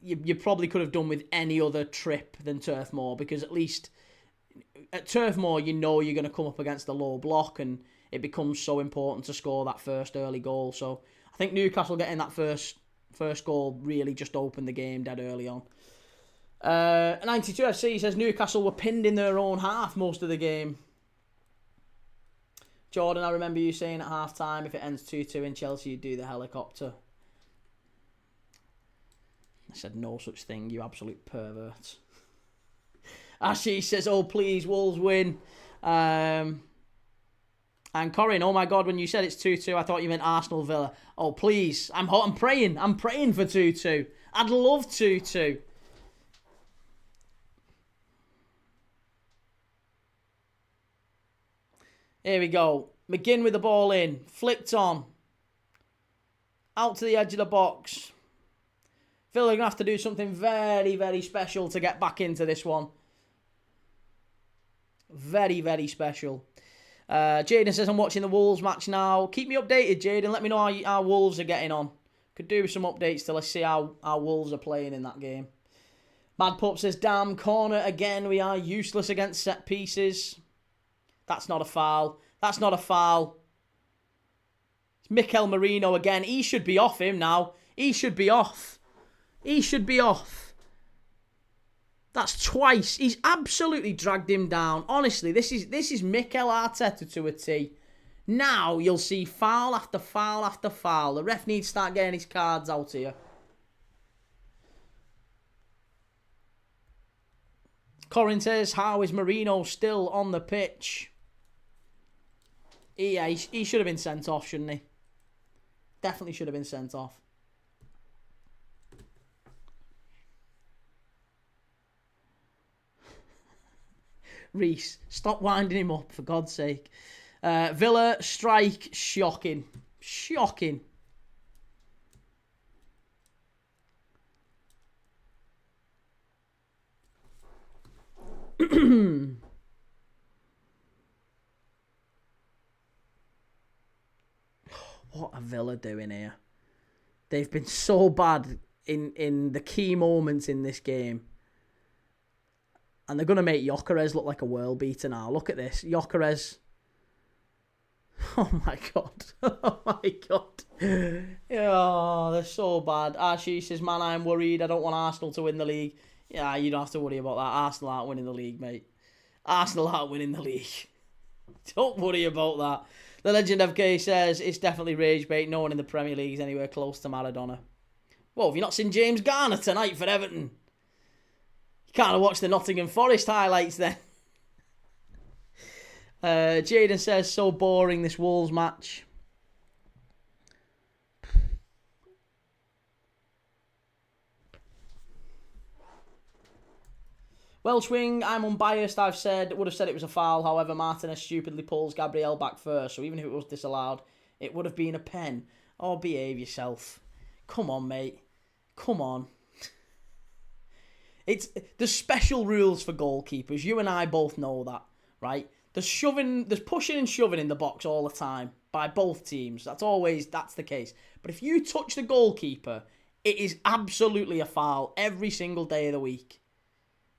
you probably could have done with any other trip than Turf Moor, because at least at Turf Moor, you're going to come up against the low block, and it becomes so important to score that first early goal. So I think Newcastle getting that first goal really just opened the game dead early on. 92FC says Newcastle were pinned in their own half most of the game. Jordan, I remember you saying at half-time, if it ends 2-2 in Chelsea, you do the helicopter. I said no such thing, you absolute pervert. Ashley says, oh, please, Wolves win. And Corin, oh my God, when you said it's 2-2, I thought you meant Arsenal Villa. Oh, please, I'm praying for 2-2. I'd love 2-2. Here we go. McGinn with the ball in. Flicked on. Out to the edge of the box. Villa are going to have to do something very, very special to get back into this one. Very, very special. Jaden says, I'm watching the Wolves match now. Keep me updated, Jaden. Let me know how our Wolves are getting on. Could do with some updates till I see how our Wolves are playing in that game. Mad Pup says, damn, corner again. We are useless against set pieces. That's not a foul. That's not a foul. It's Mikel Merino again. He should be off him now. He should be off. He should be off. That's twice. He's absolutely dragged him down. Honestly, this is Mikel Arteta to a T. Now you'll see foul after foul after foul. The ref needs to start getting his cards out here. Corin says, how is Merino still on the pitch? Yeah, he should have been sent off, shouldn't he? Definitely should have been sent off. Reese, stop winding him up, for God's sake. Villa, strike, shocking. Shocking. What are Villa doing here? They've been so bad in the key moments in this game. And they're going to make Gyökeres look like a world beater now. Look at this. Gyökeres. Oh my God. Oh my God. Oh, they're so bad. Archie says, man, I'm worried. I don't want Arsenal to win the league. Yeah, you don't have to worry about that. Arsenal aren't winning the league, mate. Arsenal aren't winning the league. Don't worry about that. The Legend FK says, it's definitely rage bait. No one in the Premier League is anywhere close to Maradona. Well, have you not seen James Garner tonight for Everton? You can't have watched the Nottingham Forest highlights then. Jaden says, so boring this Wolves match. Welsh wing, I'm unbiased, would have said it was a foul. However, Martinez stupidly pulls Gabriel back first. So even if it was disallowed, it would have been a pen. Oh, behave yourself. Come on, mate. Come on. There's special rules for goalkeepers. You and I both know that, right? There's pushing and shoving in the box all the time by both teams. That's the case. But if you touch the goalkeeper, it is absolutely a foul every single day of the week.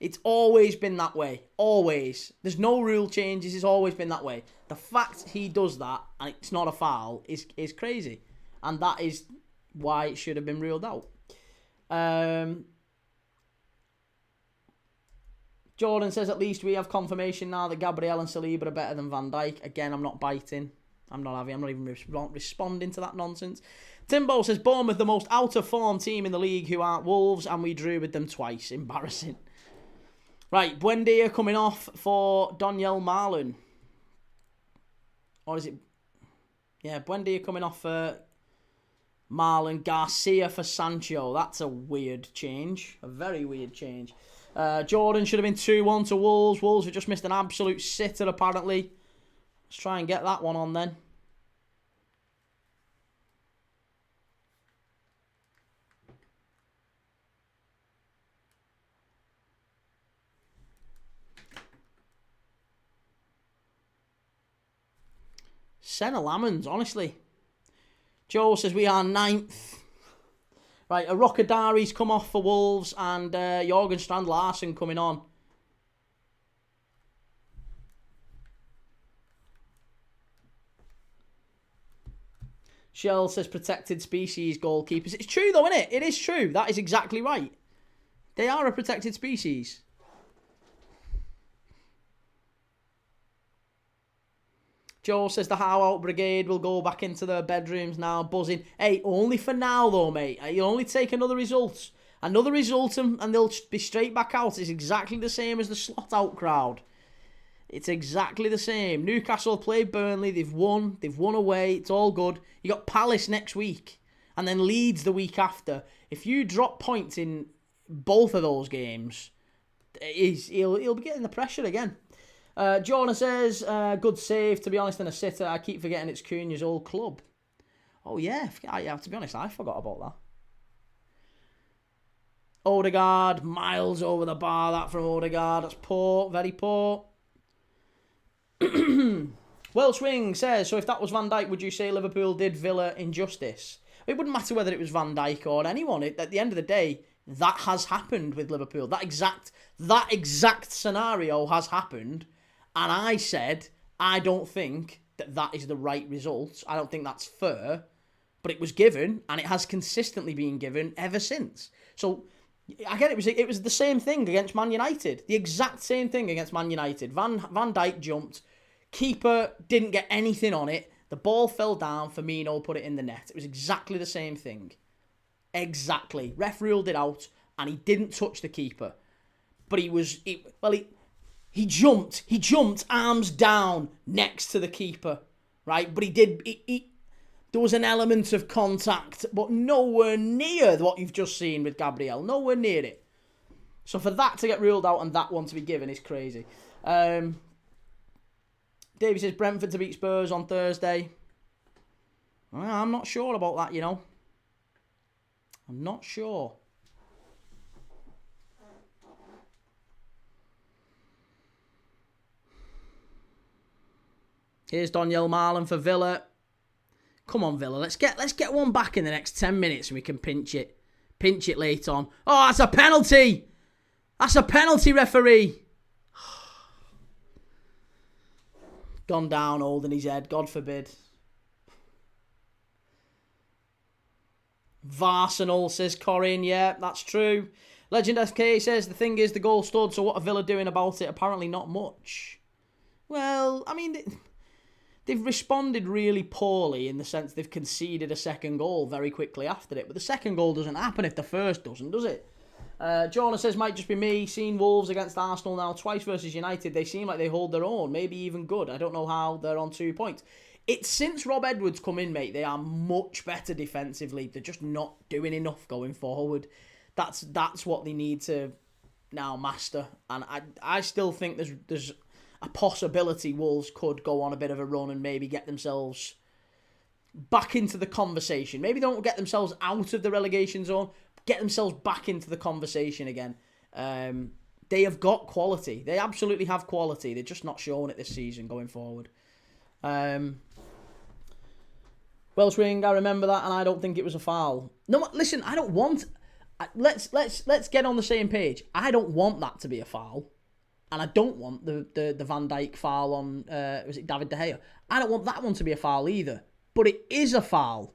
It's always been that way. Always. There's no rule changes. It's always been that way. The fact he does that and it's not a foul is crazy. And that is why it should have been ruled out. Jordan says, at least we have confirmation now that Gabriel and Saliba are better than Van Dijk. Again, I'm not biting. I'm not even responding to that nonsense. Timbo says, Bournemouth, the most out-of-form team in the league who aren't Wolves, and we drew with them twice. Embarrassing. Right, Buendia coming off for Daniel Marlon. Or is it... Yeah, Buendia coming off for Marlon. Garcia for Sancho. That's a weird change. A very weird change. Jordan should have been 2-1 to Wolves. Wolves have just missed an absolute sitter, apparently. Let's try and get that one on then. Senna Lamans, honestly. Joe says we are 9th. Right, a Rockadari's come off for Wolves and Jorgen Strand Larsen coming on. Shell says protected species goalkeepers. It's true though, isn't it? It is true. That is exactly right. They are a protected species. Joe says the How Out Brigade will go back into their bedrooms now, buzzing. Hey, only for now though, mate. You'll only take another result. Another result and they'll be straight back out. It's exactly the same as the slot out crowd. It's exactly the same. Newcastle played Burnley. They've won. They've won away. It's all good. You got Palace next week. And then Leeds the week after. If you drop points in both of those games, he'll be getting the pressure again. Jonah says, good save, to be honest, and a sitter. I keep forgetting it's Cunha's old club. Oh, yeah. To be honest, I forgot about that. Odegaard, miles over the bar, that from Odegaard. That's poor, very poor. Welsh Wing says, so if that was Van Dijk, would you say Liverpool did Villa injustice? It wouldn't matter whether it was Van Dijk or anyone. At the end of the day, That has happened with Liverpool. That exact scenario has happened. And I said, I don't think that is the right result. I don't think that's fair. But it was given, and it has consistently been given ever since. So, again, it was the same thing against Man United. The exact same thing against Man United. Van Dijk jumped. Keeper didn't get anything on it. The ball fell down. Firmino put it in the net. It was exactly the same thing. Exactly. Ref ruled it out, and he didn't touch the keeper. But he jumped arms down next to the keeper, right? But there was an element of contact, but nowhere near what you've just seen with Gabriel. Nowhere near it. So for that to get ruled out and that one to be given is crazy. Davey says Brentford to beat Spurs on Thursday. Well, I'm not sure about that, you know. I'm not sure. Here's Daniel Marlon for Villa. Come on, Villa. Let's get one back in the next 10 minutes and we can pinch it. Pinch it late on. Oh, that's a penalty. That's a penalty, referee. Gone down, holding his head. God forbid. Varsenal, says Corin. Yeah, that's true. Legend SK says, the thing is, the goal stood, so what are Villa doing about it? Apparently not much. Well, I mean, they've responded really poorly in the sense they've conceded a second goal very quickly after it. But the second goal doesn't happen if the first doesn't, does it? Jonah says, might just be me. Seen Wolves against Arsenal now twice versus United. They seem like they hold their own. Maybe even good. I don't know how they're on 2 points. It's since Rob Edwards come in, mate, they are much better defensively. They're just not doing enough going forward. That's what they need to now master. And I still think there's a possibility Wolves could go on a bit of a run and maybe get themselves back into the conversation. Maybe they don't get themselves out of the relegation zone, get themselves back into the conversation again. They have got quality. They absolutely have quality. They're just not showing it this season going forward. Welsh Ring, I remember that, and I don't think it was a foul. No, listen, I don't want... Let's get on the same page. I don't want that to be a foul. And I don't want the Van Dijk foul on, was it David De Gea? I don't want that one to be a foul either. But it is a foul.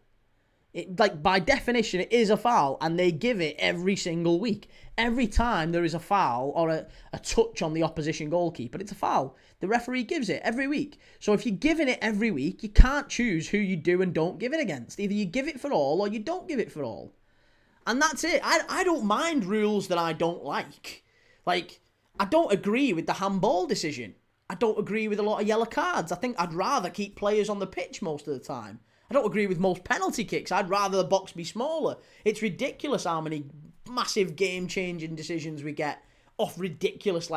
By definition, it is a foul, and they give it every single week. Every time there is a foul or a touch on the opposition goalkeeper, it's a foul. The referee gives it every week. So if you're giving it every week, you can't choose who you do and don't give it against. Either you give it for all or you don't give it for all. And that's it. I don't mind rules that I don't like. Like, I don't agree with the handball decision. I don't agree with a lot of yellow cards. I think I'd rather keep players on the pitch most of the time. I don't agree with most penalty kicks. I'd rather the box be smaller. It's ridiculous how many massive game-changing decisions we get off ridiculous,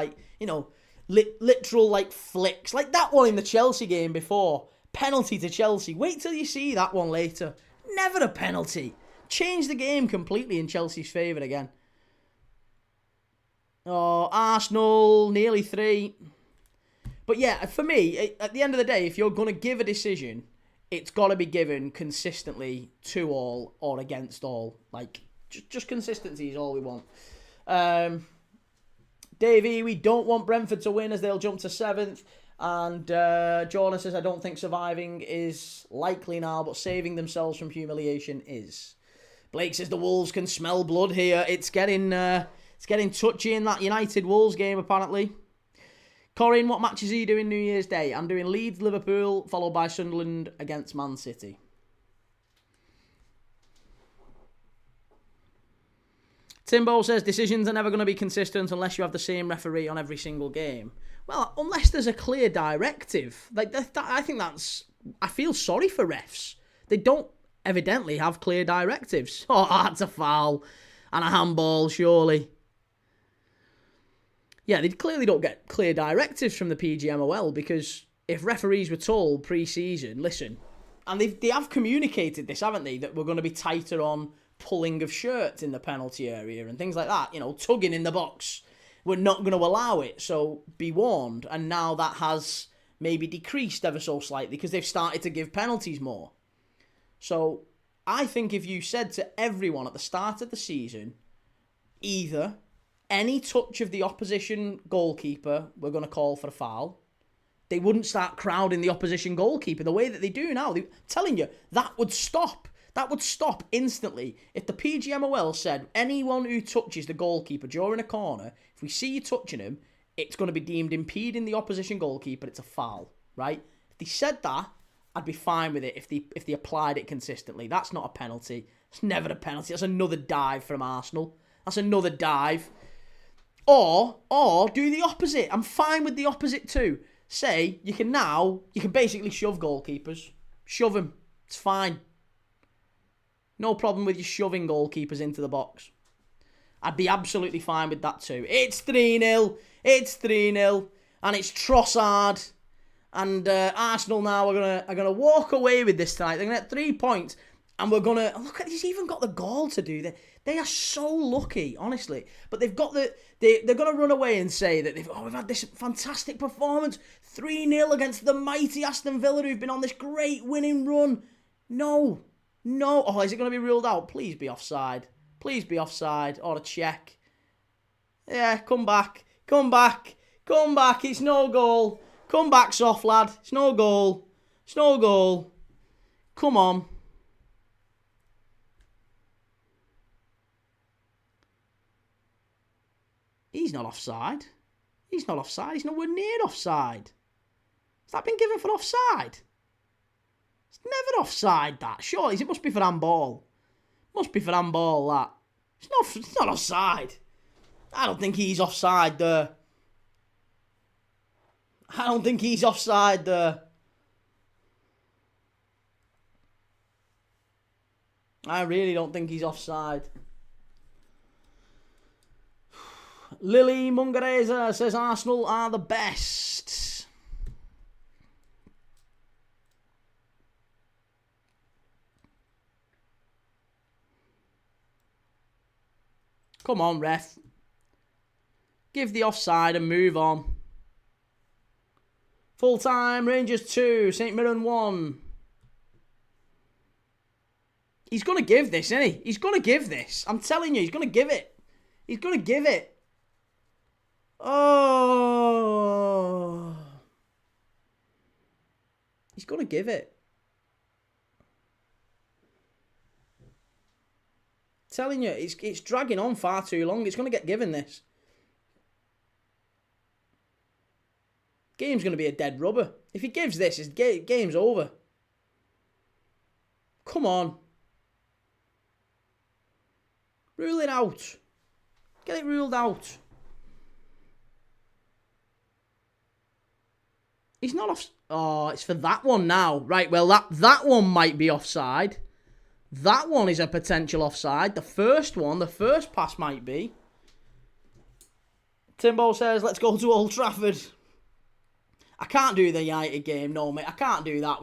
literal, flicks. Like that one in the Chelsea game before. Penalty to Chelsea. Wait till you see that one later. Never a penalty. Change the game completely in Chelsea's favour again. Oh, Arsenal, nearly 3. But yeah, for me, at the end of the day, if you're going to give a decision, it's got to be given consistently to all or against all. Just consistency is all we want. Davey, we don't want Brentford to win as they'll jump to 7th. And Jonah says, I don't think surviving is likely now, but saving themselves from humiliation is. Blake says the Wolves can smell blood here. It's getting touchy in that United Wolves game, apparently. Corin, what matches are you doing New Year's Day? I'm doing Leeds, Liverpool, followed by Sunderland against Man City. Timbo says decisions are never going to be consistent unless you have the same referee on every single game. Well, unless there's a clear directive. I think that's... I feel sorry for refs. They don't evidently have clear directives. Oh, that's a foul. And a handball, surely. Yeah, they clearly don't get clear directives from the PGMOL because if referees were told pre-season, listen, and they have communicated this, haven't they, that we're going to be tighter on pulling of shirts in the penalty area and things like that, tugging in the box. We're not going to allow it, so be warned. And now that has maybe decreased ever so slightly because they've started to give penalties more. So I think if you said to everyone at the start of the season, either any touch of the opposition goalkeeper, we're going to call for a foul. They wouldn't start crowding the opposition goalkeeper the way that they do now. I'm telling you, that would stop. That would stop instantly. If the PGMOL said, anyone who touches the goalkeeper during a corner, if we see you touching him, it's going to be deemed impeding the opposition goalkeeper. It's a foul, right? If they said that, I'd be fine with it if they applied it consistently. That's not a penalty. It's never a penalty. That's another dive from Arsenal. That's another dive. Or do the opposite. I'm fine with the opposite too. Say, you can basically shove goalkeepers. Shove them. It's fine. No problem with you shoving goalkeepers into the box. I'd be absolutely fine with that too. It's 3-0. It's 3-0. And it's Trossard. And Arsenal now are gonna walk away with this tonight. They're going to get 3 points. And we're going to... Look, he's even got the goal to do that. They are so lucky, honestly. But they've got the... They're going to run away and say that we've had this fantastic performance. 3-0 against the mighty Aston Villa who've been on this great winning run. No. Oh, is it going to be ruled out? Please be offside. Please be offside. Or a check. Yeah, come back. It's no goal. Come back, soft lad. It's no goal. Come on. He's not offside. He's nowhere near offside. Has that been given for offside? It's never offside, that. Surely, it must be for handball. That. It's not offside. I don't think he's offside there. I really don't think he's offside. Lily Mungareza says Arsenal are the best. Come on, ref. Give the offside and move on. Full time, Rangers 2, St Mirren 1. He's going to give this, isn't he? He's going to give this. I'm telling you, he's going to give it. Oh. He's going to give it. Telling you, it's dragging on far too long. It's going to get given this. Game's going to be a dead rubber. If he gives this, game's over. Come on. Rule it out. Get it ruled out. He's not off. Oh, it's for that one now. Right, well, that one might be offside. That one is a potential offside. The first pass might be. Timbo says, let's go to Old Trafford. I can't do the United game, no, mate. I can't do that.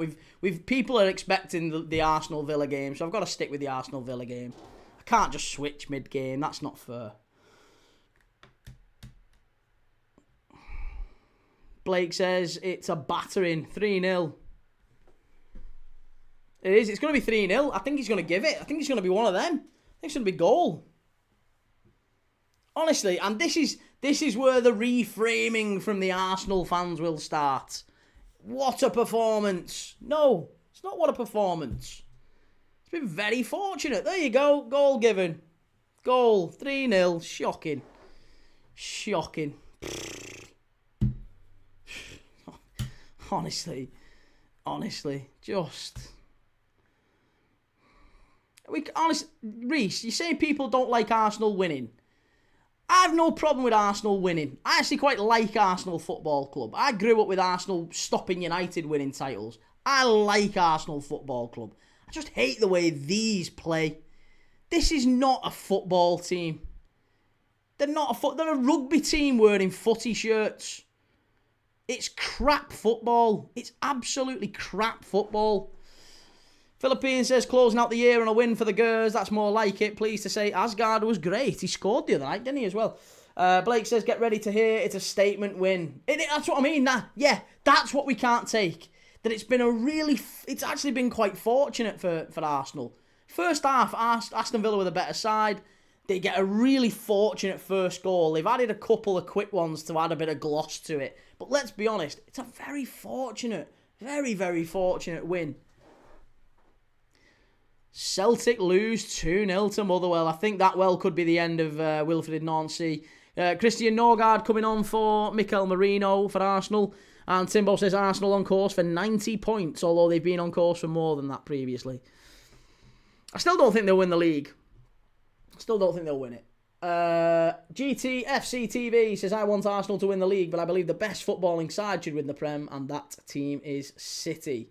People are expecting the Arsenal Villa game, so I've got to stick with the Arsenal Villa game. I can't just switch mid-game. That's not fair. Blake says it's a battering. 3-0. It is. It's going to be 3-0. I think he's going to give it. I think it's going to be one of them. I think it's going to be goal. Honestly, and this is where the reframing from the Arsenal fans will start. What a performance. No, it's not what a performance. It's been very fortunate. There you go. Goal given. Goal. 3-0. Shocking. Honestly, just... Reece, you say people don't like Arsenal winning. I have no problem with Arsenal winning. I actually quite like Arsenal Football Club. I grew up with Arsenal stopping United winning titles. I like Arsenal Football Club. I just hate the way these play. This is not a football team. They're a rugby team wearing footy shirts. It's crap football. It's absolutely crap football. Philippine says, closing out the year on a win for the Gers. That's more like it. Pleased to say Asgard was great. He scored the other night, didn't he, as well? Blake says, get ready to hear. It's a statement win. That's what I mean. That's what we can't take. That it's been it's actually been quite fortunate for Arsenal. First half, Aston Villa with a better side. They get a really fortunate first goal. They've added a couple of quick ones to add a bit of gloss to it. But let's be honest, it's a very fortunate, very, very fortunate win. Celtic lose 2-0 to Motherwell. I think that well could be the end of Wilfried Nancy. Christian Norgard coming on for Mikel Merino for Arsenal. And Timbo says Arsenal on course for 90 points, although they've been on course for more than that previously. I still don't think they'll win the league. Still don't think they'll win it. GTFC TV says, I want Arsenal to win the league, but I believe the best footballing side should win the Prem, and that team is City.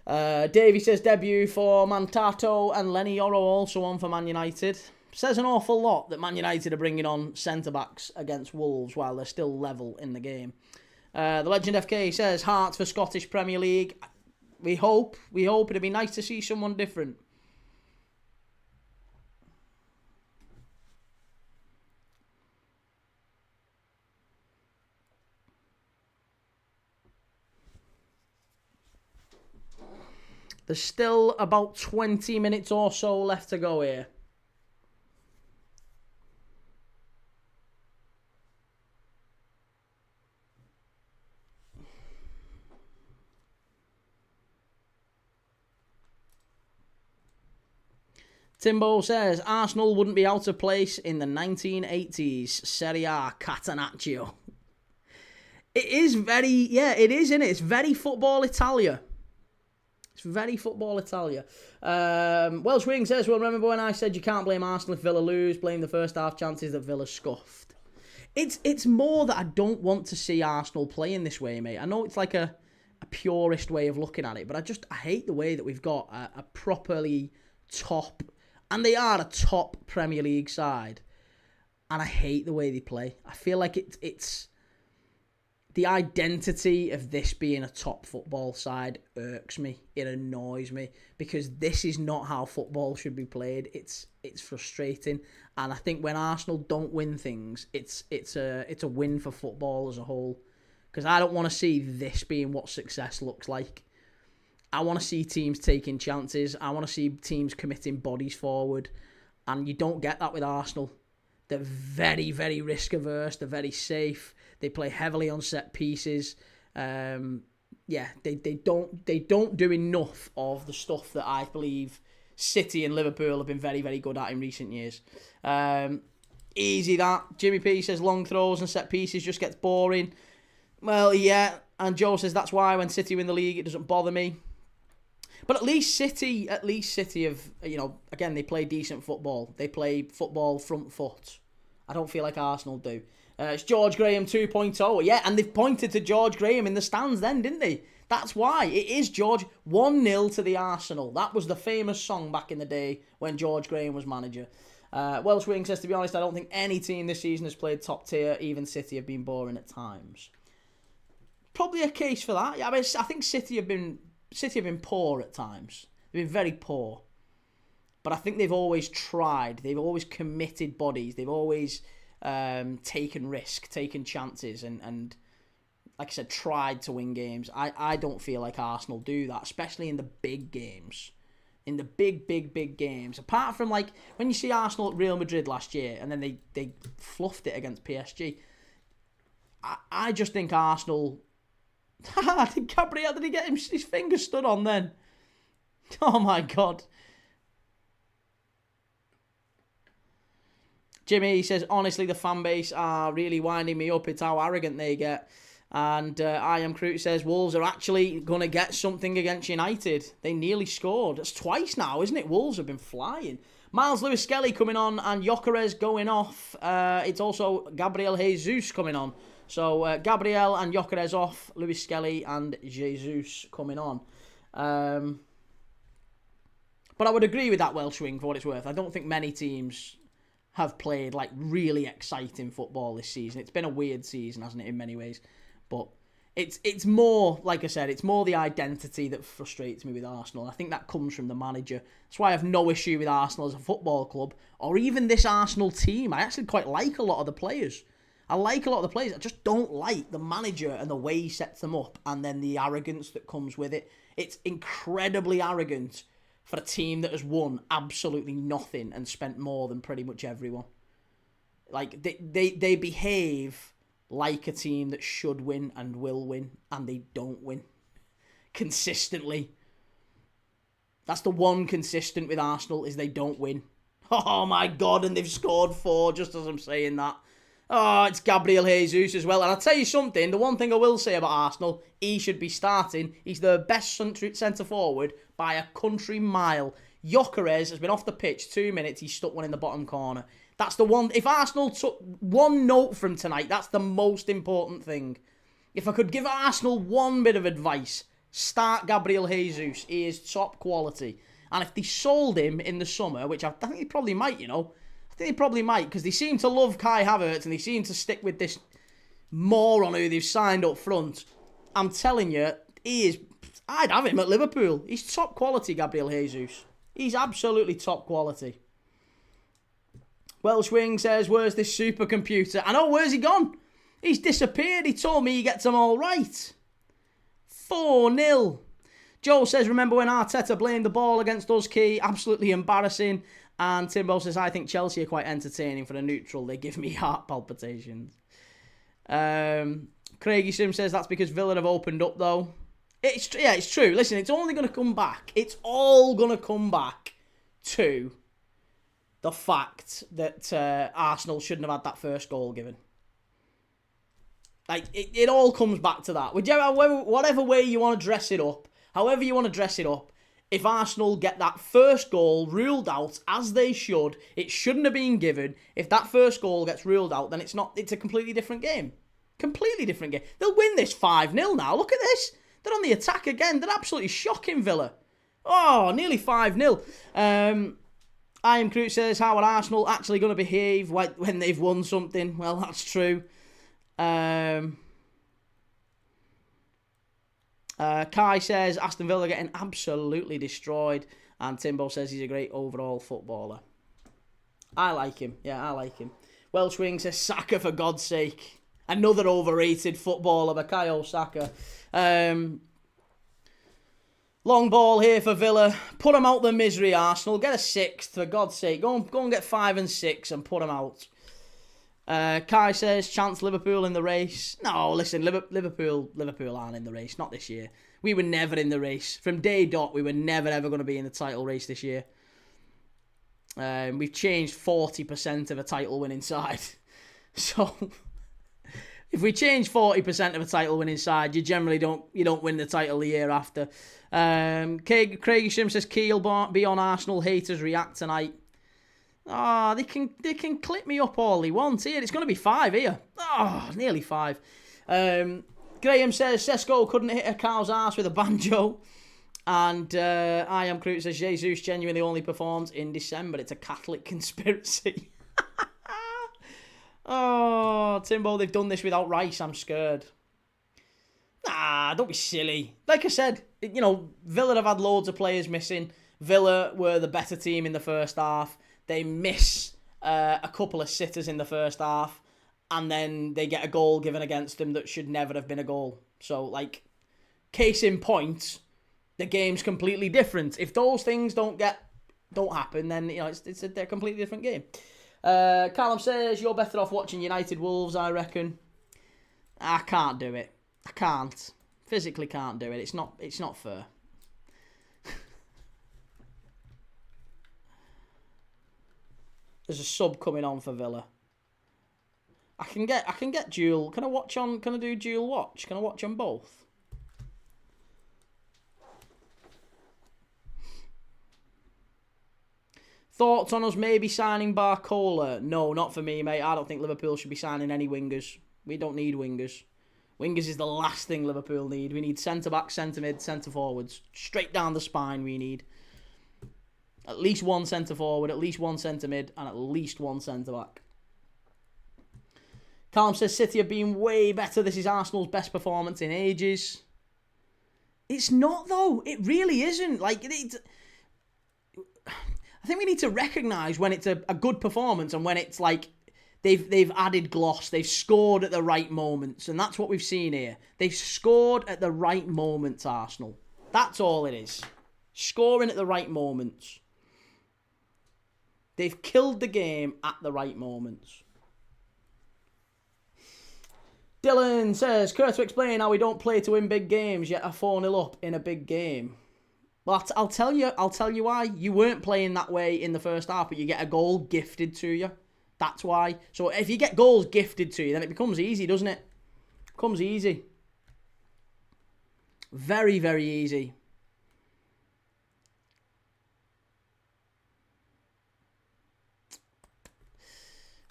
Davey says, debut for Mantato and Lenny Yoro also on for Man United. Says an awful lot that Man United are bringing on centre-backs against Wolves while they're still level in the game. The Legend FK says, Hearts for Scottish Premier League. We hope. It'd be nice to see someone different. There's still about 20 minutes or so left to go here. Timbo says, Arsenal wouldn't be out of place in the 1980s. Serie A Catenaccio. It is very, it is, isn't it? It's very Football Italia. It's very Football Italia. Welsh Wing says, well, remember when I said you can't blame Arsenal if Villa lose, blame the first half chances that Villa scuffed. It's more that I don't want to see Arsenal playing this way, mate. I know it's like a purist way of looking at it, but I hate the way that we've got a properly top, and they are a top Premier League side, and I hate the way they play. I feel like it's the identity of this being a top football side irks me. It annoys me because this is not how football should be played. It's frustrating, and I think when Arsenal don't win things, it's a win for football as a whole. Because I don't want to see this being what success looks like. I want to see teams taking chances. I want to see teams committing bodies forward, and you don't get that with Arsenal. They're very, very risk averse. They're very safe. They play heavily on set pieces. They don't do enough of the stuff that I believe City and Liverpool have been very, very good at in recent years. Easy that. Jimmy P says long throws and set pieces just gets boring. Well, yeah. And Joe says that's why when City win the league, it doesn't bother me. But at least City have, again, they play decent football. They play football front foot. I don't feel like Arsenal do. It's George Graham 2.0. Yeah, and they've pointed to George Graham in the stands then, didn't they? That's why. It is George. 1-0 to the Arsenal. That was the famous song back in the day when George Graham was manager. Welsh Wing says, to be honest, I don't think any team this season has played top tier. Even City have been boring at times. Probably a case for that. Yeah, I think City have been poor at times. They've been very poor. But I think they've always tried. They've always committed bodies. They've always taken risk, taken chances, and like I said, tried to win games. I don't feel like Arsenal do that, especially in the big games. In the big games. Apart from like when you see Arsenal at Real Madrid last year and then they fluffed it against PSG. I just think Arsenal... I think Gabriel, did he get his finger stood on then? Oh my God. Jimmy says, honestly, the fan base are really winding me up. It's how arrogant they get. And I Am Crute says, Wolves are actually going to get something against United. They nearly scored. It's twice now, isn't it? Wolves have been flying. Miles Lewis Skelly coming on and Gyökeres going off. It's also Gabriel Jesus coming on. So Gabriel and Gyökeres off, Lewis Skelly and Jesus coming on. But I would agree with that Welsh wing for what it's worth. I don't think many teams have played like really exciting football this season. It's been a weird season, hasn't it, in many ways. But it's more, like I said, it's more the identity that frustrates me with Arsenal. I think that comes from the manager. That's why I have no issue with Arsenal as a football club or even this Arsenal team. I actually quite like a lot of the players. I like a lot of the players. I just don't like the manager and the way he sets them up and then the arrogance that comes with it. It's incredibly arrogant for a team that has won absolutely nothing and spent more than pretty much everyone. Like, they behave like a team that should win and will win, and they don't win consistently. That's the one consistent with Arsenal, is they don't win. Oh my God, and they've scored 4 just as I'm saying that. Oh, it's Gabriel Jesus as well. And I'll tell you something, the one thing I will say about Arsenal, he should be starting. He's the best centre-forward by a country mile. Gyökeres has been off the pitch 2 minutes. He's stuck one in the bottom corner. That's the one. If Arsenal took one note from tonight, that's the most important thing. If I could give Arsenal one bit of advice, start Gabriel Jesus. He is top quality. And if they sold him in the summer, which I think they probably might, I think they probably might, because they seem to love Kai Havertz and they seem to stick with this moron who they've signed up front. I'm telling you, I'd have him at Liverpool. He's top quality, Gabriel Jesus. He's absolutely top quality. Welsh Wing says, where's this supercomputer? I know, where's he gone? He's disappeared. He told me he gets them all right. 4-0. Joel says, remember when Arteta blamed the ball against us, Key? Absolutely embarrassing. And Timbo says, I think Chelsea are quite entertaining for a neutral. They give me heart palpitations. Craigie Sim says, that's because Villa have opened up, though. It's true. Listen, it's only going to come back. It's all going to come back to the fact that Arsenal shouldn't have had that first goal given. Like, it all comes back to that. Whatever way you want to dress it up, however you want to dress it up, if Arsenal get that first goal ruled out, as they should, it shouldn't have been given. If that first goal gets ruled out, then it's a completely different game. Completely different game. They'll win this 5-0 now. Look at this. They're on the attack again. They're absolutely shocking, Villa. Oh, nearly 5-0. I Am Crute says, how are Arsenal actually going to behave when they've won something? Well, that's true. Kai says, Aston Villa getting absolutely destroyed. And Timbo says he's a great overall footballer. I like him. Yeah, I like him. Welsh Wing says, Saka, for God's sake. Another overrated footballer, Bukayo Saka. Long ball here for Villa. Put them out the misery, Arsenal. Get a 6th, for God's sake. Go and get 5 and 6 and put them out. Kai says, chance Liverpool in the race. No, listen, Liverpool aren't in the race. Not this year. We were never in the race. From day dot, we were never, ever going to be in the title race this year. We've changed 40% of a title-winning side. So, if we change 40% of a title-winning side, you generally don't win the title the year after. Craig Shim says, Key will be on Arsenal haters react tonight. They can clip me up all they want here. It's going to be 5 here. Nearly 5. Graham says, Sesko couldn't hit a cow's arse with a banjo. And I Am Crute says, Jesus genuinely only performs in December. It's a Catholic conspiracy. Oh, Timbo, they've done this without Rice. I'm scared. Don't be silly. Like I said, Villa have had loads of players missing. Villa were the better team in the first half. They miss a couple of sitters in the first half, and then they get a goal given against them that should never have been a goal. So, case in point, the game's completely different. If those things don't happen, then it's a completely different game. Callum says, you're better off watching United Wolves, I reckon. I can't do it. I can't. Physically can't do it. It's not fair. There's a sub coming on for Villa. I can get dual. Can I do dual watch? Can I watch on both? Thoughts on us maybe signing Barcola? No, not for me, mate. I don't think Liverpool should be signing any wingers. We don't need wingers. Wingers is the last thing Liverpool need. We need centre-back, centre-mid, centre-forwards. Straight down the spine we need. At least one centre-forward, at least one centre-mid, and at least one centre-back. Callum says City have been way better. This is Arsenal's best performance in ages. It's not, though. It really isn't. I think we need to recognise when it's a good performance and when it's they've added gloss. They've scored at the right moments, and that's what we've seen here. They've scored at the right moments, Arsenal. That's all it is. Scoring at the right moments. They've killed the game at the right moments. Dylan says, care to explain how we don't play to win big games yet are 4-0 up in a big game? Well, I'll tell you why. You weren't playing that way in the first half, but you get a goal gifted to you. That's why. So if you get goals gifted to you, then it becomes easy, doesn't it? It becomes easy. Very, very easy.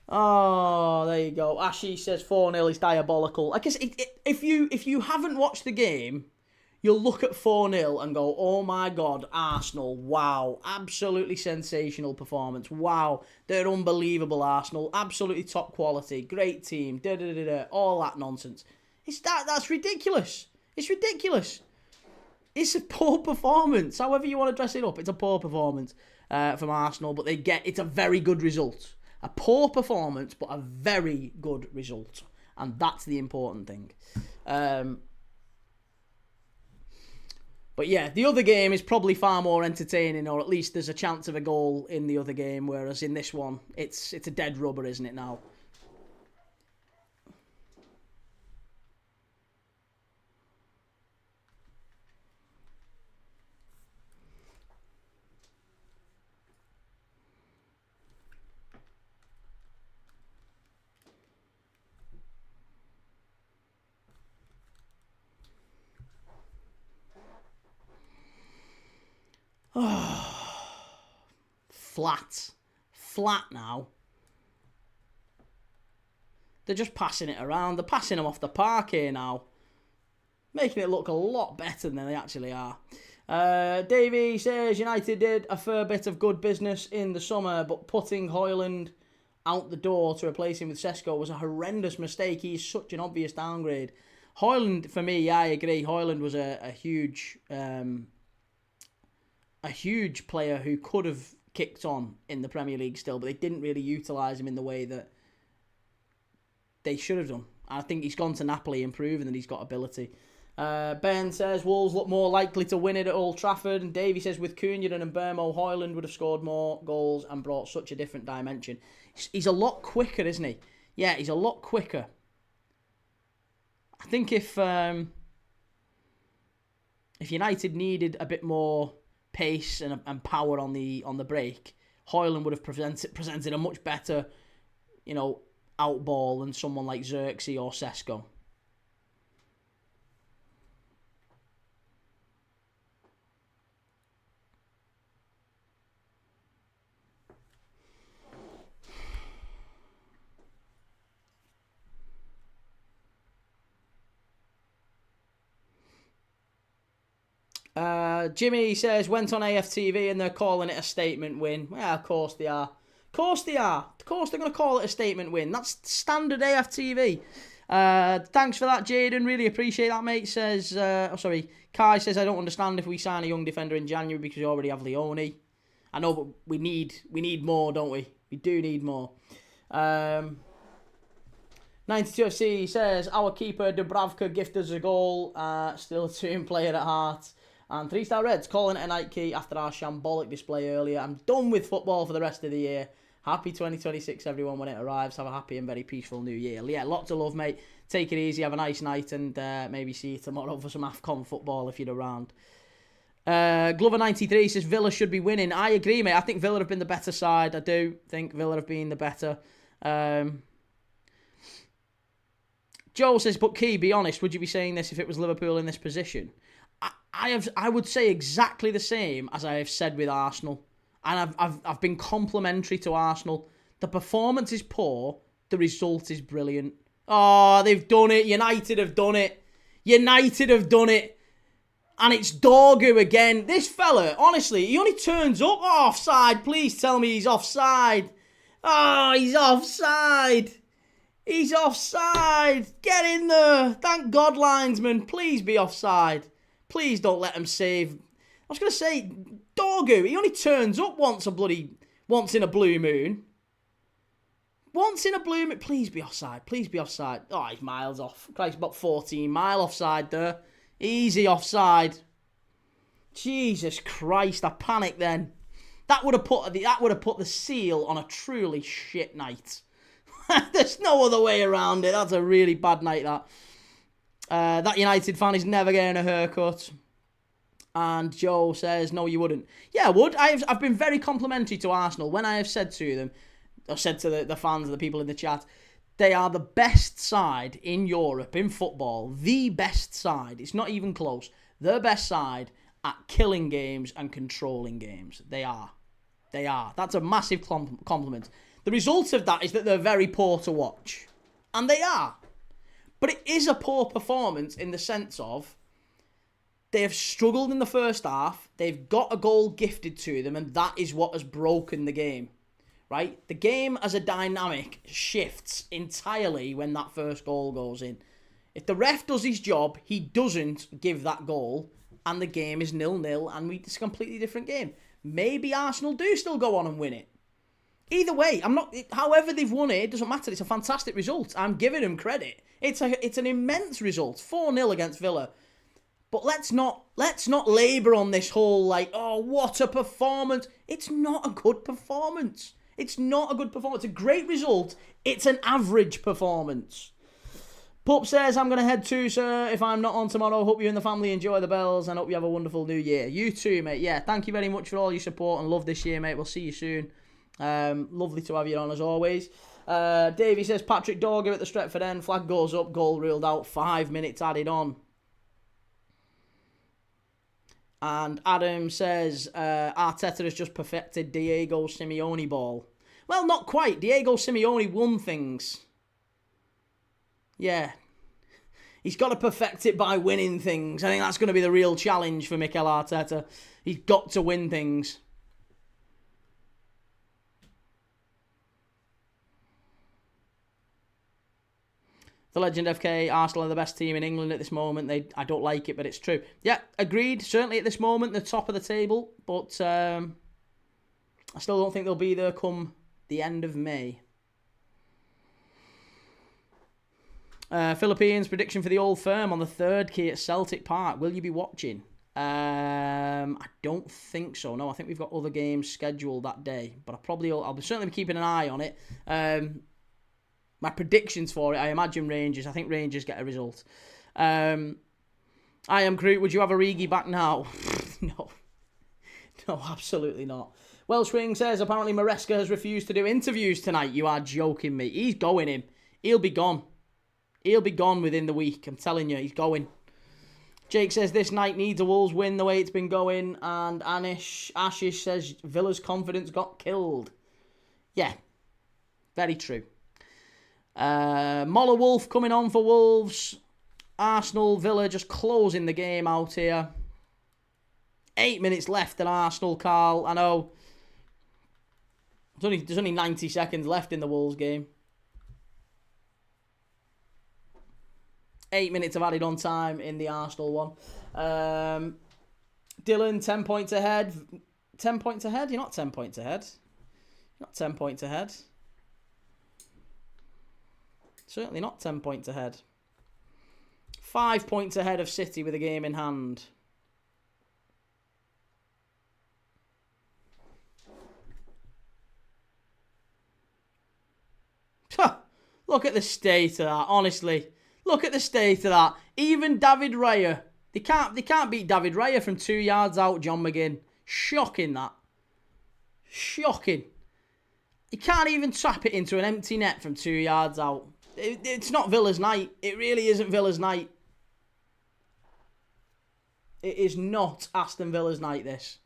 Oh, there you go. Ashy says 4-0 is diabolical. I guess if you haven't watched the game, you'll look at 4-0 and go, oh my God, Arsenal, wow, absolutely sensational performance. Wow, they're unbelievable, Arsenal, absolutely top quality, great team, all that nonsense. That's ridiculous. It's ridiculous. It's a poor performance. However you want to dress it up, it's a poor performance from Arsenal, but it's a very good result. A poor performance, but a very good result. And that's the important thing. But yeah, the other game is probably far more entertaining, or at least there's a chance of a goal in the other game, whereas in this one, it's a dead rubber, isn't it now? Flat now. They're just passing it around. They're passing them off the park here now. Making it look a lot better than they actually are. Davey says, United did a fair bit of good business in the summer, but putting Højlund out the door to replace him with Sesko was a horrendous mistake. He's such an obvious downgrade. Højlund, for me, I agree. Højlund was a huge player who could have kicked on in the Premier League still, but they didn't really utilise him in the way that they should have done. I think he's gone to Napoli and proven that he's got ability. Ben says Wolves look more likely to win it at Old Trafford, and Davey says with Cunha and Mbeumo, Højlund would have scored more goals and brought such a different dimension. He's a lot quicker, isn't he? Yeah, he's a lot quicker. I think if United needed a bit more pace and power on the break, Højlund would have presented a much better, out ball than someone like Xerxes or Sesko. Jimmy says, went on AFTV and they're calling it a statement win. Yeah, of course they are. Of course they are. Of course they're going to call it a statement win. That's standard AFTV. Thanks for that, Jaden. Really appreciate that, mate. Says, Kai says, I don't understand if we sign a young defender in January because we already have Leone. I know, but we need more, don't we? We do need more. 92FC says, our keeper Dubravka gifted us a goal. Still a team player at heart. And 3-star Reds calling it a night key after our shambolic display earlier. I'm done with football for the rest of the year. Happy 2026, everyone, when it arrives. Have a happy and very peaceful new year. Yeah, lots of love, mate. Take it easy. Have a nice night. And maybe see you tomorrow for some AFCON football if you're around. Glover93 says Villa should be winning. I agree, mate. I think Villa have been the better side. I do think Villa have been the better. Joel says, but Key, be honest, would you be saying this if it was Liverpool in this position? I would say exactly the same as I have said with Arsenal. And I've been complimentary to Arsenal. The performance is poor. The result is brilliant. Oh, they've done it. United have done it. United have done it. And it's Dorgu again. This fella, honestly, he only turns up. Oh, offside. Please tell me he's offside. Oh, he's offside. He's offside. Get in there. Thank God, linesman. Please be offside. Please don't let him save. I was going to say, Dorgu, he only turns up once in a blue moon. Once in a blue moon. Please be offside. Please be offside. Oh, he's miles off. Christ, about 14 mile offside there. Easy offside. Jesus Christ, I panicked then. That would have put the seal on a truly shit night. There's no other way around it. That's a really bad night, that. That United fan is never getting a haircut. And Joe says, no, you wouldn't. Yeah, I would. I've been very complimentary to Arsenal when I have said to them, I've said to the fans, the people in the chat, they are the best side in Europe, in football. The best side. It's not even close. The best side at killing games and controlling games. They are. They are. That's a massive compliment. The result of that is that they're very poor to watch. And they are. But it is a poor performance in the sense of they have struggled in the first half. They've got a goal gifted to them, and that is what has broken the game. Right? The game as a dynamic shifts entirely when that first goal goes in. If the ref does his job, he doesn't give that goal, and the game is 0-0, and it's a completely different game. Maybe Arsenal do still go on and win it. Either way, however they've won it doesn't matter. It's a fantastic result. I'm giving them credit. It's an immense result. 4-0 against Villa. But let's not labour on this whole oh, what a performance. It's not a good performance. It's not a good performance. It's a great result. It's an average performance. Pup says, I'm going to head too, sir. If I'm not on tomorrow, hope you and the family enjoy the bells and hope you have a wonderful new year. You too, mate. Yeah, thank you very much for all your support and love this year, mate. We'll see you soon. Lovely to have you on as always. Davey says, Patrick Dorger at the Stretford end. Flag goes up, goal ruled out. 5 minutes added on. And Adam says, Arteta has just perfected Diego Simeone ball. Well, not quite. Diego Simeone won things. Yeah. He's got to perfect it by winning things. I think that's going to be the real challenge for Mikel Arteta. He's got to win things. The Legend FK, Arsenal are the best team in England at this moment. I don't like it, but it's true. Yeah, agreed. Certainly at this moment, the top of the table. But I still don't think they'll be there come the end of May. Philippines, prediction for the Old Firm on the third key at Celtic Park. Will you be watching? I don't think so. No, I think we've got other games scheduled that day. But I'll certainly be keeping an eye on it. My predictions for it, I imagine Rangers. I think Rangers get a result. I am Groot. Would you have Origi back now? No. No, absolutely not. Welshwing says, apparently Maresca has refused to do interviews tonight. You are joking me. He's going in. He'll be gone. He'll be gone within the week. I'm telling you, he's going. Jake says, this night needs a Wolves win the way it's been going. And Ashish says, Villa's confidence got killed. Yeah, very true. Moller Wolf coming on for Wolves. Arsenal, Villa just closing the game out here. 8 minutes left at Arsenal, Carl. I know. There's only 90 seconds left in the Wolves game. 8 minutes of added on time in the Arsenal one. Dylan, 10 points ahead. 10 points ahead? You're not 10 points ahead. You're not 10 points ahead. Certainly not 10 points ahead. 5 points ahead of City with a game in hand. Look at the state of that, honestly. Look at the state of that. Even David Raya. They can't beat David Raya from 2 yards out, John McGinn. Shocking, that. Shocking. You can't even trap it into an empty net from 2 yards out. It's not Villa's night. It really isn't Villa's night. It is not Aston Villa's night, this.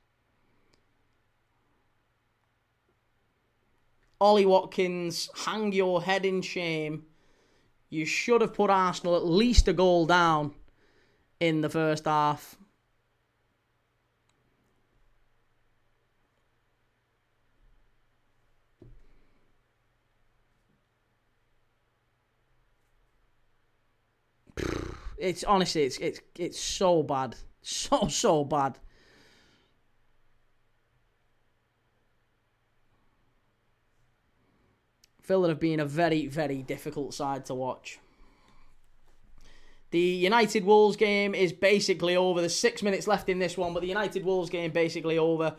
Ollie Watkins, hang your head in shame. You should have put Arsenal at least a goal down in the first half. It's honestly, it's so bad, so bad. Villa have been a very, very difficult side to watch. The United Wolves game is basically over. There's 6 minutes left in this one, but the United Wolves game basically over.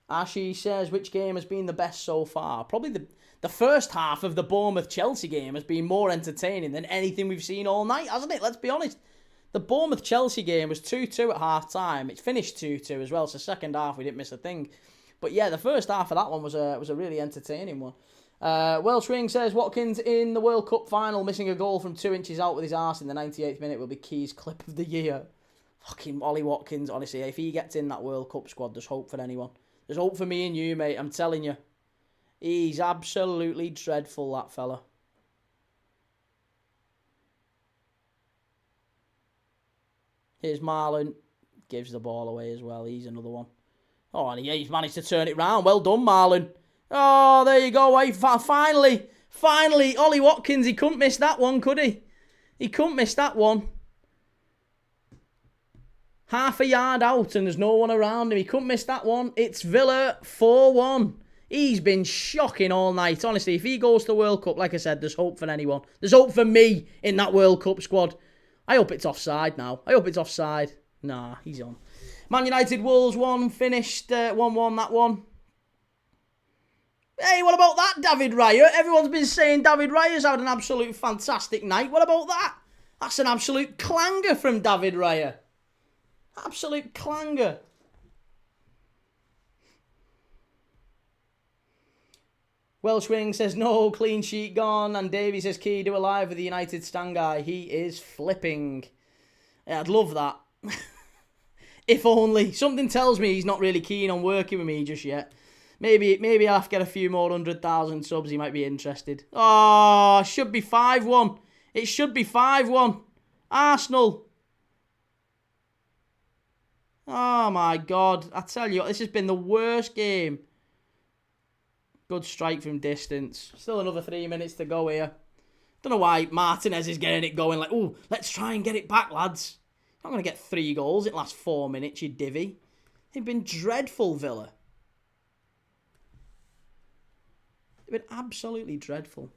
Ashi says, which game has been the best so far? Probably the first half of the Bournemouth-Chelsea game has been more entertaining than anything we've seen all night, hasn't it? Let's be honest. The Bournemouth-Chelsea game was 2-2 at half-time. It finished 2-2 as well, so second half we didn't miss a thing. But yeah, the first half of that one was a really entertaining one. Welsh Wing says, Watkins in the World Cup final, missing a goal from 2 inches out with his arse in the 98th minute will be Key's clip of the year. Fucking Ollie Watkins, honestly, if he gets in that World Cup squad, there's hope for anyone. There's hope for me and you, mate, I'm telling you. He's absolutely dreadful, that fella. Here's Marlon. Gives the ball away as well. He's another one. Oh, and he's managed to turn it round. Well done, Marlon. Oh, there you go. Finally, Ollie Watkins. He couldn't miss that one, could he? He couldn't miss that one. Half a yard out and there's no one around him. He couldn't miss that one. It's Villa 4-1. He's been shocking all night. Honestly, if he goes to the World Cup, like I said, there's hope for anyone. There's hope for me in that World Cup squad. I hope it's offside now. I hope it's offside. Nah, he's on. Man United Wolves 1, finished 1-1 that one. Hey, what about that, David Raya? Everyone's been saying David Raya's had an absolute fantastic night. What about that? That's an absolute clanger from David Raya. Absolute clanger. Welsh Wing says, no, clean sheet gone. And Davey says, Key, do a live with the United Stan guy. He is flipping. Yeah, I'd love that. If only. Something tells me he's not really keen on working with me just yet. Maybe I'll have to get a few more 100,000 subs. He might be interested. Oh, should be 5-1. It should be 5-1. Arsenal. Oh, my God. I tell you what, this has been the worst game. Good strike from distance. Still another 3 minutes to go here. Don't know why Martinez is getting it going. Like, oh, let's try and get it back, lads. You're not going to get 3 goals in the last 4 minutes, you divvy. They've been dreadful, Villa. They've been absolutely dreadful.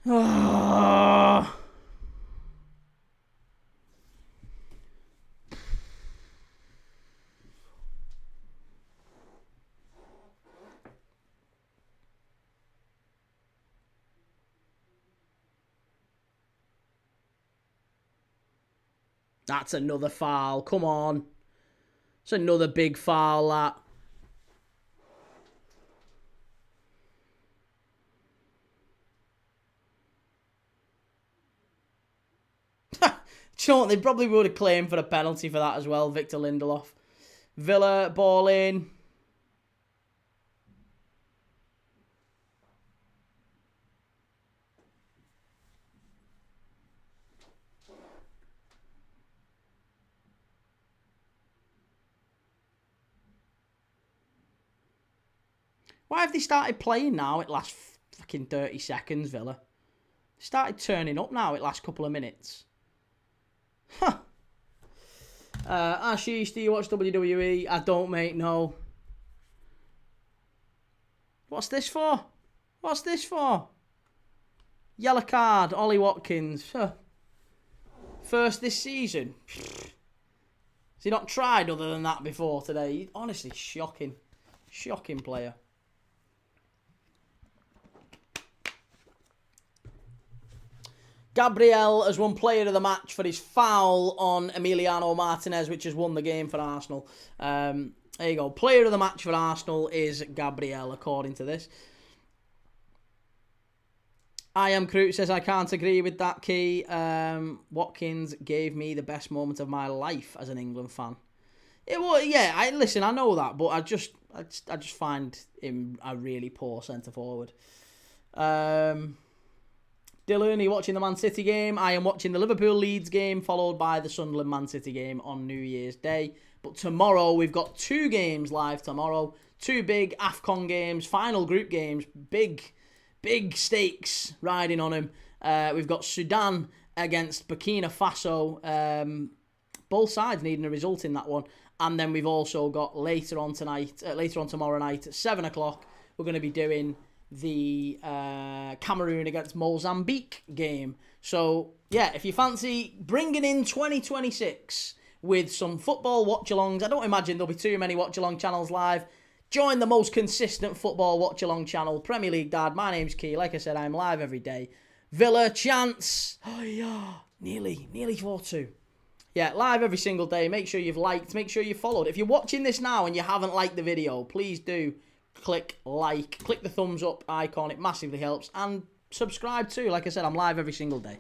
Oh. That's another foul. Come on. It's another big foul, that. Do you know what? They probably would have claimed for a penalty for that as well, Victor Lindelof. Villa, ball in. Why have they started playing now? It lasts fucking 30 seconds, Villa. They started turning up now. It lasts a couple of minutes. Huh. Ashish, do you watch WWE? I don't, mate, no. What's this for? What's this for? Yellow card, Ollie Watkins. Huh. First this season. Has he not tried other than that before today? Honestly, shocking. Shocking player. Gabriel has won player of the match for his foul on Emiliano Martinez, which has won the game for Arsenal. There you go. Player of the match for Arsenal is Gabriel, according to this. I am Crute says, I can't agree with that, Key. Watkins gave me the best moment of my life as an England fan. Yeah, listen, I know that, but I just find him a really poor centre forward. Dylan, are you watching the Man City game? I am watching the Liverpool-Leeds game, followed by the Sunderland-Man City game on New Year's Day. But tomorrow, we've got 2 games live tomorrow. 2 big AFCON games, final group games. Big big stakes riding on him. We've got Sudan against Burkina Faso. Both sides needing a result in that one. And then we've also got later on tomorrow night at 7 o'clock, we're going to be doing the Cameroon against Mozambique game. So, yeah, if you fancy bringing in 2026 with some football watch-alongs, I don't imagine there'll be too many watch-along channels live. Join the most consistent football watch-along channel, Premier League Dad. My name's Key. Like I said, I'm live every day. Villa, chance. Oh, yeah. Nearly 4-2. Yeah, live every single day. Make sure you've liked. Make sure you've followed. If you're watching this now and you haven't liked the video, please do click like. Click the thumbs up icon. It massively helps. And subscribe too. Like I said, I'm live every single day.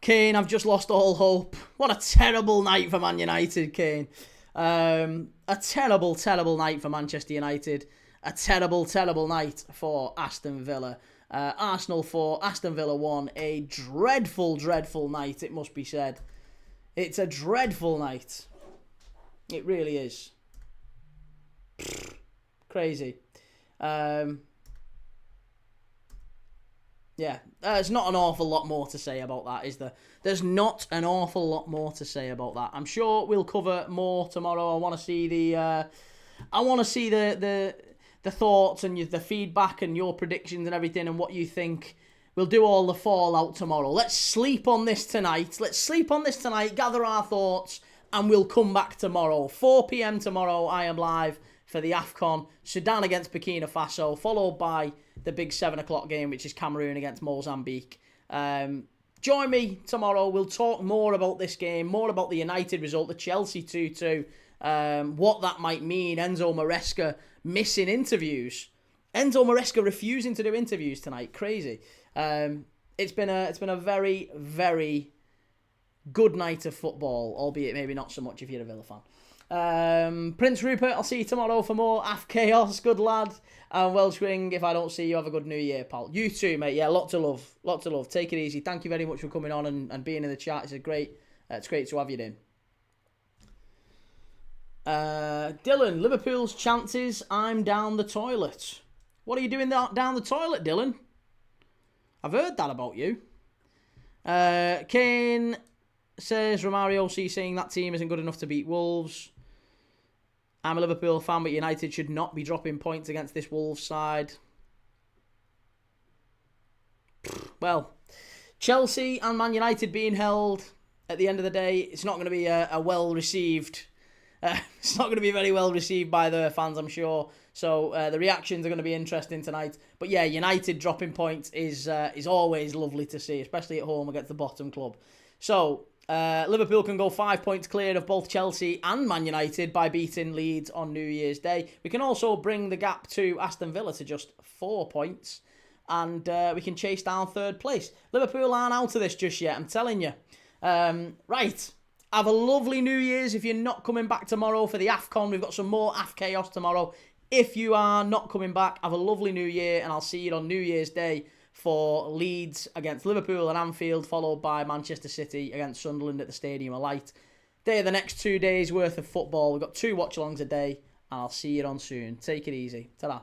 Kane, I've just lost all hope. What a terrible night for Man United, Kane. A terrible, terrible night for Manchester United. A terrible, terrible night for Aston Villa. Arsenal 4, Aston Villa 1. A dreadful, dreadful night, it must be said. It's a dreadful night. It really is. Crazy. Yeah, there's not an awful lot more to say about that, is there? There's not an awful lot more to say about that. I'm sure we'll cover more tomorrow. I want to see the thoughts and the feedback and your predictions and everything and what you think. We'll do all the fallout tomorrow. Let's sleep on this tonight. Gather our thoughts, and we'll come back tomorrow. 4 p.m. tomorrow, I am live for the AFCON. Sudan against Burkina Faso, followed by the big 7 o'clock game, which is Cameroon against Mozambique. Join me tomorrow. We'll talk more about this game, more about the United result, the Chelsea 2-2, what that might mean. Enzo Maresca missing interviews. Enzo Maresca refusing to do interviews tonight. Crazy. It's been a very, very good night of football, albeit maybe not so much if you're a Villa fan. Prince Rupert, I'll see you tomorrow for more AF Chaos. Good lad. And Welsh Ring, if I don't see you, have a good New Year, pal. You too, mate. Yeah, lot to love. Take it easy. Thank you very much for coming on and being in the chat. It's great to have you in. Dylan, Liverpool's chances, I'm down the toilet. What are you doing down the toilet, Dylan? I've heard that about you. Kane says, Romario C saying that team isn't good enough to beat Wolves. I'm a Liverpool fan, but United should not be dropping points against this Wolves side. Well, Chelsea and Man United being held, at the end of the day, it's not going to be a well-received... it's not going to be very well received by the fans, I'm sure. So the reactions are going to be interesting tonight. But yeah, United dropping points is always lovely to see, especially at home against the bottom club. So Liverpool can go 5 points clear of both Chelsea and Man United by beating Leeds on New Year's Day. We can also bring the gap to Aston Villa to just 4 points. And we can chase down third place. Liverpool aren't out of this just yet, I'm telling you. Right. Have a lovely New Year's. If you're not coming back tomorrow for the AFCON, we've got some more AF Chaos tomorrow. If you are not coming back, have a lovely New Year, and I'll see you on New Year's Day for Leeds against Liverpool and Anfield, followed by Manchester City against Sunderland at the Stadium of Light. They're the next 2 days worth of football. We've got 2 watch-alongs a day, and I'll see you on soon. Take it easy. Ta-da.